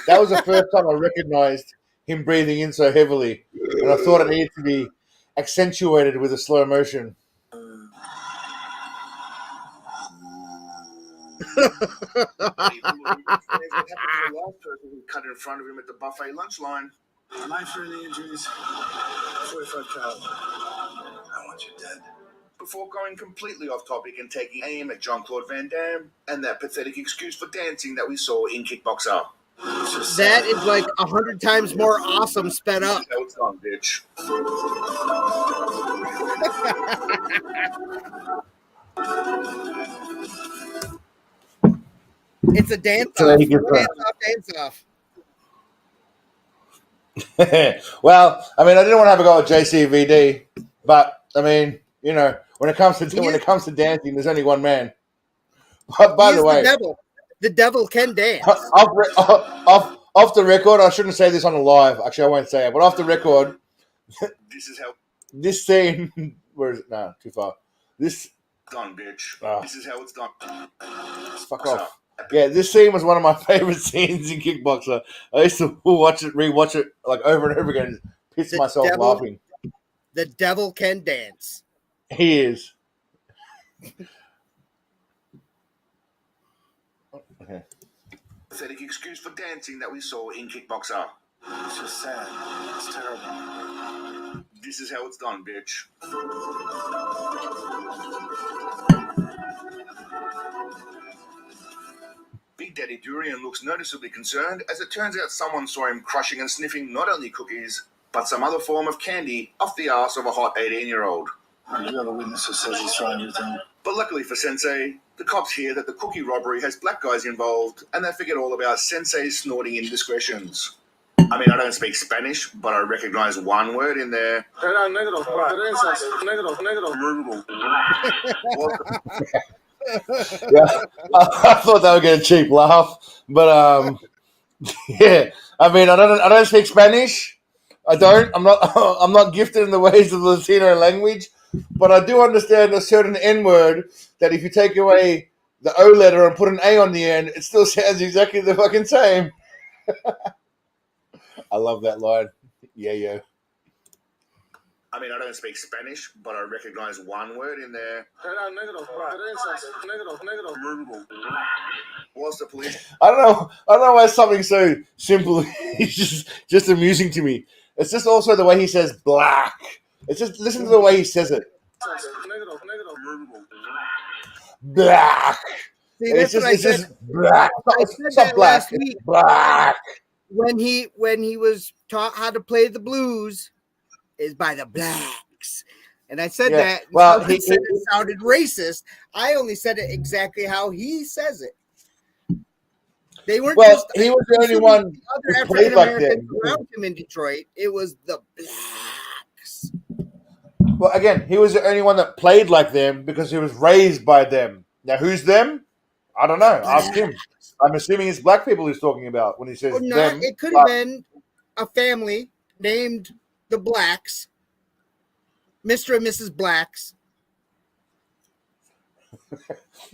That was the first time I recognized him breathing in so heavily, and I thought it needed to be accentuated with a slow motion. Cut in front of him at the buffet lunch line. Life for any injuries, 45 cal. I want you dead. Before going completely off topic and taking aim at Jean-Claude Van Damme and that pathetic excuse for dancing that we saw in Kickboxer. That is like 100 times more awesome sped up. How it's done, bitch. It's a dance off. Dance off. Well, I mean, I didn't want to have a go at JCVD, but I mean, you know, when it comes to dancing, there's only one man. But by the way, the devil can dance. Off the record, I shouldn't say this on the live. Actually, I won't say it. But off the record, this scene. Where is it? No, too far. This done, bitch. This is how it's done. Fuck off. Yeah, this scene was one of my favorite scenes in Kickboxer. I used to rewatch it like over and over again, and piss myself laughing. The devil can dance. He is. Okay. Pathetic excuse for dancing that we saw in Kickboxer. It's just sad. It's terrible. This is how it's done, bitch. Big Daddy Durian looks noticeably concerned as it turns out someone saw him crushing and sniffing not only cookies, but some other form of candy off the ass of a hot 18-year-old. You have a witness who says he's trying everything. But luckily for Sensei, the cops hear that the cookie robbery has black guys involved, and they forget all about Sensei's snorting indiscretions. I mean, I don't speak Spanish, but I recognize one word in there. Yeah, I thought they would get a cheap laugh, but yeah. I mean, I don't speak Spanish. I don't. I'm not gifted in the ways of the Latino language, but I do understand a certain N word that if you take away the O letter and put an A on the end, it still sounds exactly the fucking same. I love that line. Yeah. I mean, I don't speak Spanish, but I recognize one word in there. What's the police? I don't know why something so simple is just amusing to me. It's just also the way he says black. It's just listen to the way he says it. Black. See, it's just black. It's not black. It's black. When he was taught how to play the blues, is by the blacks, and I said that. Well, he said it sounded racist. I only said it exactly how he says it. They weren't. Well, he was the only one who played like that around him in Detroit. It was the blacks. Well, again, he was the only one that played like them because he was raised by them. Now, who's them? I don't know. Ask him. I'm assuming it's black people he's talking about when he says them. It could have been a family named the Blacks, Mr. and Mrs. Blacks.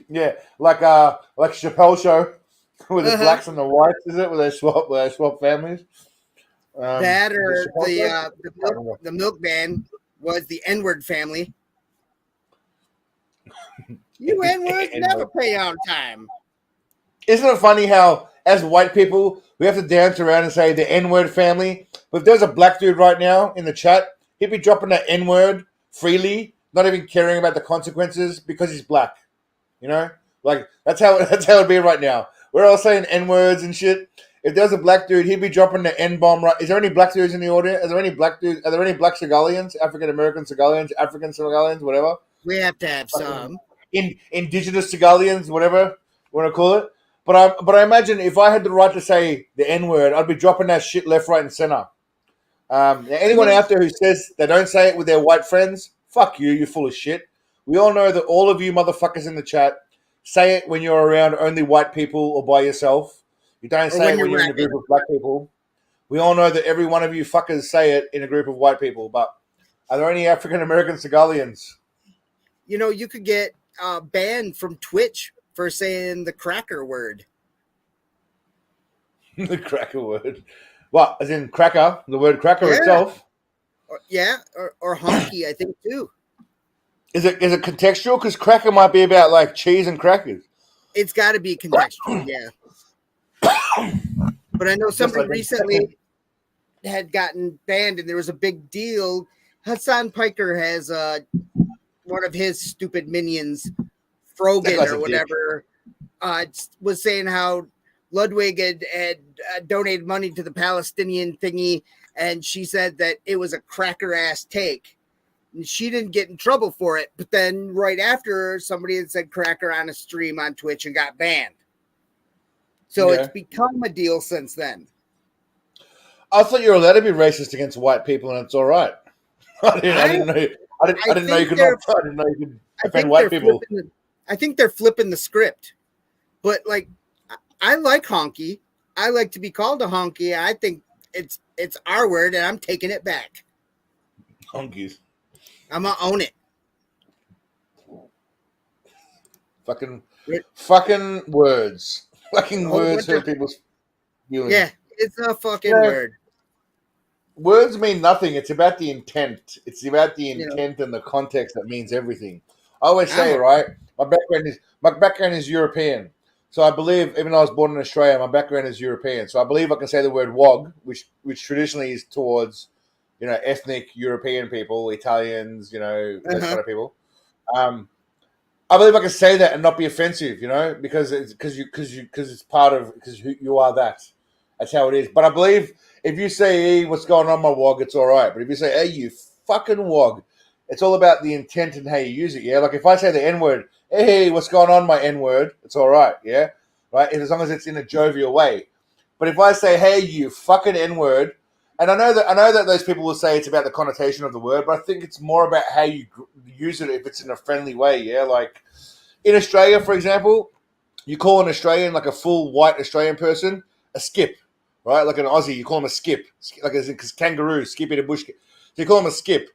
Yeah, like Chappelle Show with the blacks and the whites, is it? Where they swap families. That or the milkman was the N-word family. You N-words never pay on time. Isn't it funny how, as white people, we have to dance around and say the N-word family? But if there's a black dude right now in the chat, he'd be dropping that N-word freely, not even caring about the consequences because he's black. You know? Like, that's how it'd be right now. We're all saying N-words and shit. If there's a black dude, he'd be dropping the N-bomb right. Is there any black dudes in the audience? Are there any black dudes? Are there any black Seagalians? African-American Seagalians? African Seagalians? Whatever? We have to have some. Indigenous Seagalians, whatever you want to call it. But I imagine if I had the right to say the N-word, I'd be dropping that shit left, right, and center. Anyone out there who says they don't say it with their white friends, fuck you, you're full of shit. We all know that all of you motherfuckers in the chat say it when you're around only white people or by yourself. You don't say it when you're in a group of black people. We all know that every one of you fuckers say it in a group of white people. But are there any African-American Seagalians? You know, you could get banned from Twitch for saying the cracker word. The cracker word. What? As in cracker? The word cracker itself? Or honky, I think, too. Is it contextual? Because cracker might be about, like, cheese and crackers. It's got to be contextual, yeah. But I know somebody recently had gotten banned, and there was a big deal. Hassan Piker has one of his stupid minions, Frogan or whatever, was saying how Ludwig had donated money to the Palestinian thingy, and she said that it was a cracker-ass take. And she didn't get in trouble for it, but then right after, somebody had said cracker on a stream on Twitch and got banned. So it's become a deal since then. I thought you were allowed to be racist against white people, and it's all right. I didn't know you could offend white people. I think they're flipping the script. But, like, I like honky. I like to be called a honky. I think it's our word, and I'm taking it back. Honkies. I'm going to own it. Fucking words. Fucking words hurt people's feelings. Yeah, it's a fucking word. Words mean nothing. It's about the intent. It's about the intent and the context that means everything. I always say, right, my background is European. So I believe, even though I was born in Australia, my background is European. So I believe I can say the word wog, which traditionally is towards, ethnic European people, Italians, those kind of people. I believe I can say that and not be offensive, because it's part of because you are that. That's how it is. But I believe if you say, "Hey, what's going on, my wog?" it's all right. But if you say, "Hey, you fucking wog," it's all about the intent and how you use it. Yeah, like if I say the N-word, "Hey, what's going on, my N-word?" it's all right. Yeah, right. As long as it's in a jovial way. But if I say, "Hey, you fucking N-word," and I know that those people will say it's about the connotation of the word, but I think it's more about how you use it if it's in a friendly way. Yeah, like in Australia, for example, you call an Australian, like a full white Australian person, a skip, right? Like an Aussie, you call him a skip, like because kangaroo, Skippy the bush. So you call him a skip.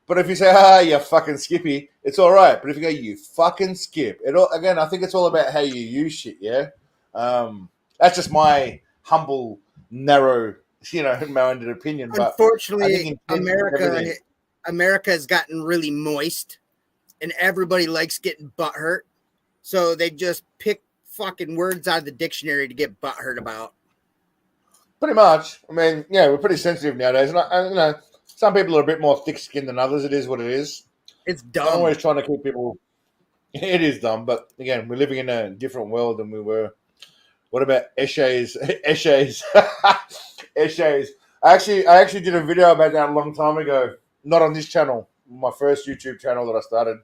But if you say, you fucking Skippy, it's all right. But if you go, you fucking skip, again, I think it's all about how you use shit, yeah? That's just my humble, narrow, minded opinion. Unfortunately, America has gotten really moist, and everybody likes getting butthurt. So they just pick fucking words out of the dictionary to get butthurt about. Pretty much. I mean, we're pretty sensitive nowadays. And some people are a bit more thick-skinned than others. It is what it is. It's dumb. I'm always trying to keep people... It is dumb, but again, we're living in a different world than we were. What about Eshays? Eshays. Eshays. I actually did a video about that a long time ago. Not on this channel. My first YouTube channel that I started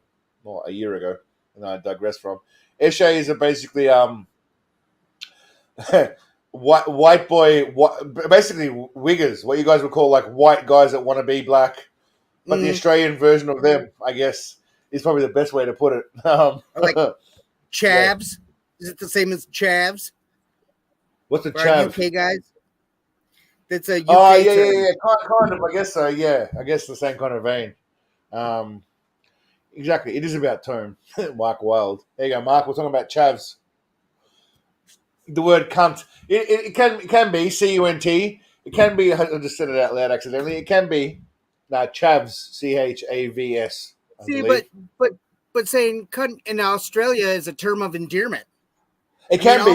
a year ago. And I digressed from. Eshays are basically... white boy, basically wiggers, what you guys would call like white guys that want to be black, but the Australian version of them, I guess, is probably the best way to put it. Like chavs. Is it the same as chavs? What's a chav? UK guys. That's a UK yeah, kind of. I guess so. Yeah, I guess the same kind of vein. Exactly. It is about tone. Mark Wild. There you go, Mark. We're talking about chavs. The word cunt. It can be cunt. It can be. I just said it out loud accidentally. It can be chavs. CHAVS. See, but but saying cunt in Australia is a term of endearment. It can be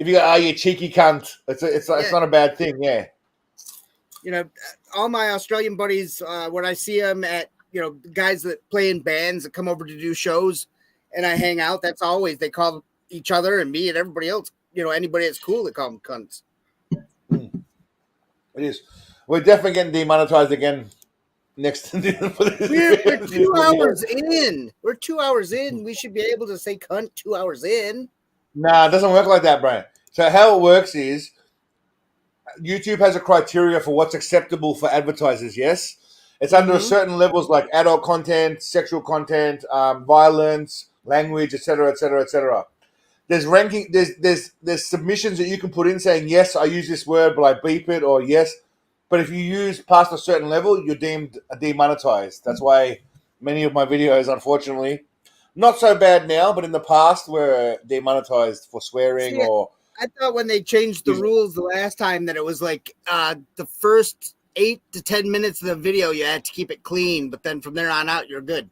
if you go, you cheeky cunt. It's not a bad thing, yeah. You know, all my Australian buddies, when I see them at, you know, guys that play in bands that come over to do shows and I hang out, that's always, they call each other and me and everybody else, you know, anybody that's cool, they call them cunts. It is. We're definitely getting demonetized again next. We're 2 hours in. We're 2 hours in. We should be able to say cunt 2 hours in. Nah, it doesn't work like that, Brian. So how it works is YouTube has a criteria for what's acceptable for advertisers, yes? It's under certain levels like adult content, sexual content, violence, language, etc., etc., etc. There's ranking, there's submissions that you can put in saying, yes, I use this word, but I beep it, or yes. But if you use past a certain level, you're deemed demonetized. That's why many of my videos, unfortunately, not so bad now, but in the past were demonetized for swearing or... I thought when they changed the rules the last time that it was like the first 8 to 10 minutes of the video, you had to keep it clean, but then from there on out, you're good.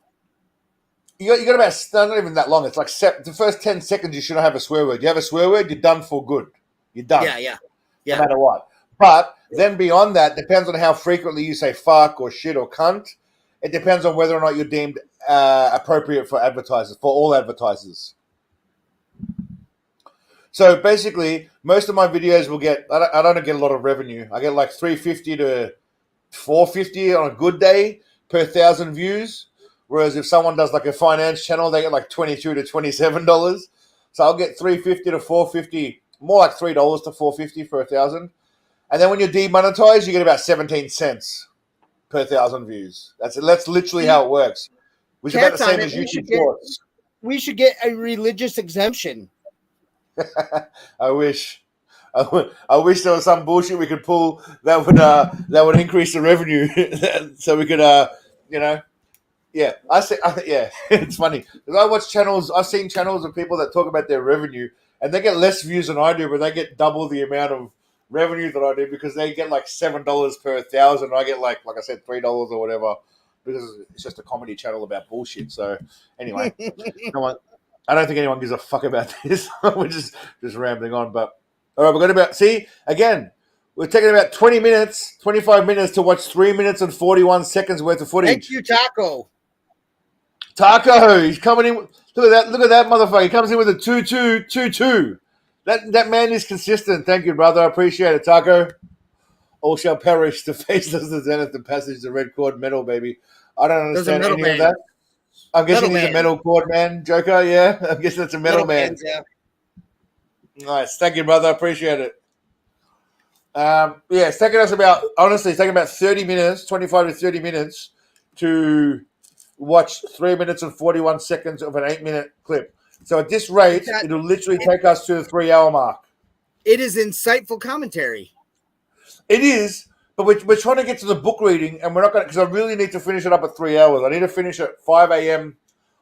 You got about, not even that long. It's like the first 10 seconds, you shouldn't have a swear word. You have a swear word, you're done for good. You're done. Yeah. No matter what. But then beyond that, depends on how frequently you say fuck or shit or cunt. It depends on whether or not you're deemed appropriate for advertisers, for all advertisers. So basically, most of my videos will get, I don't get a lot of revenue. I get like $350 to $450 on a good day per 1,000 views. Whereas if someone does like a finance channel, they get like $22 to $27. So I'll get $350 to $450, more like $3 to $450 for 1,000. And then when you're demonetized, you get about 17 cents per 1,000 views. That's literally how it works. Which is about the same as YouTube Shorts. We should get a religious exemption. I wish there was some bullshit we could pull that would increase the revenue, so we could yeah. It's funny because I watch channels. I've seen channels of people that talk about their revenue and they get less views than I do, but they get double the amount of revenue that I do because they get like $7 per 1,000. I get like I said, $3 or whatever because it's just a comedy channel about bullshit. So anyway, I don't think anyone gives a fuck about this. We're just rambling on. But all right, we're taking about 20 minutes, 25 minutes to watch 3 minutes and 41 seconds worth of footage. Thank you, Taco. Taco, he's coming in. Look at that motherfucker. He comes in with a 2-2-2-2. That man is consistent. Thank you, brother. I appreciate it, Taco. All shall perish. The face does the zenith, the passage, the red cord metal, baby. I don't understand any of that. I'm guessing he's a metal cord man, Joker, yeah? I guess that's a metal man. Yeah. Nice. Thank you, brother. I appreciate it. It's taking us about 30 minutes, 25 to 30 minutes to watch 3 minutes and 41 seconds of an 8-minute clip. So at this rate, it'll literally take us to the 3-hour mark. It is insightful commentary. It is, but we're trying to get to the book reading, and we're not going to, because I really need to finish it up at 3 hours. I need to finish at 5 a.m.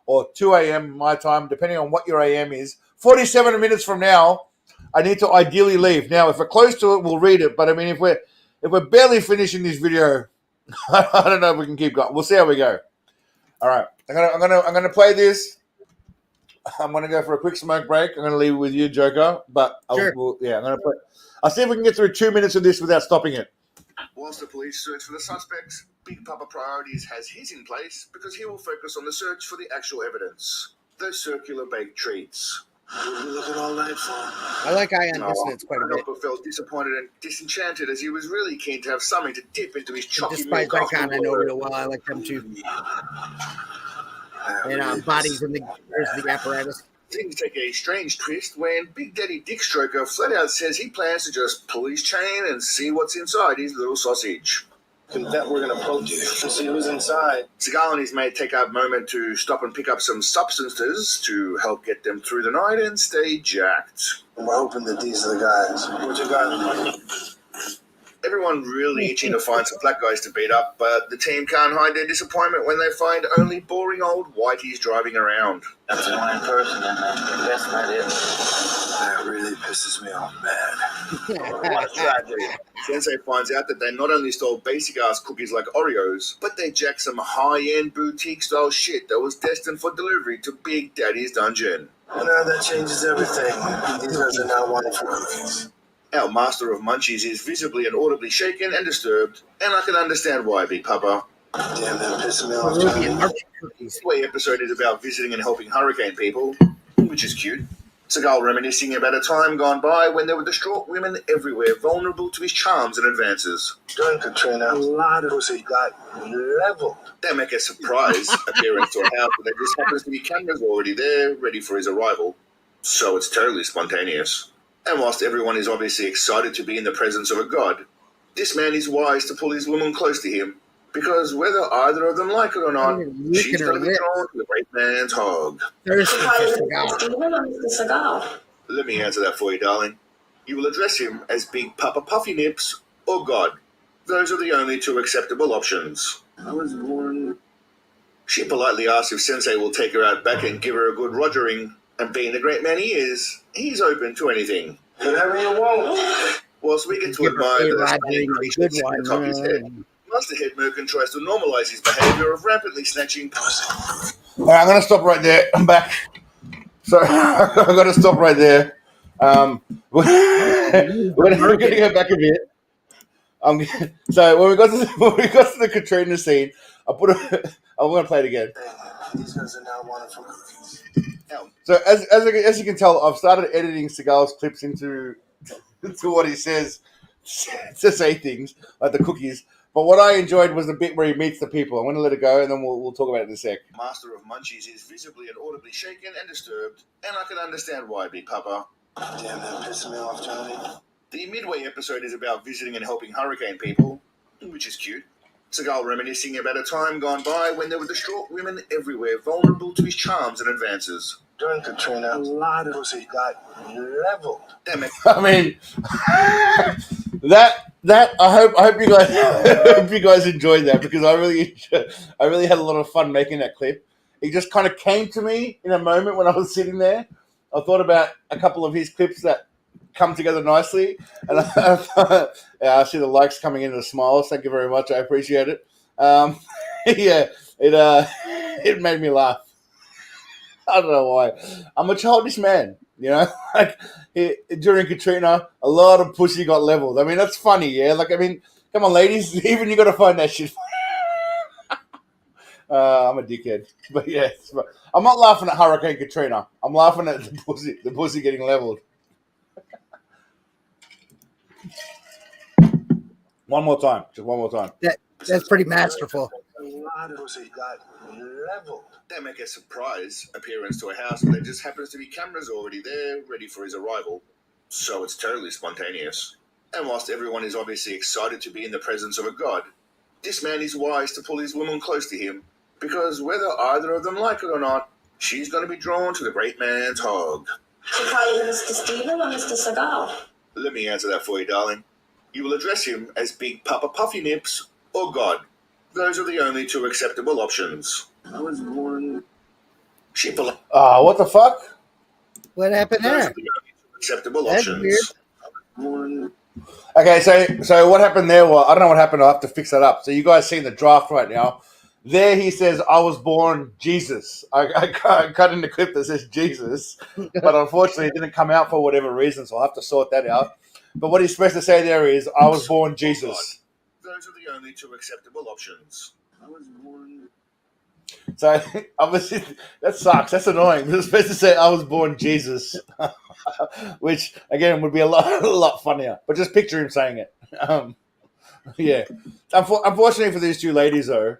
or 2 a.m. my time, depending on what your AM is. 47 minutes from now, I need to ideally leave. Now, if we're close to it, we'll read it. But I mean, if we're barely finishing this video, I don't know if we can keep going. We'll see how we go. All right, I'm gonna play this. I'm gonna go for a quick smoke break. I'm gonna leave it with you, Joker. But I'm gonna play. I'll see if we can get through 2 minutes of this without stopping it. Whilst the police search for the suspects, Big Papa Priorities has his in place because he will focus on the search for the actual evidence. Those circular baked treats. What were we looking all night for? I like Ion Dissonance quite a bit. Papa felt disappointed and disenchanted as he was really keen to have something to dip into his chalky Despite milk. Icon, I know real well. I like them too. And bodies in the apparatus. Things take a strange twist when Big Daddy Dick Stroker flat out says he plans to just pull his chain and see what's inside his little sausage. And that we're going to approach it and see who's inside. Seagal and his mate take a moment to stop and pick up some substances to help get them through the night and stay jacked. And we're hoping that these are the guys. What you got? Everyone really itching to find some black guys to beat up, but the team can't hide their disappointment when they find only boring old whiteys driving around. That's the one person, man. That's not it. That really pisses me off bad. What a tragedy. Sensei finds out that they not only stole basic-ass cookies like Oreos, but they jacked some high-end boutique-style shit that was destined for delivery to Big Daddy's dungeon. Well, now that changes everything. These guys are now wanting for cookies. Our master of munchies is visibly and audibly shaken and disturbed, and I can understand why, Big Papa. Damn, that pisses me off, Johnny. This way episode is about visiting and helping hurricane people, which is cute. Seagal reminiscing about a time gone by when there were distraught women everywhere, vulnerable to his charms and advances. During Katrina, a lot of pussy got leveled. They make a surprise appearance to a house where there just happens to be cameras already there, ready for his arrival. So it's totally spontaneous. And whilst everyone is obviously excited to be in the presence of a god, this man is wise to pull his woman close to him, because whether either of them like it or not, she's going to be drawn to the great man's hog. Let me answer that for you, darling. You will address him as Big Papa Puffy Nips or God. Those are the only two acceptable options. I was born... She politely asks if Sensei will take her out back and give her a good rogering, and being the great man he is, he's open to anything. Whatever you want. Whilst we get to admire the stunning creature sitting atop his head, Master Head Merkin tries to normalize his behavior of rapidly snatching pussy. All right, I'm going to stop right there. I'm back. Sorry, I've got to stop right there. We're going to go back a bit. So when we got to the Katrina scene, I'm going to play it again. These guys are now wanting for cookies. So as you can tell, I've started editing Seagal's clips into what he says to say things like the cookies. But what I enjoyed was the bit where he meets the people. I'm going to let it go, and then we'll talk about it in a sec. Master of Munchies is visibly and audibly shaken and disturbed, and I can understand why, Big Papa. Damn, that pisses me off, Johnny. The midway episode is about visiting and helping hurricane people, which is cute. Seagal reminiscing about a time gone by when there were distraught women everywhere, vulnerable to his charms and advances. During Katrina, a lot of pussy got leveled. Damn it. I mean, that I hope you guys enjoyed that, because I really had a lot of fun making that clip. It just kind of came to me in a moment when I was sitting there. I thought about a couple of his clips that come together nicely, and I see the likes coming in, the smiles. Thank you very much. I appreciate it. Yeah, it made me laugh. I don't know why. I'm a childish man, you know. Like during Katrina, a lot of pussy got leveled. I mean, that's funny, yeah. Like, I mean, come on, ladies, even you got to find that shit. I'm a dickhead, but yeah, I'm not laughing at Hurricane Katrina. I'm laughing at the pussy getting leveled. One more time, just one more time. That's pretty masterful. A lot of pussy got leveled. They make a surprise appearance to a house where there just happens to be cameras already there, ready for his arrival. So it's totally spontaneous. And whilst everyone is obviously excited to be in the presence of a god, this man is wise to pull his woman close to him, because whether either of them like it or not, she's going to be drawn to the great man's hog. So probably Mr. Steven or Mr. Seagal? Let me answer that for you, darling. You will address him as Big Papa Puffy Nips or God. Those are the only two acceptable options. I was born... What the fuck? What happened Those there? are the only two acceptable That's options. weird. Okay, so what happened there? Well, I don't know what happened. I'll have to fix that up. So you guys seeing the draft right now. There he says, I was born Jesus. I cut in the clip that says Jesus, but unfortunately it didn't come out for whatever reason, so I'll have to sort that out. But what he's supposed to say there is, I was born Jesus. Those are the only two acceptable options. I was born... So obviously that sucks. That's annoying. He's supposed to say, I was born Jesus, which again would be a lot funnier. But just picture him saying it. Yeah. Unfortunately for these two ladies, though,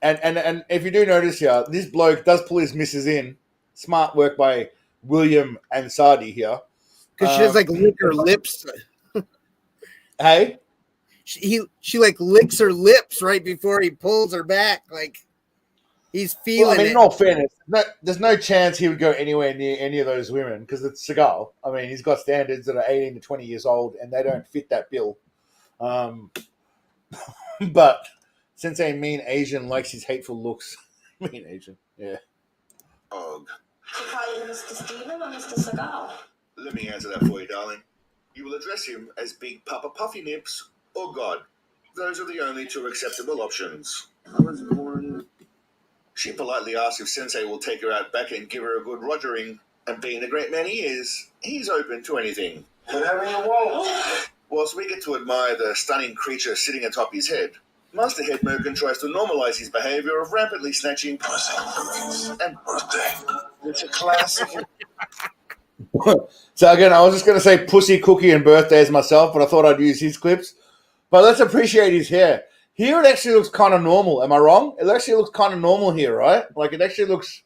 and if you do notice here, this bloke does pull his missus in. Smart work by William and Sadi here. Because she does like lick her lips. Hey? She like licks her lips right before he pulls her back. Like he's feeling Well, I mean, it. in all fairness, there's no chance he would go anywhere near any of those women because it's Seagal. I mean, he's got standards that are 18 to 20 years old and they don't fit that bill. Um, but Sensei Mean Asian likes his hateful looks. Mean Asian, yeah. Og. To call you Mr. Steven or Mr. Seagal? Let me answer that for you, darling. You will address him as Big Papa Puffy Nips or God. Those are the only two acceptable options. I was born. She politely asks if Sensei will take her out back and give her a good rogering, and being the great man he is, he's open to anything. Whatever you want. Whilst we get to admire the stunning creature sitting atop his head, Master Head Merkin tries to normalize his behavior of rampantly snatching Pussy cookies. and Birthday. It's a classic. So again, I was just going to say pussy, cookie, and birthdays myself, but I thought I'd use his clips. But let's appreciate his hair. Here it actually looks kind of normal. Am I wrong? It actually looks kind of normal here, right? Like it actually looks.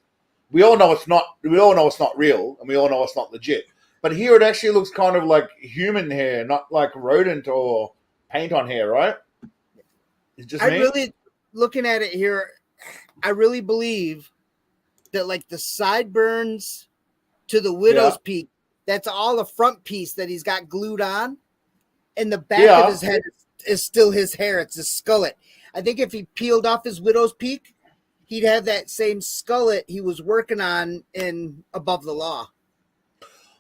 We all know it's not. We all know it's not real, and we all know it's not legit. But here it actually looks kind of like human hair, not like rodent or paint on hair, right? It's just me. Really, looking at it here, I really believe that like the sideburns to the widow's peak, that's all the front piece that he's got glued on, and the back of his head is still his hair. It's his skullet. I think if he peeled off his widow's peak, he'd have that same skullet he was working on in Above the Law.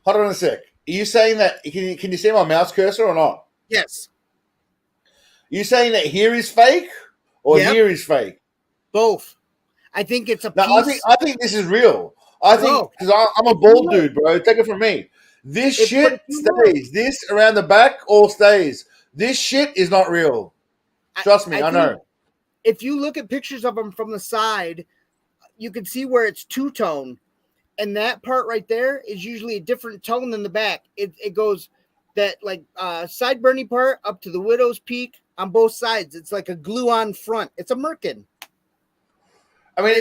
Hold on a sec. Are you saying that? Can you see my mouse cursor or not? Yes. Are you saying that here is fake or here is fake? Both. I think it's a piece. No, I think this is real. I think because I'm a bald dude, bro. Take it from me. This shit stays. This around the back all stays. This shit is not real. Trust me, I know. If you look at pictures of them from the side, you can see where it's two-tone. And that part right there is usually a different tone than the back. It goes that like sideburny part up to the widow's peak on both sides. It's like a glue-on front. It's a merkin. I mean,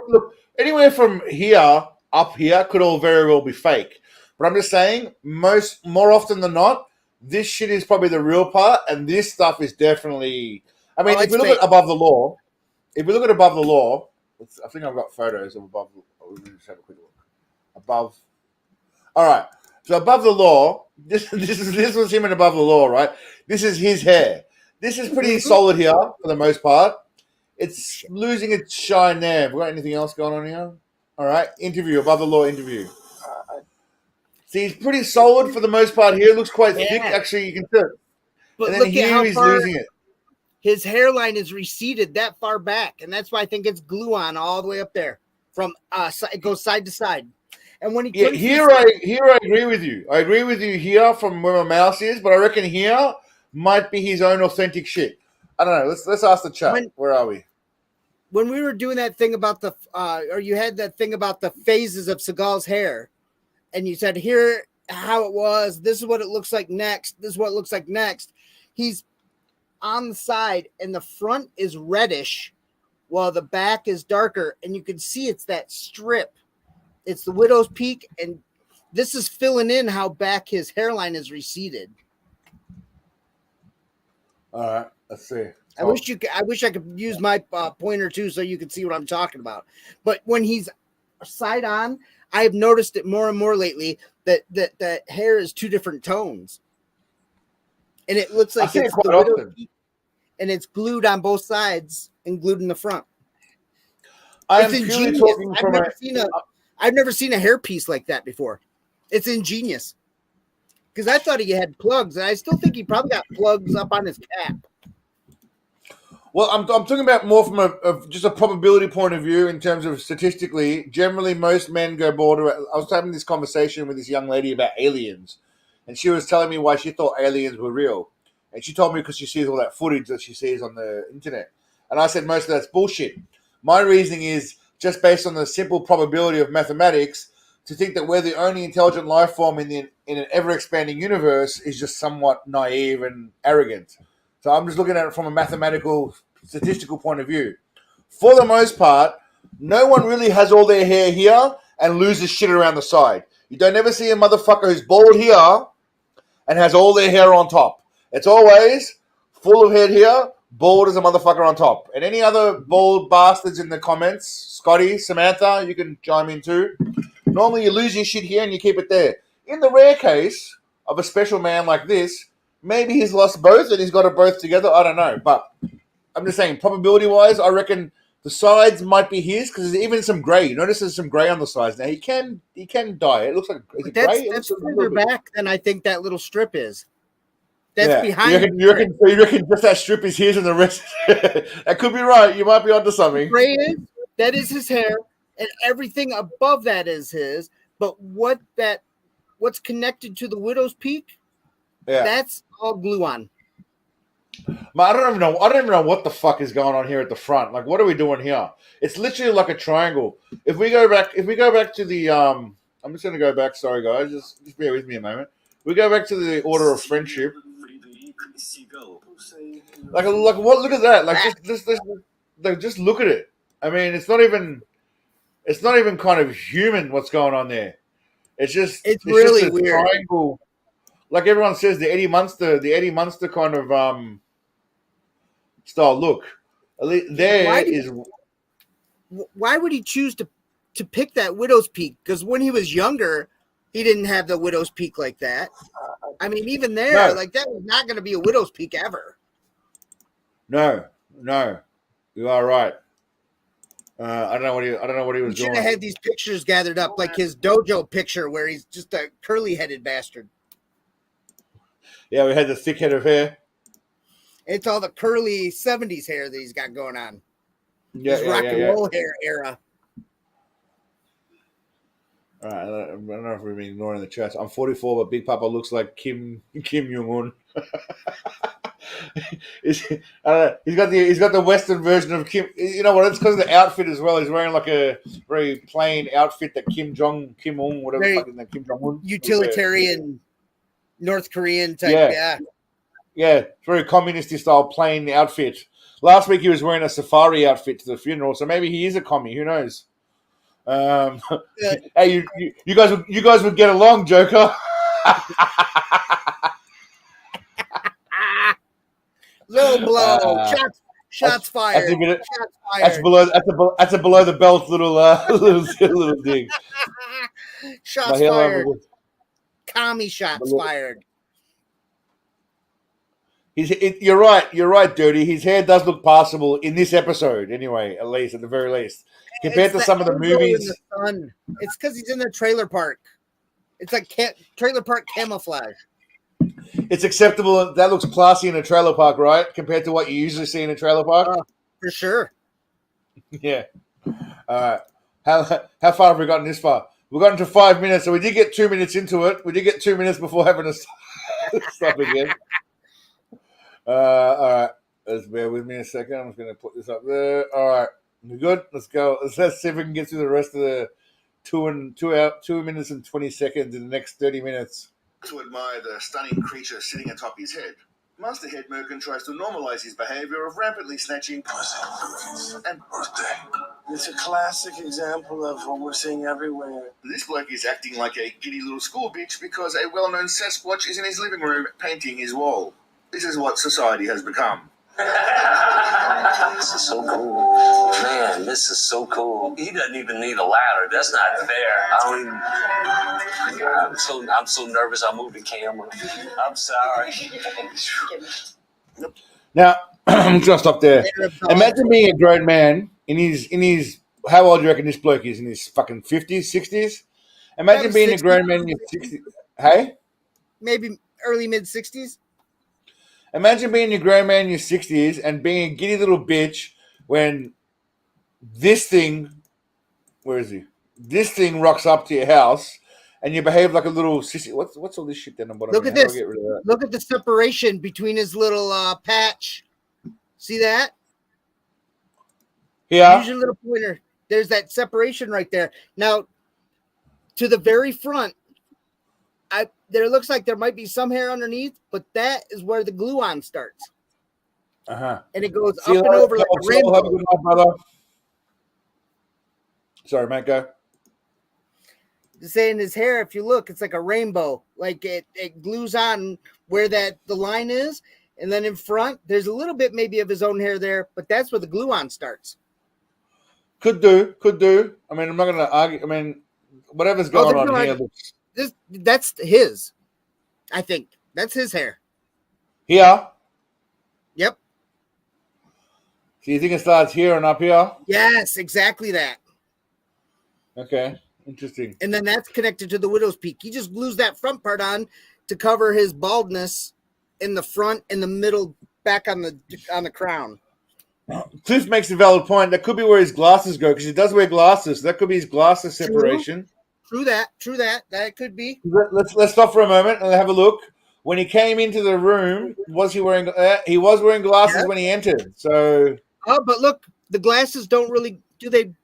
look, anywhere from here up here could all very well be fake. But I'm just saying, more often than not, this shit is probably the real part, and this stuff is definitely. I mean, if we look at Above the Law, I think I've got photos of Above. Let me just have a quick look. Above. All right. So Above the Law, this was him in Above the Law, right? This is his hair. This is pretty solid here for the most part. It's losing its shine there. Have we got anything else going on here? All right. Interview. Above the Law interview. See, he's pretty solid for the most part here. Looks quite thick. Actually, you can see it. But and then look here at how he's far losing it. His hairline is receded that far back, and that's why I think it's glue on all the way up there. From it goes side to side. And when he here I agree with you. I agree with you here from where my mouse is, but I reckon here might be his own authentic shit. I don't know. Let's ask the chat. Where are we? When we were doing that thing about the or you had that thing about the phases of Seagal's hair, and you said here how it was, this is what it looks like next, this is what it looks like next. He's on the side and the front is reddish while the back is darker, and you can see it's that strip. It's the widow's peak, and this is filling in how back his hairline is receded. All right, let's see. I wish I could use my pointer too, so you could see what I'm talking about. But when he's side on, I have noticed it more and more lately that hair is two different tones, and it looks like it's the widow's peak, and it's glued on both sides and glued in the front. It's ingenious. I've never seen a hairpiece like that before. It's ingenious. Because I thought he had plugs, and I still think he probably got plugs up on his cap. Well, I'm talking about more from just a probability point of view in terms of statistically. Generally, most men go bald. I was having this conversation with this young lady about aliens, and she was telling me why she thought aliens were real. And she told me because she sees all that footage that she sees on the internet. And I said most of that's bullshit. My reasoning is just based on the simple probability of mathematics to think that we're the only intelligent life form in an ever-expanding universe is just somewhat naive and arrogant. So I'm just looking at it from a mathematical, statistical point of view. For the most part, no one really has all their hair here and loses shit around the side. You don't ever see a motherfucker who's bald here and has all their hair on top. It's always full of head here, bald as a motherfucker on top. And any other bald bastards in the comments, Scotty, Samantha, you can chime in too. Normally you lose your shit here and you keep it there. In the rare case of a special man like this, maybe he's lost both and he's got it both together. I don't know, but I'm just saying, probability-wise, I reckon the sides might be his because there's even some grey. You notice there's some grey on the sides. Now he can dye it. It looks like is it grey? It That's looks a further little bit. back than I think that little strip is. That's Yeah, behind. you reckon just that strip is his and the rest? That could be right. You might be onto something. Gray is that is his hair, and everything above that is his. But what's connected to the widow's peak? Yeah, That's all glue on. I don't even know what the fuck is going on here at the front. Like, what are we doing here? It's literally like a triangle. If we go back to the I'm just gonna go back. Sorry, guys, just bear with me a moment. We go back to the order of friendship. Like what? Look at that! Like just look at it. I mean, it's not even kind of human what's going on there. It's really just a weird. triangle. Like everyone says, the Eddie Munster kind of style look. Why would he choose to pick that widow's peak? Because when he was younger, he didn't have the widow's peak like that. I mean, even there, like that was not going to be a widow's peak ever. No, you are right. I don't know what he was He should doing. have had these pictures gathered up, like his dojo picture, where he's just a curly-headed bastard. Yeah, we had the thick head of hair. It's all the curly 70s hair that he's got going on. Yeah, his rock and roll hair era. All right, I don't know if we've been ignoring the chat. I'm 44, but Big Papa looks like Kim Jong-un. He's got the Western version of Kim. You know what? It's because of the outfit as well. He's wearing like a very plain outfit that Kim Jong-un, whatever the fuck is that, Kim Jong-un. Utilitarian North Korean type. Yeah, it's very communist style plain outfit. Last week he was wearing a safari outfit to the funeral, so maybe he is a commie. Who knows? Hey, you guys would get along, Joker. Low blow, shots fired. That's below the belt little little dig. Shots fired. Commie shots fired. You're right, Dirty. His hair does look passable in this episode, anyway. At the very least, compared to some of the movies. It's because he's in the trailer park. It's like trailer park camouflage. It's acceptable. That looks classy in a trailer park, right? Compared to what you usually see in a trailer park. For sure. Yeah. All right. How far have we gotten this far? We've gotten to 5 minutes, so we did get 2 minutes into it. We did get 2 minutes before having to stop again. All right. Let's bear with me a second. I'm just going to put this up there. All right. We good? Let's go. Let's see if we can get through the rest of the 2 minutes and 20 seconds in the next 30 minutes. To admire the stunning creature sitting atop his head, Master Head Merkin tries to normalize his behavior of rampantly snatching and It's a classic example of what we're seeing everywhere. This bloke is acting like a giddy little school bitch because a well-known Sasquatch is in his living room painting his wall. This is what society has become. This is so cool. Man, this is so cool. He doesn't even need a ladder. That's not fair. I'm so nervous I moved the camera. I'm sorry. Now, I'm just up there. Imagine being a grown man in his how old do you reckon this bloke is? In his fucking 50s, 60s? Imagine being 60s. A grown man in your 60s. Hey? Maybe early mid-60s. Imagine being a grown man in your 60s and being a giddy little bitch when this thing, where is he? This thing rocks up to your house and you behave like a little sissy. What's all this shit down the bottom? Look at this. Look at the separation between his little patch. See that? Yeah. Use your little pointer. There's that separation right there. Now, to the very front, there looks like there might be some hair underneath, but that is where the glue on starts. Uh-huh. And it goes up and over like a rainbow. Have a good night, brother. Sorry, Matt, go. Just saying his hair, if you look, it's like a rainbow. Like it glues on where the line is. And then in front, there's a little bit maybe of his own hair there, but that's where the glue on starts. Could do. I mean, I'm not going to argue. I mean, whatever's going on here looks... That's his. I think that's his hair. Here. Yep. So you think it starts here and up here? Yes, exactly that. Okay, interesting. And then that's connected to the widow's peak. He just glues that front part on to cover his baldness in the front and the middle, back on the crown. Cliff makes a valid point. That could be where his glasses go because he does wear glasses. That could be his glasses separation. True that. That could be. Let's stop for a moment and have a look. When he came into the room, was he wearing? He was wearing glasses when he entered. So. Oh, but look, the glasses don't really. Do they?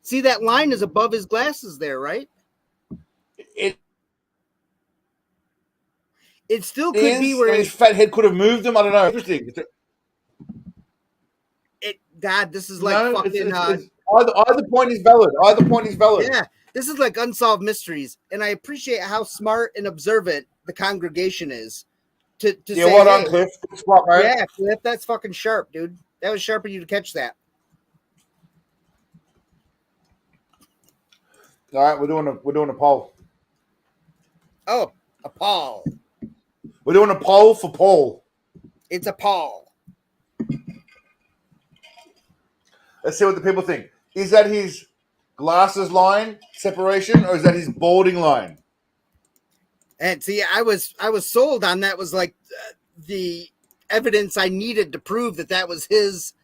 See, that line is above his glasses there, right? It still could be where his fat head could have moved them. I don't know. Interesting. God, this is like fucking. Either point is valid. Either point is valid. Yeah, this is like unsolved mysteries, and I appreciate how smart and observant the congregation is. To yeah, say, well done, Cliff. Good spot, mate. Yeah, Cliff, that's fucking sharp, dude. That was sharp of you to catch that. All right, we're doing a poll. Oh, a Paul. We're doing a poll for Paul. It's a Paul. Let's see what the people think. Is that his glasses line separation, or is that his balding line? And see, I was sold on that. Was like the evidence I needed to prove that was his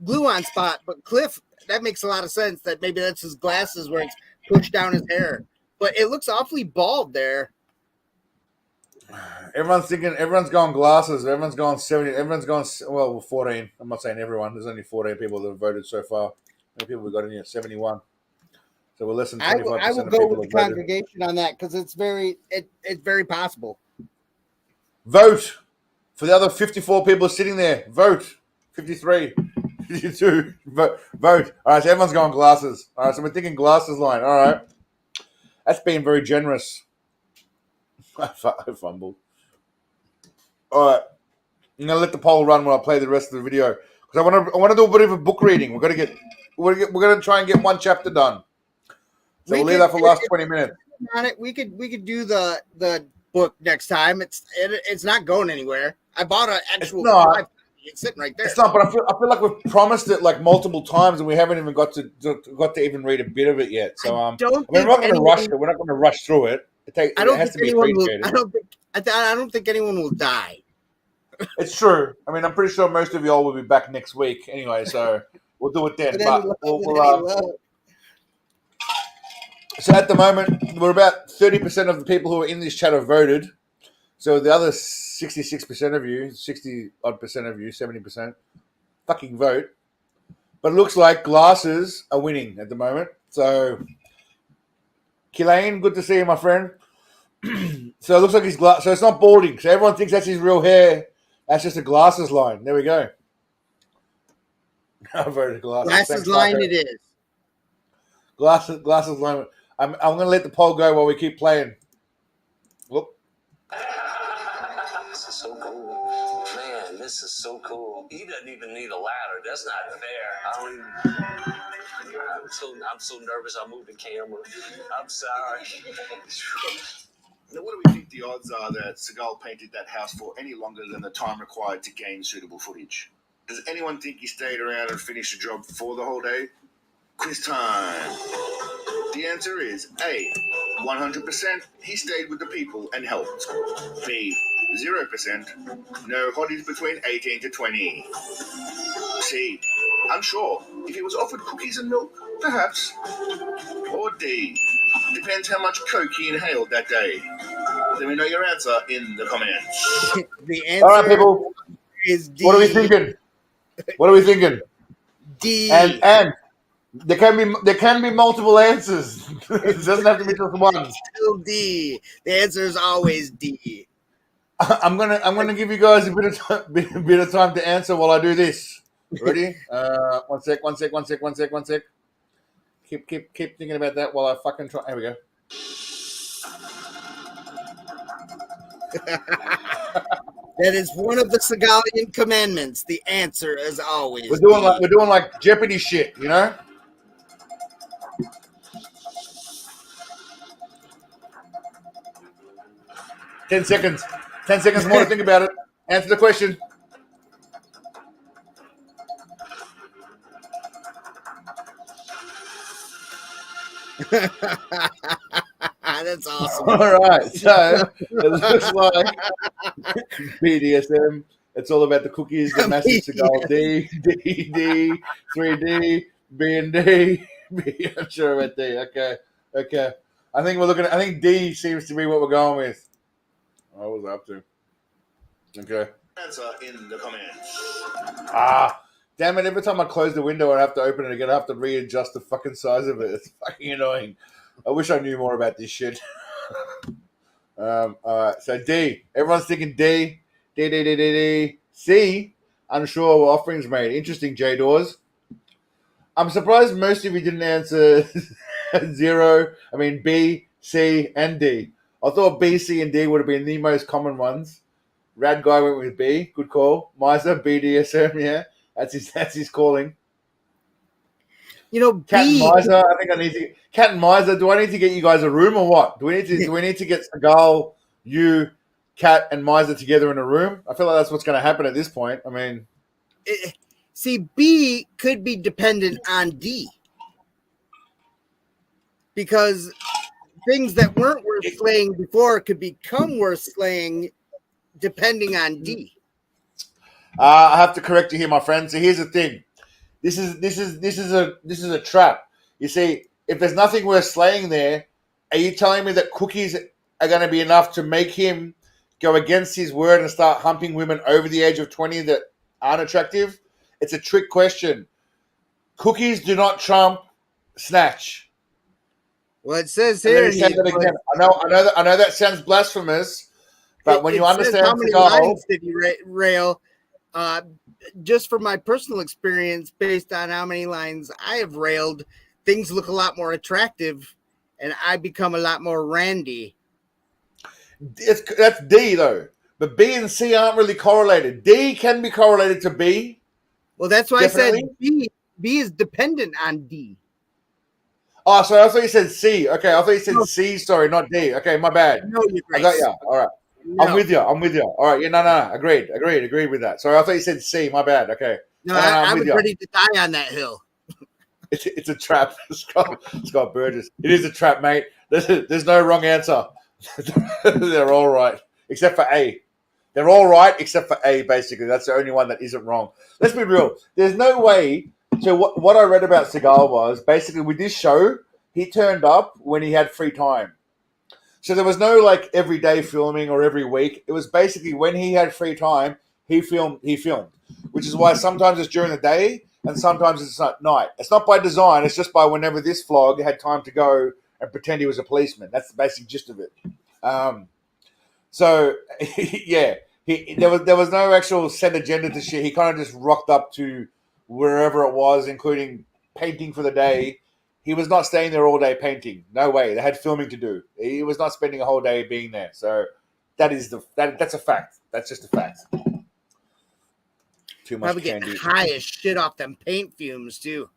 glue-on spot. But Cliff, that makes a lot of sense. That maybe that's his glasses where it's pushed down his hair. But it looks awfully bald there. Everyone's going glasses. Everyone's going 70. Everyone's going, well, 14. I'm not saying everyone. There's only 14 people that have voted so far. How many people we got in here? 71. So we're less than 25%. I will go with the congregation on that because it's very possible. Vote for the other 54 people sitting there. Vote. 53. 52. Vote. All right, so everyone's going glasses. All right, so we're thinking glasses line. All right. That's being very generous. I fumbled. All right, I'm gonna let the poll run while I play the rest of the video because I want to do a bit of a book reading. We're gonna try and get one chapter done. So we'll leave that for the last 20 minutes. On it, we could do the book next time. It's not going anywhere. I bought an actual. It's sitting right there. It's not, but I feel like we've promised it like multiple times, and we haven't even got to even read a bit of it yet. So we're not going to rush it. We're not going to rush through it. It has to be appreciated. I don't think anyone will die. It's true. I mean, I'm pretty sure most of y'all will be back next week anyway, so we'll do it then. So at the moment, we're about 30% of the people who are in this chat have voted. So the other 66% of you, 60-odd% of you, 70%, fucking vote. But it looks like glasses are winning at the moment. So, Kilane, good to see you, my friend. So it looks like his glass. So it's not balding. So everyone thinks that's his real hair. That's just a glasses line. There we go. I voted glasses. Glasses line it is. Glasses line. I'm going to let the poll go while we keep playing. Look. This is so cool. Man, this is so cool. He doesn't even need a ladder. That's not fair. I'm so nervous. I moved the camera. I'm sorry. Now, what do we think the odds are that Seagal painted that house for any longer than the time required to gain suitable footage? Does anyone think he stayed around and finished the job for the whole day? Quiz time. The answer is A, 100%, he stayed with the people and helped. B, 0%, no hotties between 18 to 20. C, unsure, if he was offered cookies and milk, perhaps. Or D, depends how much coke he inhaled that day. Let me know your answer in the comments. The answer all right, people. Is D. What are we thinking? D. And there can be multiple answers. It doesn't have to be just one. Still D. The answer is always D. I'm gonna give you guys a bit of time to answer while I do this. Ready? One sec. Keep thinking about that while I fucking try. Here we go. That is one of the Seagalian commandments. The answer is always we're doing like Jeopardy shit, you know? Ten seconds more to think about it. Answer the question. That's awesome. All right. So it looks like BDSM. It's all about the cookies, the massive cigar. D, 3D, B and D. B. I'm sure about D. Okay. I think we're looking. I think D seems to be what we're going with. I was up to. Okay. Answer in the comments. Damn it! Every time I close the window, I have to open it again. I have to readjust the fucking size of it. It's fucking annoying. I wish I knew more about this shit. All right. So D. Everyone's thinking D. D. C. Unsure what offerings made. Interesting, J Doors. I'm surprised most of you didn't answer zero. I mean B, C, and D. I thought B, C, and D would have been the most common ones. Rad guy went with B. Good call. Miser, BDSM. Yeah, that's his calling. You know, Cat and B. Miser. I think I need to. Cat and Miser. Do I need to get you guys a room or what? Do we need to get Seagal, you, Cat, and Miser together in a room? I feel like that's what's going to happen at this point. I mean, See, B could be dependent on D because things that weren't worth slaying before could become worth slaying depending on D. I have to correct you here, my friend. So here's the thing. This is a trap. You see, if there's nothing worth slaying there, are you telling me that cookies are going to be enough to make him go against his word and start humping women over the age of 20 that aren't attractive? It's a trick question. Cookies do not trump snatch. Well, it says here. Let me say that again. I know that sounds blasphemous, but when you understand how many lines did you rail? Just from my personal experience, based on how many lines I have railed, things look a lot more attractive, and I become a lot more randy. That's D though, but B and C aren't really correlated. D can be correlated to B. Well, that's why Definitely. I said B is dependent on D. Oh, sorry, I thought you said C. Okay, I thought you said C. Sorry, not D. Okay, my bad. No, you're right. I got you. All right. No. I'm with you. All right. Yeah, no. Agreed with that. Sorry, I thought you said C. My bad. Okay. No, I was ready to die on that hill. It's a trap. Scott Burgess. It is a trap, mate. There's no wrong answer. They're all right, except for A. They're all right, except for A, basically. That's the only one that isn't wrong. Let's be real. There's no way. So what I read about Seagal was, basically, with this show, he turned up when he had free time. So there was no, like, everyday filming or every week. It was basically when he had free time, he filmed, which is why sometimes it's during the day and sometimes it's at night. It's not by design. It's just by whenever this vlog had time to go and pretend he was a policeman. That's the basic gist of it. So, yeah, there was no actual set agenda to shit. He kind of just rocked up to wherever it was, including painting for the day. He was not staying there all day painting. No way. They had filming to do. He was not spending a whole day being there. So that's a fact. That's just a fact. Too much probably candy. Getting high as shit off them paint fumes too.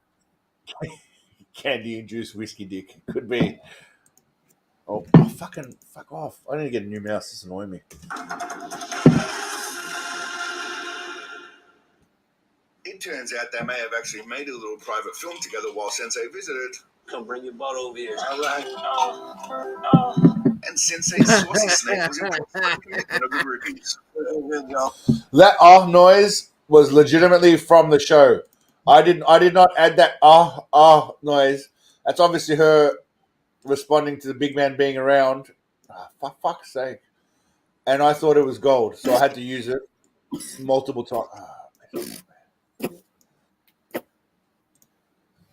Candy induced whiskey dick. Could be. Oh, fuck off. I need to get a new mouse. It's annoying me. It turns out they may have actually made a little private film together while Sensei visited. Come bring your butt over here. All right. And Sensei's saucy snake was impressed by the commitment of the groupies. That noise was legitimately from the show. I did not add that noise. That's obviously her responding to the big man being around. For fuck's sake. And I thought it was gold, so I had to use it multiple times.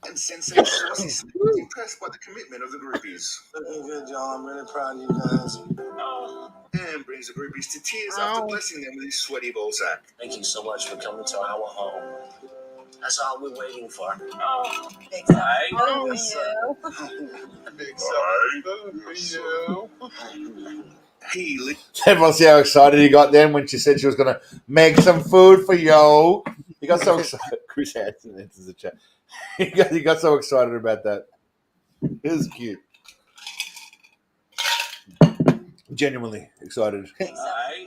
And Sensei's saucy snake was impressed by the commitment of the groupies. Looking good, y'all. I'm really proud of you guys. And brings the groupies to tears after blessing them with his sweaty ball sack. Thank you so much for coming to our home. That's all we're waiting for. Big side for you. Big side for you. Everyone see how excited he got then when she said she was going to make some food for you. He got so excited. Chris Hansen enters the chat. He got so excited about that. It was cute. Genuinely excited. Big side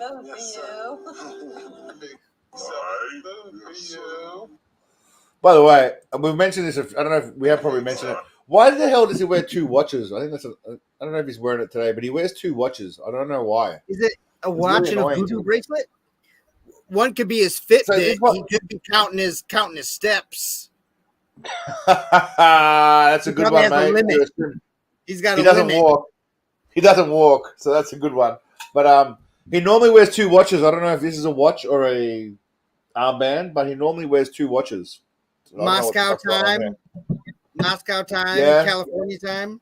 By the way, we've mentioned this. I don't know if we have probably mentioned it. Why the hell does he wear two watches? I think that's. I don't know if he's wearing it today, but he wears two watches. I don't know why. Is it a It's watch really and a annoying. voodoo bracelet? One could be his So Fitbit. this one- He could be counting his steps. That's a He good probably one, has a mate. limit. He's got He a doesn't limit. walk. He doesn't walk, so that's a good one. But he normally wears two watches. I don't know if this is a watch or a armband, but he normally wears two watches. So I don't know what the Moscow fuck's going on there. time, Yeah. California time.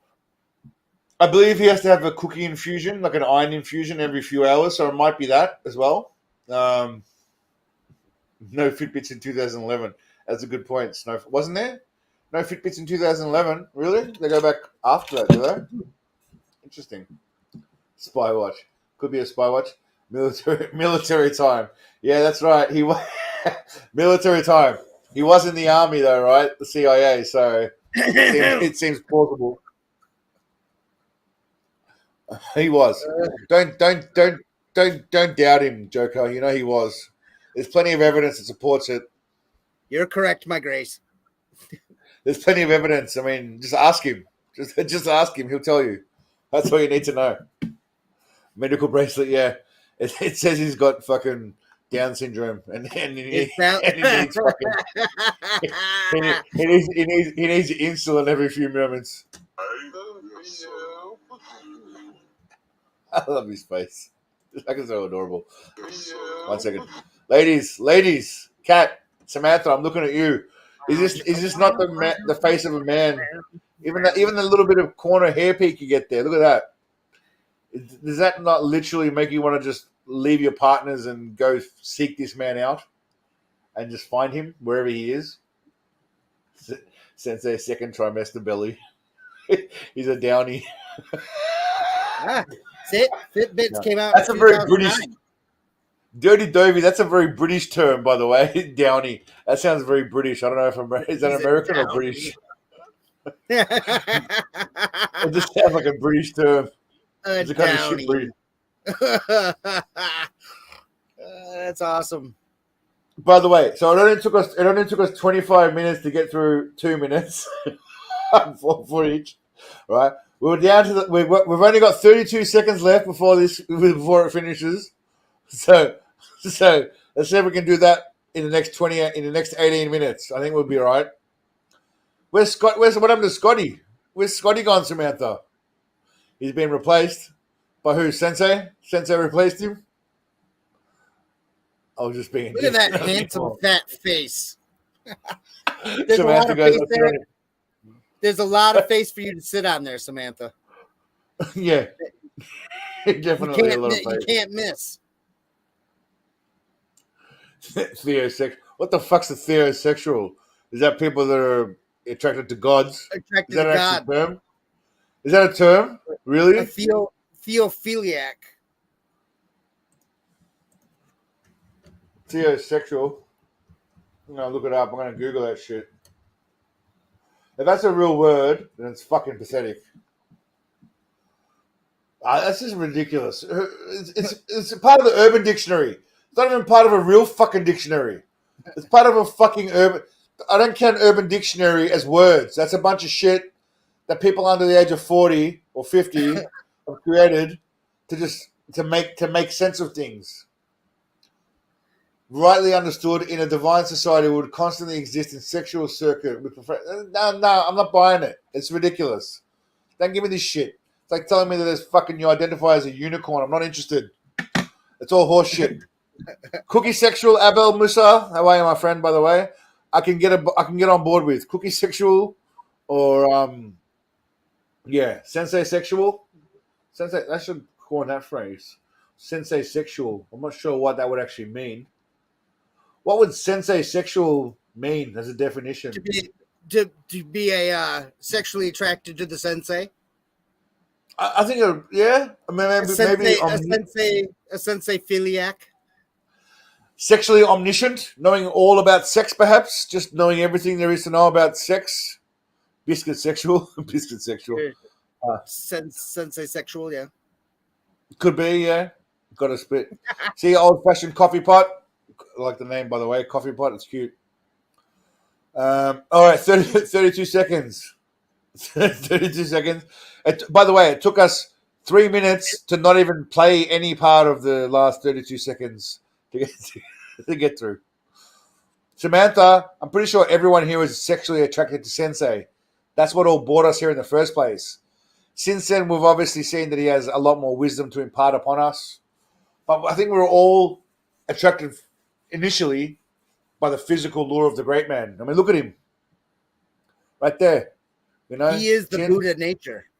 I believe he has to have a cookie infusion, like an iron infusion, every few hours. So it might be that as well. No Fitbits in 2011. That's a good point. Wasn't there? No Fitbits in 2011. Really? They go back after that, do they? Interesting. Spy watch. Could be a spy watch. Military time. Yeah, that's right. Military time. He was in the army though, right? The CIA. So it seems plausible. He was. Don't doubt him, Joker. You know he was. There's plenty of evidence that supports it. You're correct, my grace. There's plenty of evidence. I mean, just ask him. Just ask him. He'll tell you. That's all you need to know. Medical bracelet, yeah. It says he's got fucking Down syndrome, and he needs fucking. He needs insulin every few moments. I love his face. That is so adorable. 1 second, ladies, Kat, Samantha, I'm looking at you. Is this not the face of a man? Even the little bit of corner hair peak you get there. Look at that. Does that not literally make you want to just leave your partners and go seek this man out and just find him wherever he is? Sensei second trimester belly. He's a downy. Fitbits came out. That's a very 2009. British. Dirty Dovey, that's a very British term, by the way. Downy. That sounds very British. I don't know if is that American or British. It just sounds like a British term. It's a kind of shit breed. That's awesome. By the way, so it only took us 25 minutes to get through 2 minutes for each, right? We were down to we've only got 32 seconds left before it finishes. So let's see if we can do that in the next 18 minutes. I think we'll be all right. What happened to Scotty? Where's Scotty gone, Samantha? He's been replaced by who? Sensei? Sensei replaced him? I was just being. Look at that handsome fat face. Samantha goes, There's a lot of face for you to sit on there, Samantha. Yeah. Definitely a lot of face. You can't miss. Theosexual. What the fuck's a theosexual? Is that people that are attracted to gods? Attracted Is that to an God. actual term? Is that a term? Really? A theophiliac. Theosexual. I'm gonna look it up. I'm gonna Google that shit. If that's a real word, then it's fucking pathetic. That's just ridiculous. It's part of the Urban Dictionary. It's not even part of a real fucking dictionary. It's part of a fucking urban. I don't count Urban Dictionary as words. That's a bunch of shit that people under the age of 40 or 50 have created to make sense of things. Rightly understood, in a divine society, would constantly exist in sexual circuit. No, I'm not buying it. It's ridiculous. Don't give me this shit. It's like telling me that there's fucking you identify as a unicorn. I'm not interested. It's all horse shit. Cookie sexual, Abel Musa. How are you, my friend? By the way, I can get on board with cookie sexual, or sensei sexual. Sensei. I should coin that phrase. Sensei sexual. I'm not sure what that would actually mean. What would sensei sexual mean as a definition? To be a sexually attracted to the sensei. I think, yeah. Maybe a sensei philiac. Sexually omniscient, knowing all about sex, perhaps just knowing everything there is to know about sex. Biscuit sexual. Sensei sexual, yeah. Could be, yeah. Got to spit. See, old-fashioned coffee pot. I like the name, by the way. Coffee pot. It's cute. All right, 32 seconds. 32 seconds. By the way, it took us 3 minutes to not even play any part of the last 32 seconds to get through. Samantha, I'm pretty sure everyone here is sexually attracted to Sensei. That's what all brought us here in the first place. Since then, we've obviously seen that he has a lot more wisdom to impart upon us. But I think we were all attracted initially by the physical lure of the great man. I mean, look at him. Right there. You know, He is the Buddha nature.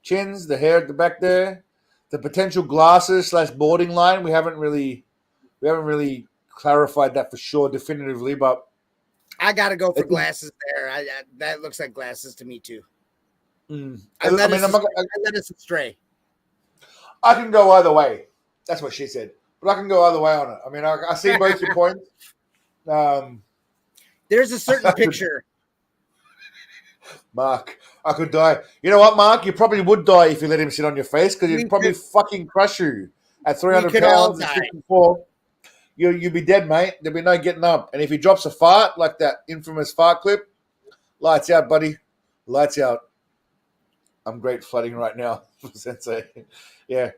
Chins, the hair at the back there, the potential glasses / boarding line. We haven't really clarified that for sure definitively, but I gotta go for glasses there. That looks like glasses to me too. I let us astray. I can go either way. That's what she said. But I can go either way on it. I mean, I see both your points. There's a certain picture. Mark, I could die. You know what, Mark? You probably would die if you let him sit on your face because he'd probably fucking crush you at 300 pounds and 64. You'd be dead, mate. There'd be no getting up. And if he drops a fart, like that infamous fart clip, lights out, buddy. Lights out. I'm great flooding right now, Sensei. Yeah.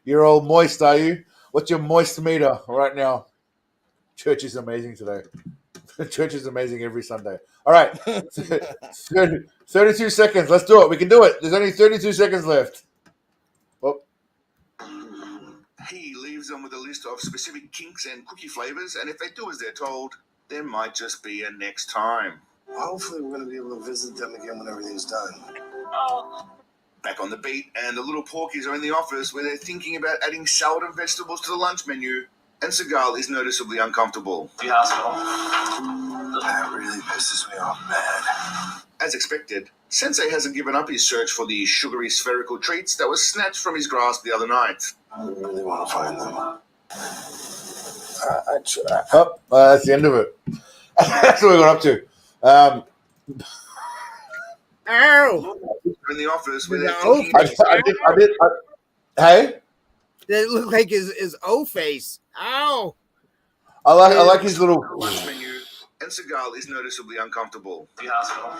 You're all moist, are you? What's your moist meter right now? Church is amazing today. Church is amazing every Sunday. All right. 32 seconds. Let's do it. We can do it. There's only 32 seconds left. Oh. He leaves them with a list of specific kinks and cookie flavors, and if they do as they're told, there might just be a next time. Hopefully we're going to be able to visit them again when everything's done. Back on the beat, and the little porkies are in the office where they're thinking about adding salad and vegetables to the lunch menu, and Seagal is noticeably uncomfortable. The hospital. That really pisses me off, man. As expected, Sensei hasn't given up his search for the sugary spherical treats that was snatched from his grasp the other night. I really want to find them. That's the end of it. That's what we got up to. Ow! In the office where they're Hey? That looked like his O face. Ow! I like his little lunch menu, and Seagal is noticeably uncomfortable. The hospital.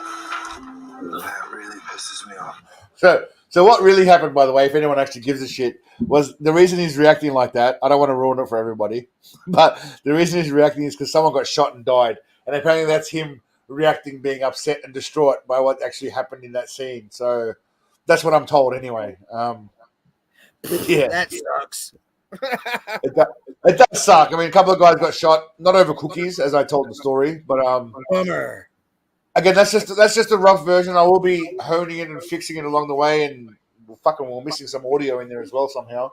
That really pisses me off. So what really happened, by the way, if anyone actually gives a shit, was the reason he's reacting like that. I don't want to ruin it for everybody, but the reason he's reacting is because someone got shot and died, and apparently that's him reacting, being upset and distraught by what actually happened in that scene. So that's what I'm told anyway. Yeah, that sucks. It does suck. I mean, a couple of guys got shot, not over cookies, as I told the story, but bummer. Again, that's just a rough version. I will be honing it and fixing it along the way, and we're missing some audio in there as well somehow.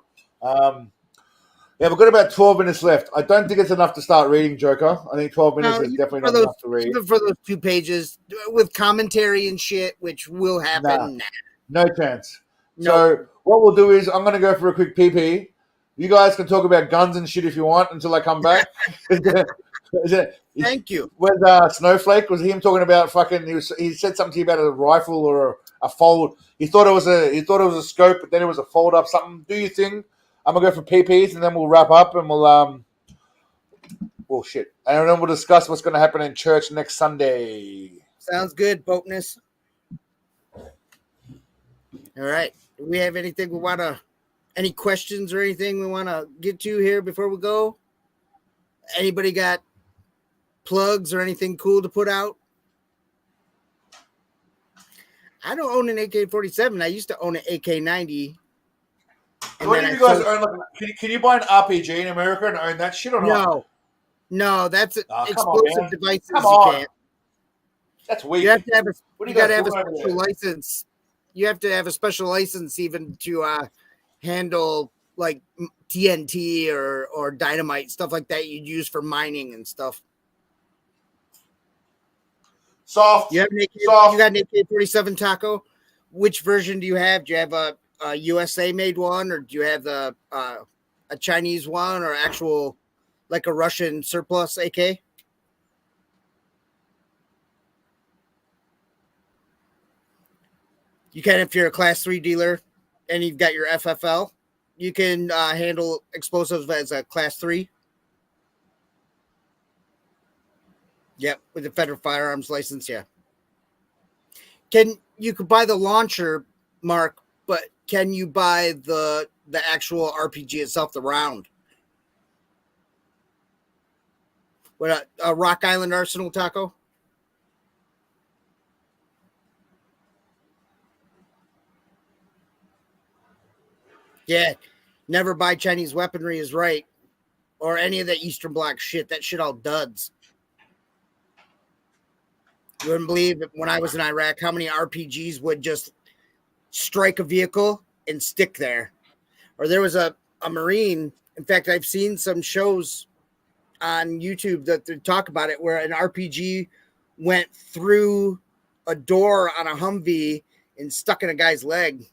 Yeah, we've got about 12 minutes left. I don't think it's enough to start reading Joker. I think 12 minutes is definitely not enough to read. Even for those 2 pages with commentary and shit, which will happen. No chance. No. So what we'll do is I'm going to go for a quick PP. You guys can talk about guns and shit if you want until I come back. Thank you. With Snowflake, was him talking about fucking? He said something to you about a rifle or a fold. He thought it was a scope, but then it was a fold up something. Do your thing. I'm gonna go for PPs and then we'll wrap up and we'll shit. And then we'll discuss what's gonna happen in church next Sunday. Sounds good, Boatness. All right. Do we have anything we wanna? Any questions or anything we want to get to here before we go? Anybody got plugs or anything cool to put out? I don't own an AK-47. I used to own an AK-90. What do you guys own? Can you buy an RPG in America and own that shit or not? No, that's explosive devices. Come you on. can't. That's weak. You have to have a special license. You have to have a special license even to handle like TNT or dynamite, stuff like that you'd use for mining and stuff. Soft. You got an AK-47 Taco? Which version do you have? Do you have a USA made one, or do you have a Chinese one, or actual like a Russian surplus AK? You can if you're a class 3 dealer and you've got your FFL. You can handle explosives as a class 3. Yep, with a federal firearms license. Yeah. You could buy the launcher, Mark, but can you buy the actual RPG itself, the round? What a Rock Island Arsenal, Taco? Yeah, never buy Chinese weaponry is right, or any of the Eastern Bloc shit. That shit all duds. You wouldn't believe when I was in Iraq how many RPGs would just strike a vehicle and stick there. Or there was a Marine. In fact, I've seen some shows on YouTube that they talk about it where an RPG went through a door on a Humvee and stuck in a guy's leg.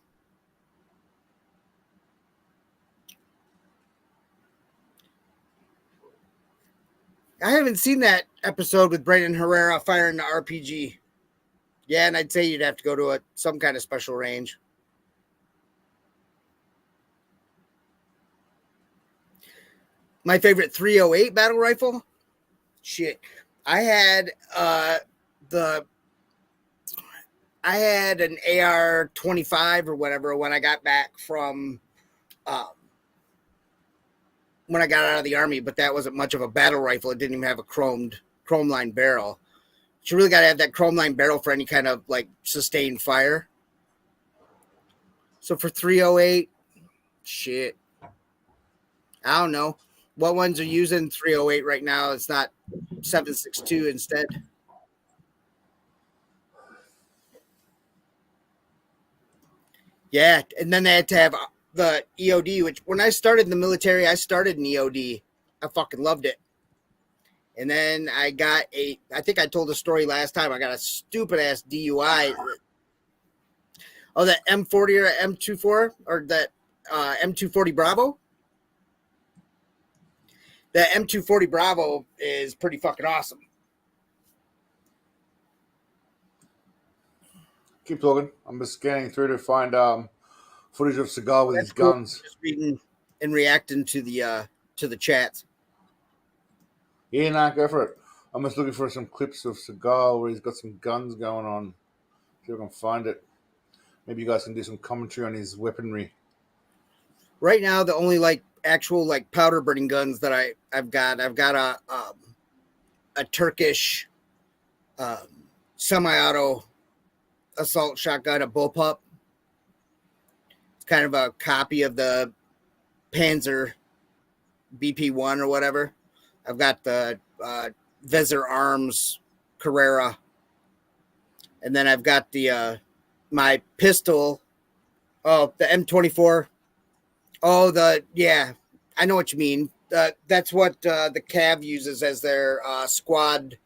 I haven't seen that episode with Brandon Herrera firing the RPG. Yeah, and I'd say you'd have to go to some kind of special range. My favorite 308 battle rifle? Shit. I had an AR-25 or whatever when I got back from when I got out of the Army, but that wasn't much of a battle rifle. It didn't even have a chrome line barrel. You really got to have that chrome line barrel for any kind of like sustained fire. So for 308, shit. I don't know. What ones are using 308 right now? It's not 7.62 instead. Yeah, and then they had to have the EOD, which when I started in the military, I started in EOD. I fucking loved it. And then I got I think I told the story last time, I got a stupid ass DUI. Oh, that M40 or M24 or that M240 Bravo? The M240 Bravo is pretty fucking awesome. Keep talking. I'm just scanning through to find footage of Seagal with his Cool. guns. Just reading and reacting to the chats. Yeah, nah, go for it. I'm just looking for some clips of Seagal where he's got some guns going on. See if I can find it. Maybe you guys can do some commentary on his weaponry. Right now, the only actual powder burning guns that I've got a Turkish semi-auto assault shotgun, a bullpup. It's kind of a copy of the Panzer BP-1 or whatever. I've got the Vezir Arms Carrera, and then I've got the my pistol. Oh, the M24. Oh, I know what you mean. That's what the Cav uses as their squad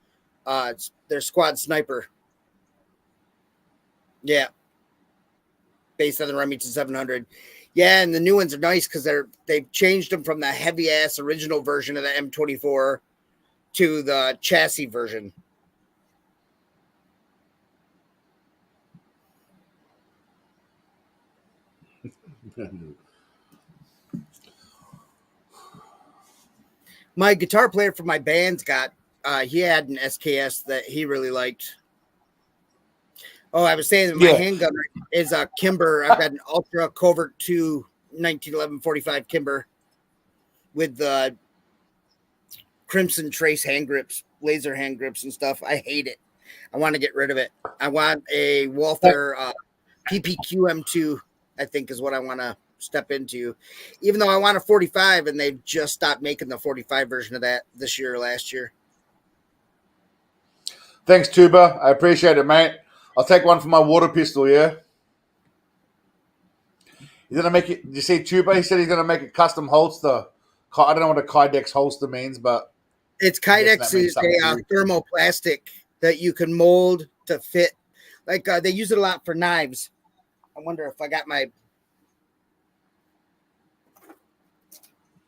sniper. Yeah, based on the Remington 700. Yeah, and the new ones are nice because they've changed them from the heavy ass original version of the M24 to the chassis version. My guitar player for my band's he had an SKS that he really liked. Oh, I was saying that my handgun is a Kimber. I've got an Ultra Covert 2 1911 45 Kimber with the Crimson Trace hand grips, laser hand grips and stuff. I hate it. I want to get rid of it. I want a Walther PPQ M2, I think is what I want to step into, even though I want a 45 and they've just stopped making the 45 version of that this year or last year. Thanks, Tuba. I appreciate it, mate. I'll take one for my water pistol, yeah? He's going to make it. Did you see Tuba? He said he's going to make a custom holster. I don't know what a Kydex holster means, but it's Kydex is a thermoplastic that you can mold to fit. Like they use it a lot for knives. I wonder if I got my.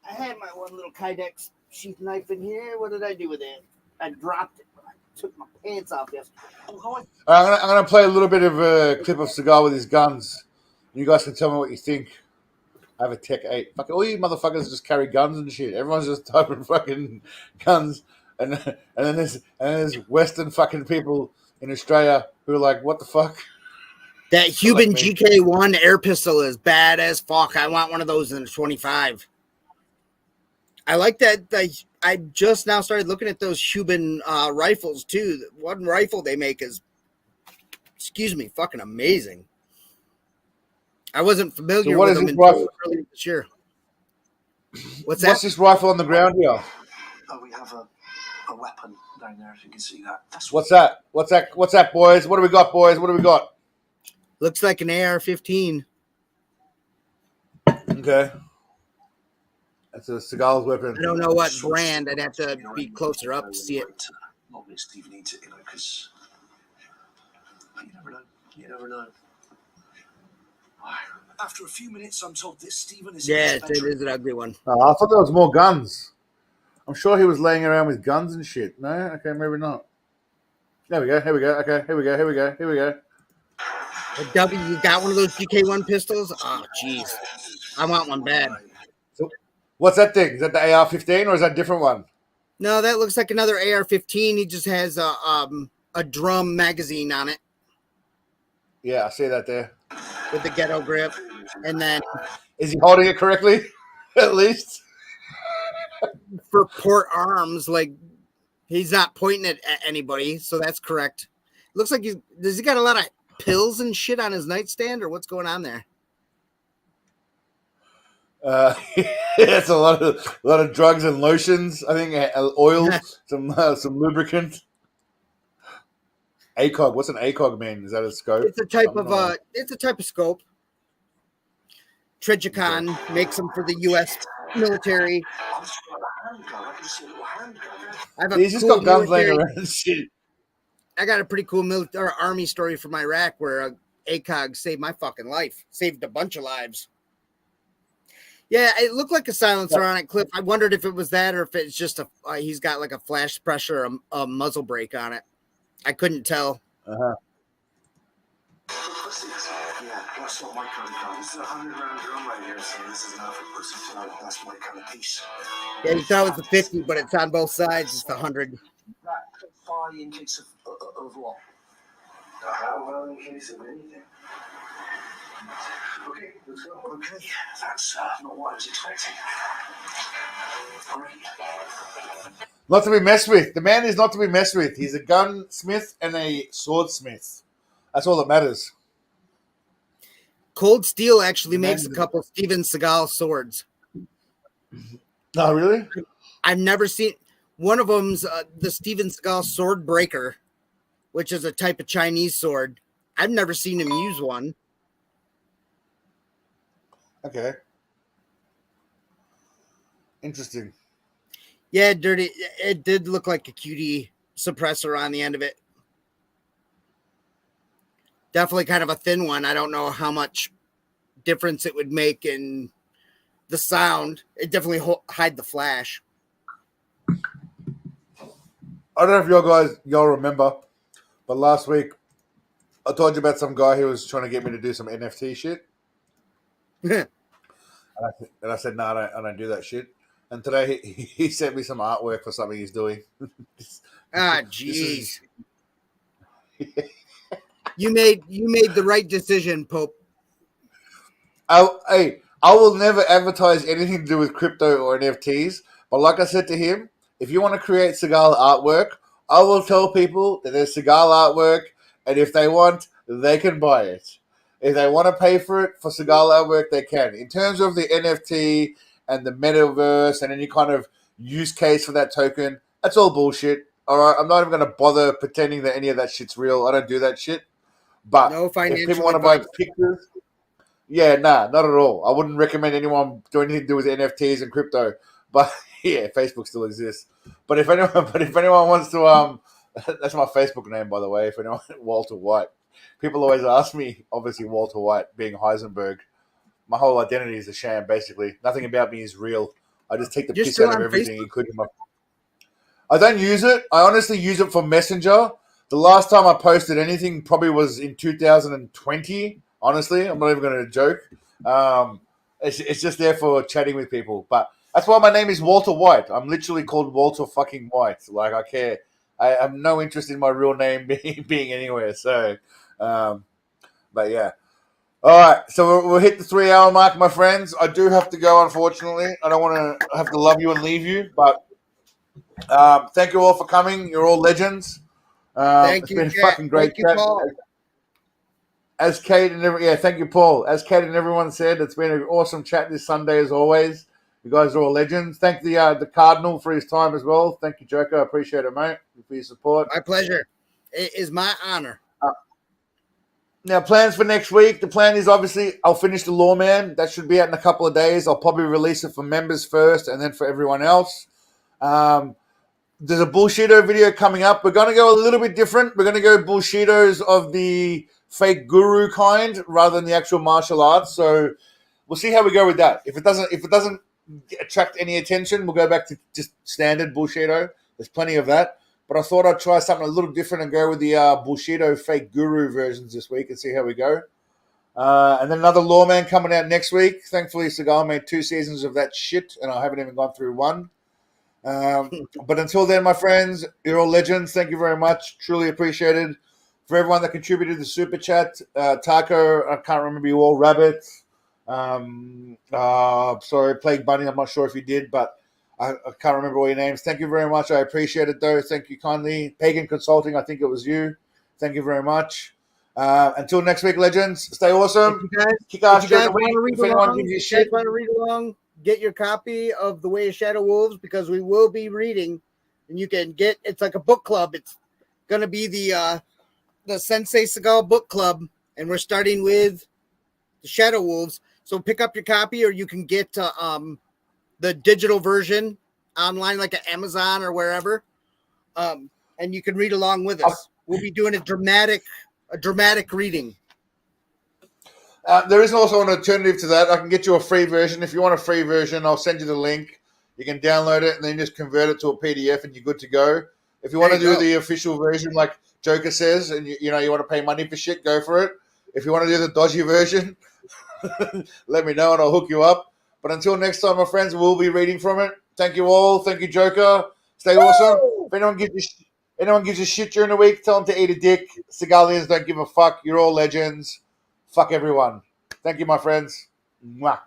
I had my one little Kydex sheath knife in here. What did I do with it? I dropped it. I took my pants off yesterday. I'm going to play a little bit of a clip of Seagal with his guns. You guys can tell me what you think. I have a Tech 8. Fuck, all you motherfuckers just carry guns and shit. Everyone's just typing fucking guns. And then there's Western fucking people in Australia who are like, what the fuck? That Cuban Like me. GK1 air pistol is bad as fuck. I want one of those in the 25. I like that. I just now started looking at those Cuban rifles too. One rifle they make is, fucking amazing. I wasn't familiar with them until earlier this year. What's this rifle on the ground here? Oh, we have a weapon down there, if you can see that. What's that? What's that, boys? What do we got, boys? What do we got? Looks like an AR-15. Okay. That's a Seagal's weapon. I don't know what brand. I'd have to be closer up to see it. Not that Steve needs it, because you never know. You never know. After a few minutes, I'm told this Stephen is. Yeah, it is an ugly one. Oh, I thought there was more guns. I'm sure he was laying around with guns and shit. No? Okay, maybe not. There we go. Here we go. Okay, here we go. W, you got one of those GK1 pistols? Oh, jeez. I want one bad. So, what's that thing? Is that the AR-15 or is that a different one? No, that looks like another AR-15. He just has a drum magazine on it. Yeah, I see that there. With the ghetto grip. And then... Is he holding it correctly? At least? For port arms, like, he's not pointing it at anybody, so that's correct. Looks like does he got a lot of pills and shit on his nightstand, or what's going on there? It's a lot of drugs and lotions. I think oil, some lubricant. ACOG. What's an ACOG mean? Is that a scope? It's a type of scope. Trigicon makes them for the U.S. military. He's just got guns laying around and shit. I got a pretty cool army story from Iraq where ACOG saved my fucking life. Saved a bunch of lives. Yeah, it looked like a silencer on it, Cliff. I wondered if it was that or if it's just he's got like a flash pressure, a muzzle brake on it. I couldn't tell. Yeah, that's not my kind of gun. This is a 100-round drum right here, so this is enough for pussy tonight. That's my kind of piece. Yeah, you thought it was the 50, but it's on both sides. It's the 100. That could fire in case of what? Well, in case of anything. Okay, let's go. Okay, that's not what I was expecting. All right. Not to be messed with. The man is not to be messed with. He's a gunsmith and a swordsmith. That's all that matters. Cold Steel actually makes a couple Steven Seagal swords. No, really? I've never seen one of them's the Steven Seagal sword breaker, which is a type of Chinese sword. I've never seen him use one. Okay. Interesting. Yeah, dirty. It did look like a QD suppressor on the end of it. Definitely kind of a thin one. I don't know how much difference it would make in the sound. It definitely hide the flash. I don't know if y'all remember, but last week I told you about some guy who was trying to get me to do some NFT shit. And I said, no, I don't do that shit. And today he sent me some artwork for something he's doing. Jeez. You made the right decision, Pope. I will never advertise anything to do with crypto or NFTs. But like I said to him, if you want to create Seagal artwork, I will tell people that there's Seagal artwork, and if they want, they can buy it. If they want to pay for it for Seagal artwork, they can. In terms of the NFT and the metaverse and any kind of use case for that token, that's all bullshit. All right, I'm not even going to bother pretending that any of that shit's real. I don't do that shit. But if people want to buy pictures, yeah, nah, not at all. I wouldn't recommend anyone do anything to do with NFTs and crypto. But yeah, Facebook still exists. But if anyone wants to, that's my Facebook name, by the way. If anyone, Walter White. People always ask me, obviously Walter White being Heisenberg. My whole identity is a sham, basically. Nothing about me is real. I just take the piss out of everything, including my. I don't use it. I honestly use it for Messenger. The last time I posted anything probably was in 2020. Honestly, I'm not even going to joke. It's just there for chatting with people. But that's why my name is Walter White. I'm literally called Walter fucking White. Like, I care. I have no interest in my real name being anywhere. So, but yeah. All right. So we'll hit the 3 hour mark, my friends. I do have to go, unfortunately. I don't want to have to love you and leave you. But thank you all for coming. You're all legends. Thank It's you, been a Jack. fucking great Thank you, chat. Paul. As Kate and thank you, Paul. As Kate and everyone said, it's been an awesome chat this Sunday as always. You guys are all legends. Thank the Cardinal for his time as well. Thank you, Joker. I appreciate it, mate, for your support. My pleasure. It is my honor. Now, plans for next week. The plan is obviously I'll finish the Lawman. That should be out in a couple of days. I'll probably release it for members first and then for everyone else. There's a Bullshito video coming up. We're going to go a little bit different. We're going to go Bullshitos of the fake guru kind rather than the actual martial arts. So we'll see how we go with that. If it doesn't attract any attention, we'll go back to just standard Bullshito. There's plenty of that. But I thought I'd try something a little different and go with the Bullshito fake guru versions this week and see how we go. And then another Lawman coming out next week. Thankfully, Seagal made 2 seasons of that shit, and I haven't even gone through one. But until then, my friends, you're all legends. Thank you very much. Truly appreciated. For everyone that contributed to the super chat, Taco, I can't remember you all, Rabbit, sorry, Plague Bunny, I'm not sure if you did, but I can't remember all your names. Thank you very much. I appreciate it, though. Thank you kindly. Pagan Consulting, I think it was you. Thank you very much. Until next week, legends, stay awesome. If you guys want to read along, get your copy of The Way of Shadow Wolves, because we will be reading, and you can get, it's like a book club. It's going to be the Sensei Seagal book club, and we're starting with the Shadow Wolves. So pick up your copy, or you can get the digital version online, like at Amazon or wherever, and you can read along with us. We'll be doing a dramatic reading. There is also an alternative to that. I can get you a free version. If you want a free version, I'll send you the link. You can download it and then just convert it to a PDF and you're good to go. If you want to do the official version, like Joker says, and you want to pay money for shit, go for it. If you want to do the dodgy version, let me know and I'll hook you up. But until next time, my friends, we'll be reading from it. Thank you all. Thank you, Joker. Stay awesome. If anyone gives you shit during the week, tell them to eat a dick. Seagalians don't give a fuck. You're all legends. Fuck everyone. Thank you, my friends. Mwah.